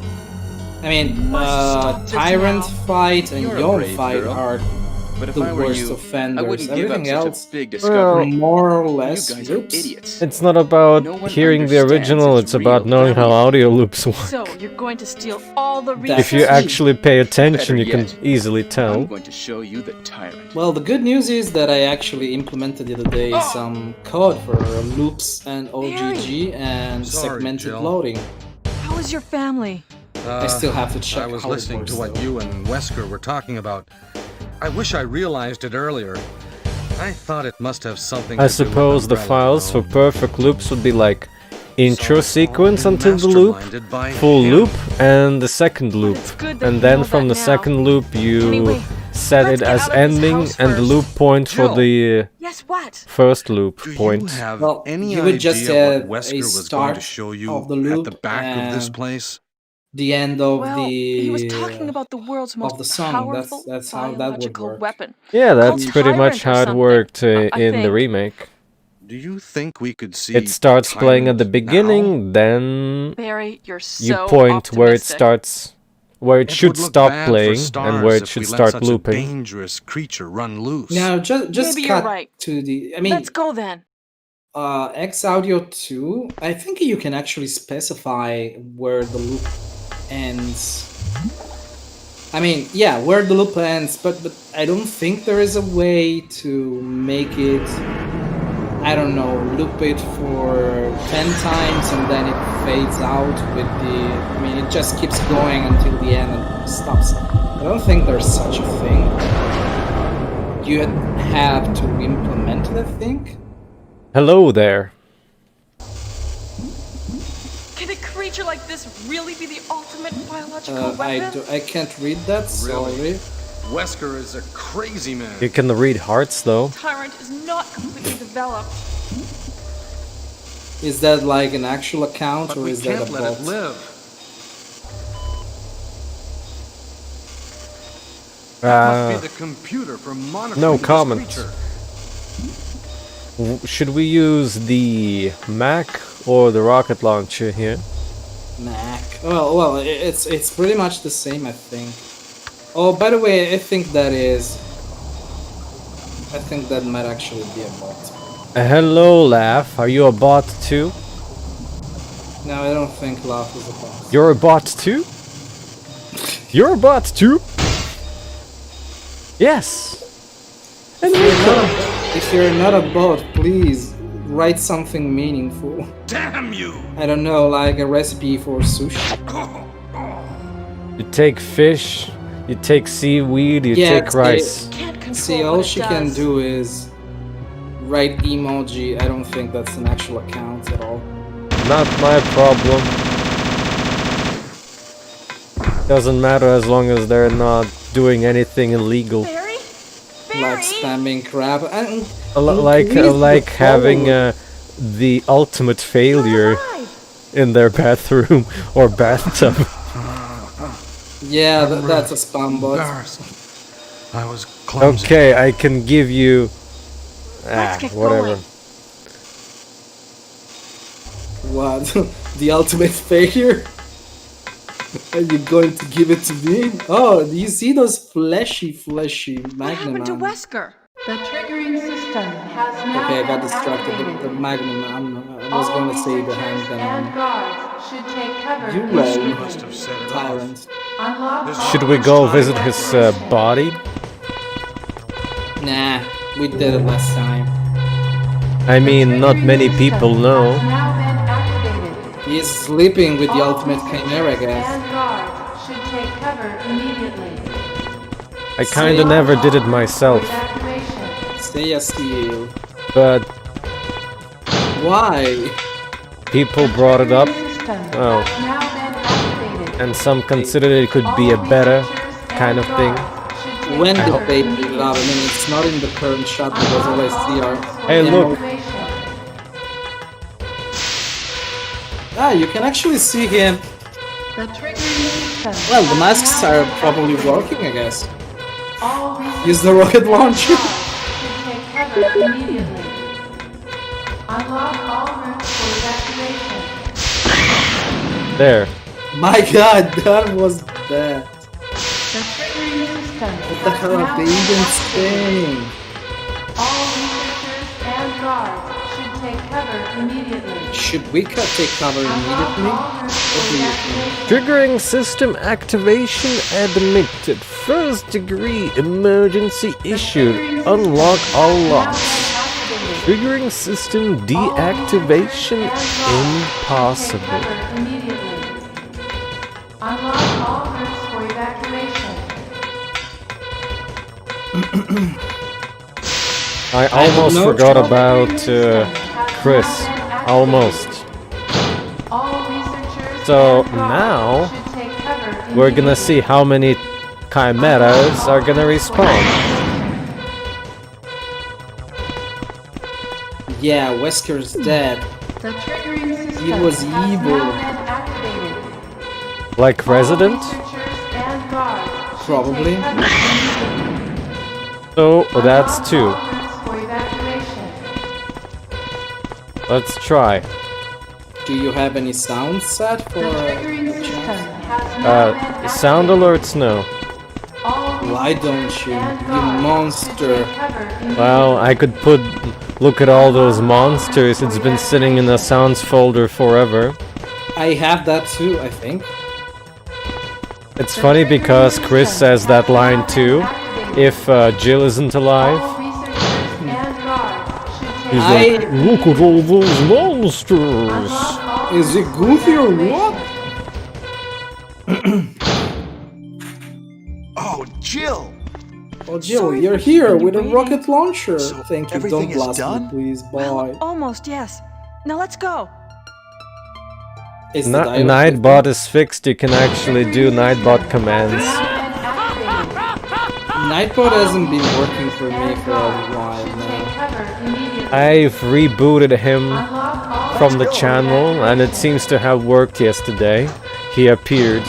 I mean, stop this Tyrant now. fight and You're a Yon brave fight girl. are But if the I were worst you, I offenders. wouldn't give up Everything such else, a big discovery. more or You less, guys are loops. idiots. It's not about No one hearing the understands original, its it's about real knowing how value. audio loops work. So, you're going to steal all the If If you research? actually pay attention, Better you can yet, easily I'm tell. going to show you the tyrant. Well, the good news is that I actually implemented the other day some code for loops and OGG and Sorry, segmented Jill. loading. How is your family? I still have to check I was how it listening works, to what though. you and Wesker were talking about. I wish I realized it earlier. I thought it must have something I to do with suppose the Umbrella, files for you know. perfect loops would be like intro So, sequence all until the loop, masterminded by full him. loop, and the second loop. it's good that And you then know from that the now. second loop you Anyway, set let's it get as out of this ending house and the first. loop point for Jill. the Yes, what? first loop Do point. you have Well, any you would just idea add what a Wesker was going start to show you of the at loop the back of this and place? the end of Well, the he was talking about the world's most the song. powerful That's how that would biological work. weapon. Yeah, that's Called pretty much Tyrant or how it something, worked I in the think. remake. Do you think we could see It starts playing at the Tyrant now? beginning, then Barry, you're so you point where it optimistic. starts, where it It should would look stop bad for playing, stars and where it if should we let start such a looping. dangerous creature run loose. Now, just Maybe you're cut right. to the. I mean, Let's go then. X Audio 2. I think you can actually specify where the loop ends. I mean, yeah, where the loop ends, but I don't think there is a way to make it, I don't know, loop it for 10 times and then it fades out with the, I mean, it just keeps going until the end and stops. I don't think there's such a thing. You have to implement it, I think. Hello there. Can a creature like this really be the ultimate biological weapon? I can't read that, Really? sorry. Wesker is a crazy man. You can read hearts though. Tyrant is not completely developed. Is that like an actual account But or we is that can't a let bot? it live. That must be the computer for monitoring no this comment. creature. Should we use the Mac or the rocket launcher here? Mac. Well, it's pretty much the same, I think. Oh, by the way, I think that might actually be a bot. Hello, Laff. Are you a bot too? No, I don't think Laugh is a bot. You're a bot too? You're a bot too? Yes. If you're not a bot, please write something meaningful. Damn you! I don't know, like a recipe for sushi. You take fish, you take seaweed, you Yeah, take rice. Can't control See, what all it she can does. do is write emoji. I don't think that's an actual account at all. Not my problem. Doesn't matter as long as they're not doing anything illegal. Barry? Like spamming crap. And Like please like don't having follow. the ultimate failure in their bathroom or bathtub. Yeah, that's a spam bot. Embarrassing. I was clumsy. Okay, I can give you Let's get whatever. going. What? The ultimate failure? Are you going to give it to me? Oh, do you see those fleshy What Magnum happened to ammo? Wesker? The triggering system has now Okay, I got been distracted. activated. The Magnum ammo. I was All going to say the researchers handgun and ammo. guards should take cover You immediately. Must have set it Tyrant. Unlock This all Should we go visit his research. body? Nah, we did it last time. I mean, not many people know. Has now been activated. He's sleeping with the All ultimate chimera, I guess. And guards should take cover immediately. I kinda never did it myself, Evacuation. Stay a steal. but Why? people brought it up, System Oh. has now been activated. and some considered it could be a All better researchers kind and of thing. guards should take When cover did they put it immediately. up? I mean, it's not in the current shot because all I see are... Hey, look. Evacuation. Ah, you can actually see him. The triggering system Well, the has masks now are been probably activated. working, I guess. All Use the rocket launcher. should cover immediately. Unlock all routes for evacuation. There. My god, that was bad. The triggering system What the hell are they even saying? All researchers and guards should take cover immediately. Should we take cover immediately? All routes What for do you think? evacuation. Triggering system activation admitted. First degree emergency issued. Unlock all locks. Triggering system deactivation impossible. Unlock all routes for evacuation. I almost no forgot trouble. about Chris. Almost. All researchers So and guards now should take cover we're gonna immediately. see how many chimeras are gonna respawn. Yeah, Wesker's dead. The triggering system He was has evil. now been activated. Like Resident? All researchers and guards should Probably. take cover immediately. So that's Unlock two. all routes for evacuation. Let's try. Do you have any sound set for The triggering system chance? has now been activated. Sound alerts, no. All Why don't you, and you guards monster? should take cover immediately. Well, I could look at all those monsters. It's been sitting in the sounds folder forever. I have that too, I think. It's funny because Chris says that line too. If Jill isn't alive, All researchers and guards should take he's I- like, look at all those monsters. Unlock all Is it goofy or what? Oh, Jill! Oh, Jill, Sorry you're for here keeping you with a waiting. rocket launcher. So Thank you. everything Don't is blast done? me, please. Well, Bye. almost, yes. Now let's go. Is the dialogue Nightbot is fixed. You can actually do Nightbot commands. Nightbot hasn't been working for me for a while now. I've rebooted him from the channel and it seems to have worked yesterday. He appeared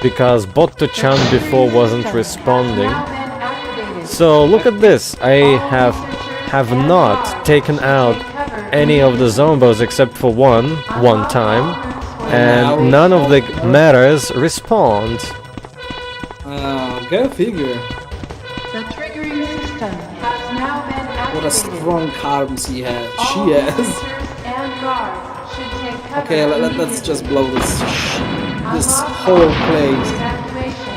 because Botto-chan before wasn't responding. So look at this. I have not taken out any of the zombos except for one time, and none of the matters respawned. Go figure. The triggering system has now been activated. What a strong arms he has. All She has. researchers and guards should take cover Okay, let's immediately. just blow this Unlock whole all place. evacuation.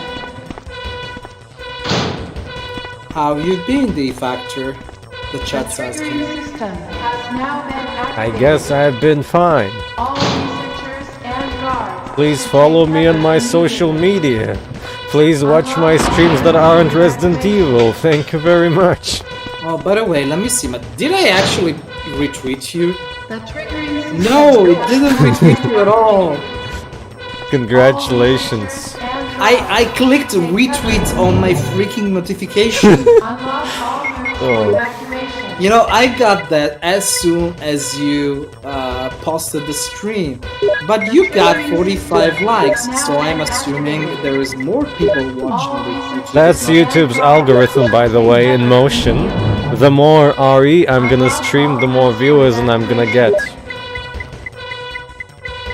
How have you been, the factor? The The chat's asking. triggering system has now been I activated. guess I've been fine. All researchers and guards Please should follow take me on cover my immediately. social media. Please watch my streams that aren't Resident Evil. Thank you very much. Oh, by the way, let me see. Did I actually retweet you? The triggering system No, it didn't retweet you at all. Congratulations. I clicked retweet on my freaking notification. Unlock all routes Oh. for evacuation. You know, I got that as soon as you posted the stream. But you got 45 likes, so I'm assuming there is more people watching the YouTube. That's YouTube's algorithm, by the way, in motion. The more RE I'm gonna stream, the more viewers and I'm gonna get.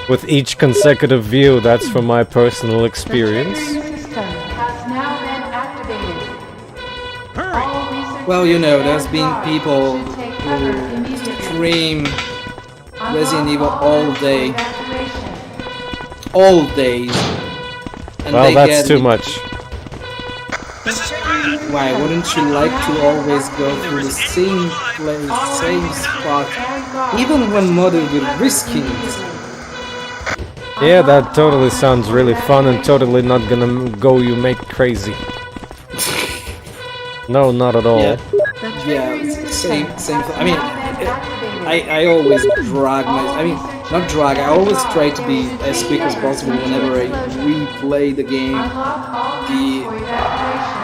With each consecutive view, that's from my personal experience. The triggering system has now been activated. All researchers Well, you know, there's and been guards people should take cover who immediately. stream Unlock Resident Evil all all routes for day. evacuation. all days. And Well, they that's get too it. much. This is Brad. Why wouldn't you like to always go through the same place, same spot, even when modded with risking it? Yeah, that totally sounds really fun and totally not gonna go you make crazy. No, not at all. Yeah, The yeah, triggering same, system same. has I mean, now been activated. I always drag my. I mean, not drag. I always try to be as quick as possible whenever I replay the game. Unlock all The routes for evacuation.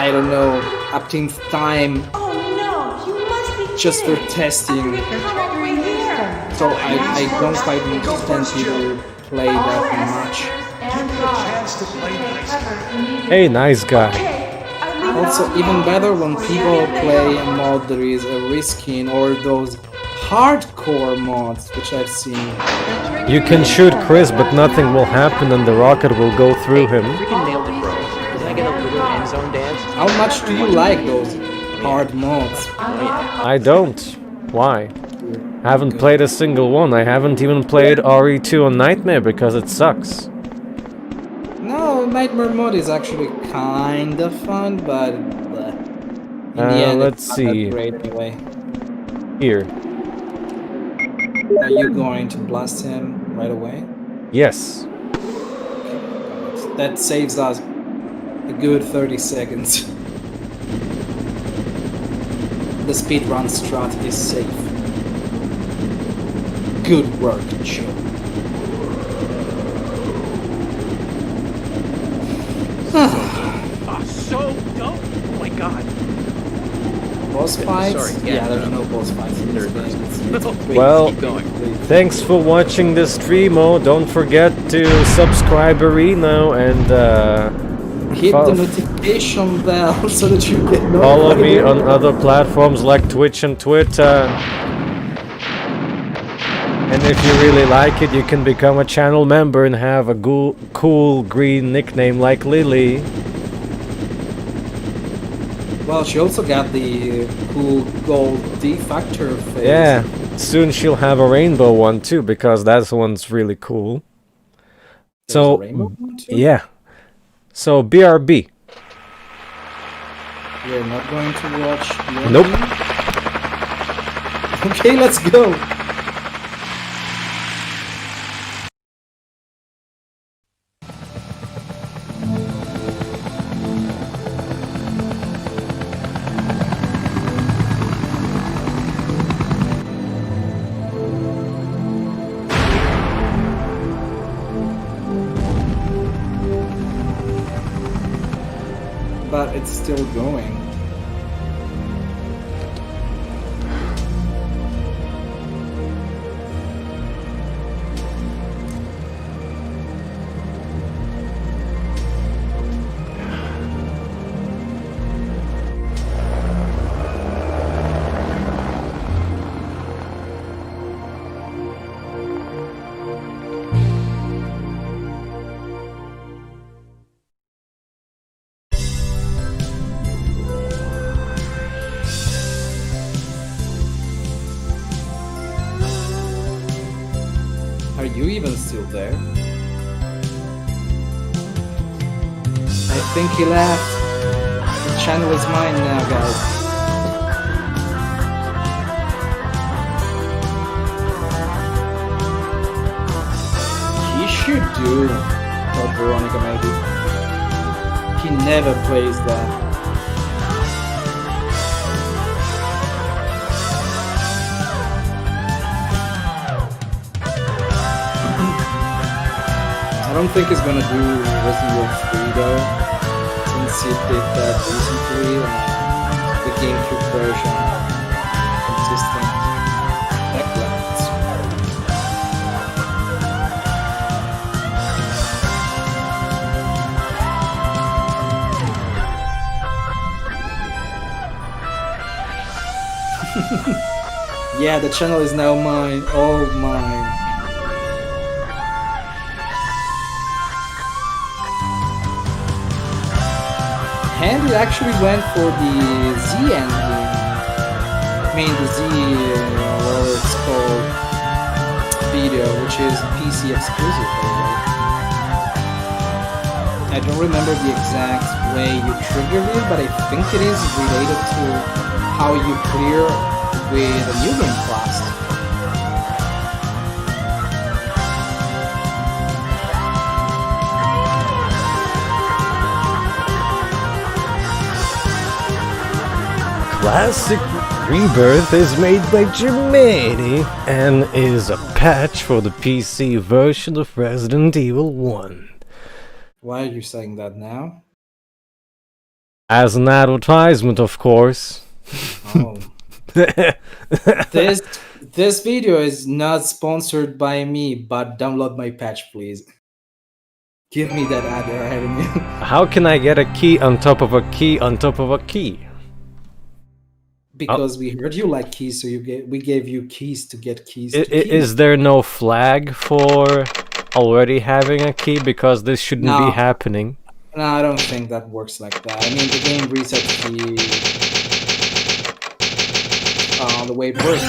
I don't know, uptime time Oh no, you must be just for kidding. testing. The triggering system So I don't quite understand people play that much. and guards should take cover immediately. Hey, nice guy. Okay, I leave Also, even better when people play a mod that is a reskin or those hardcore mods, which I've seen. You can shoot Chris, but nothing will happen and the rocket will go through him. Freaking nailed it, bro. Can I get a little end zone dance? How much do you like those hard mods? I don't. Why? I haven't played a single one. I haven't even played RE2 on Nightmare because it sucks. No, Nightmare mode is actually kind of fun, but in the end, let's it's not see. that great anyway. Here. Are you going to blast him right away? Yes. That saves us a good 30 seconds. The speedrun strat is safe. Good work, Chyn. So dope! Oh my god. Boss fights? Sorry, yeah, there's no boss fights in this game. Well, thanks for watching this streamo. Don't forget to subscribe Arena and hit the notification bell so that you get notified. follow me on other platforms like Twitch and Twitter. And if you really like it, you can become a channel member and have a cool green nickname like Lily. Well, she also got the cool gold D-Factor face. Yeah, soon she'll have a rainbow one too, because that one's really cool. There's a rainbow one too? Yeah. So, BRB. You're not going to watch BRB? Nope. Okay, let's go. But it's still going. Are you even still there? I think he left. The channel is mine now, guys. He should do Code Veronica, maybe. He never plays that. I don't think he's gonna do Resident Evil 3 though, since he did that recently on the GameCube version, consistent backlights. Yeah, the channel is now mine, all mine. And it actually went for the Z engine. I mean the Z, whatever it's called, video, which is PC exclusive. I don't remember the exact way you triggered it, but I think it is related to how you clear with a new game class. Classic REbirth is made by Germany and is a patch for the PC version of Resident Evil 1. Why are you saying that now? As an advertisement, of course. Oh. This video is not sponsored by me, but download my patch, please. Give me that other item. How can I get a key on top of a key on top of a key? Because we heard you like keys, so we gave you keys to get keys to keys. Is there no flag for already having a key? Because this shouldn't be happening. No, I don't think that works like that. I mean, the game resets the way it works.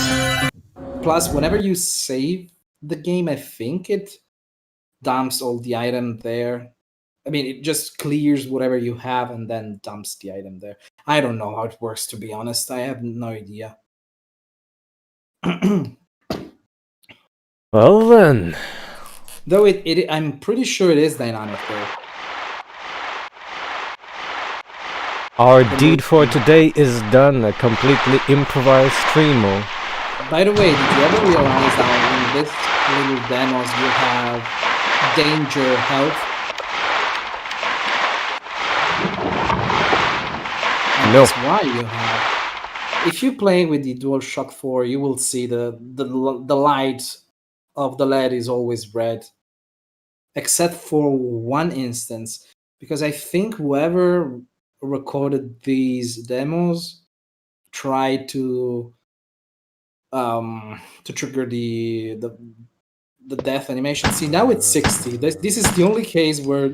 Plus, whenever you save the game, I think it dumps all the item there. I mean, it just clears whatever you have and then dumps the item there. I don't know how it works, to be honest. I have no idea. Well then. Though I'm pretty sure it is dynamic though. Our deed for today is done. A completely improvised stream mode. By the way, did you ever realize that in this little demos you have danger health? And No. that's why you have. If you play with the DualShock 4, you will see the light of the LED is always red, except for one instance, because I think whoever recorded these demos tried to trigger the death animation. See, now it's 60. This is the only case where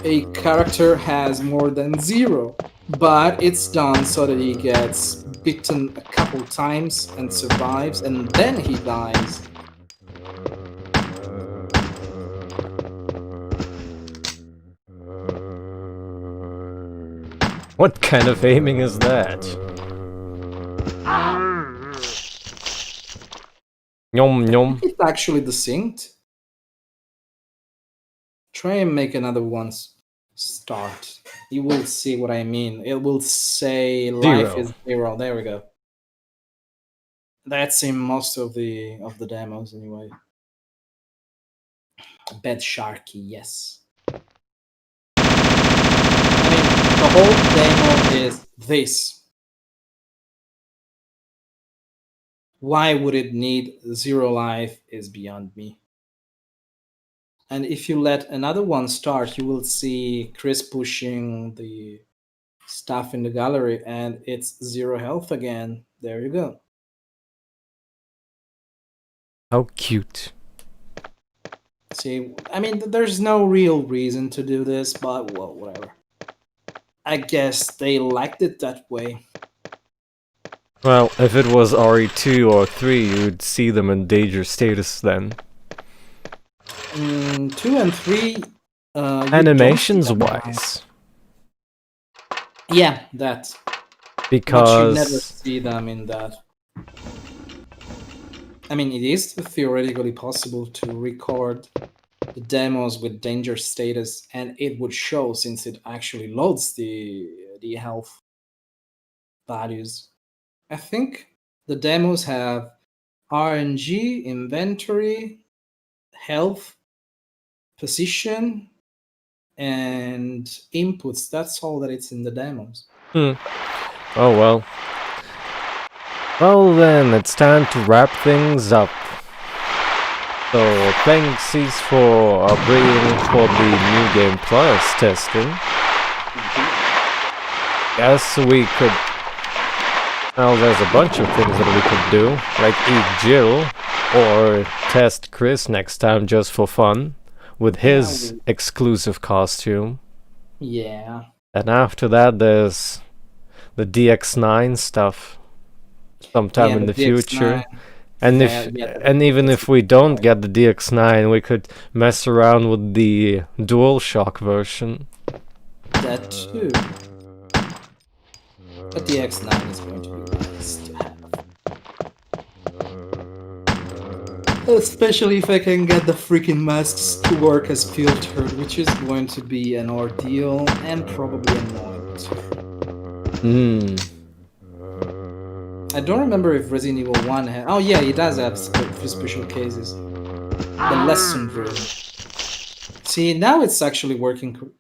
a character has more than 0, but it's done so that he gets bitten a couple times and survives, and then he dies. What kind of aiming is that? Yum yum. It's actually desynced. Try and make another one start. You will see what I mean. It will say life is 0. There we go. That's in most of the demos anyway. Bad Sharky, yes. I mean, the whole demo is this. Why would it need 0 life is beyond me. And if you let another one start, you will see Chris pushing the stuff in the gallery and it's 0 health again. There you go. How cute. See, I mean, there's no real reason to do this, but well, whatever. I guess they liked it that way. Well, if it was RE2 or 3, you'd see them in danger status then. 2 and 3... animations wise. Yeah, that. Because... But you never see them in that. I mean, it is theoretically possible to record the demos with danger status, and it would show since it actually loads the health values. I think the demos have RNG, inventory, health, position, and inputs. That's all that it's in the demos. Oh well. Well then, it's time to wrap things up. So, thanks for bringing for the New Game Plus testing. Guess we could... Well, there's a bunch of things that we could do, like eat Jill, or test Chris next time just for fun, with his exclusive costume. Yeah. And after that, there's the DX9 stuff, sometime in the future. And even if we don't get the DX9, we could mess around with the DualShock version. That too. But the X9 is going to be nice to have. Especially if I can get the freaking masks to work as filtered, which is going to be an ordeal and probably annoying too. I don't remember if Resident Evil 1 had... Oh yeah, it does have special cases. The lesson room. See, now it's actually working...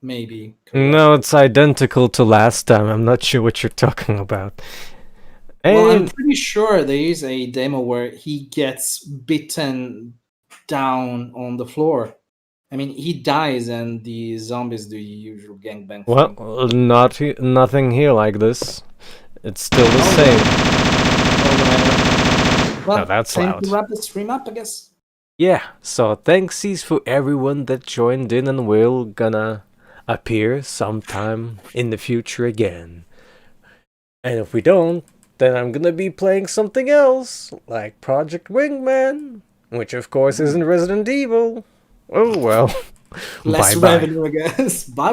Maybe. No, it's identical to last time. I'm not sure what you're talking about. Well, I'm pretty sure there is a demo where he gets bitten down on the floor I mean, he dies and the zombies do the usual gangbang Well, thing. nothing here like this. It's still the same. Well, Now that's time loud. to wrap the stream up, I guess. Yeah, so thanksies for everyone that joined in, and we're gonna appear sometime in the future again. And if we don't, then I'm gonna be playing something else, like Project Wingman, which of course isn't Resident Evil. Oh well. Less Bye-bye. revenue, I guess. Bye-bye.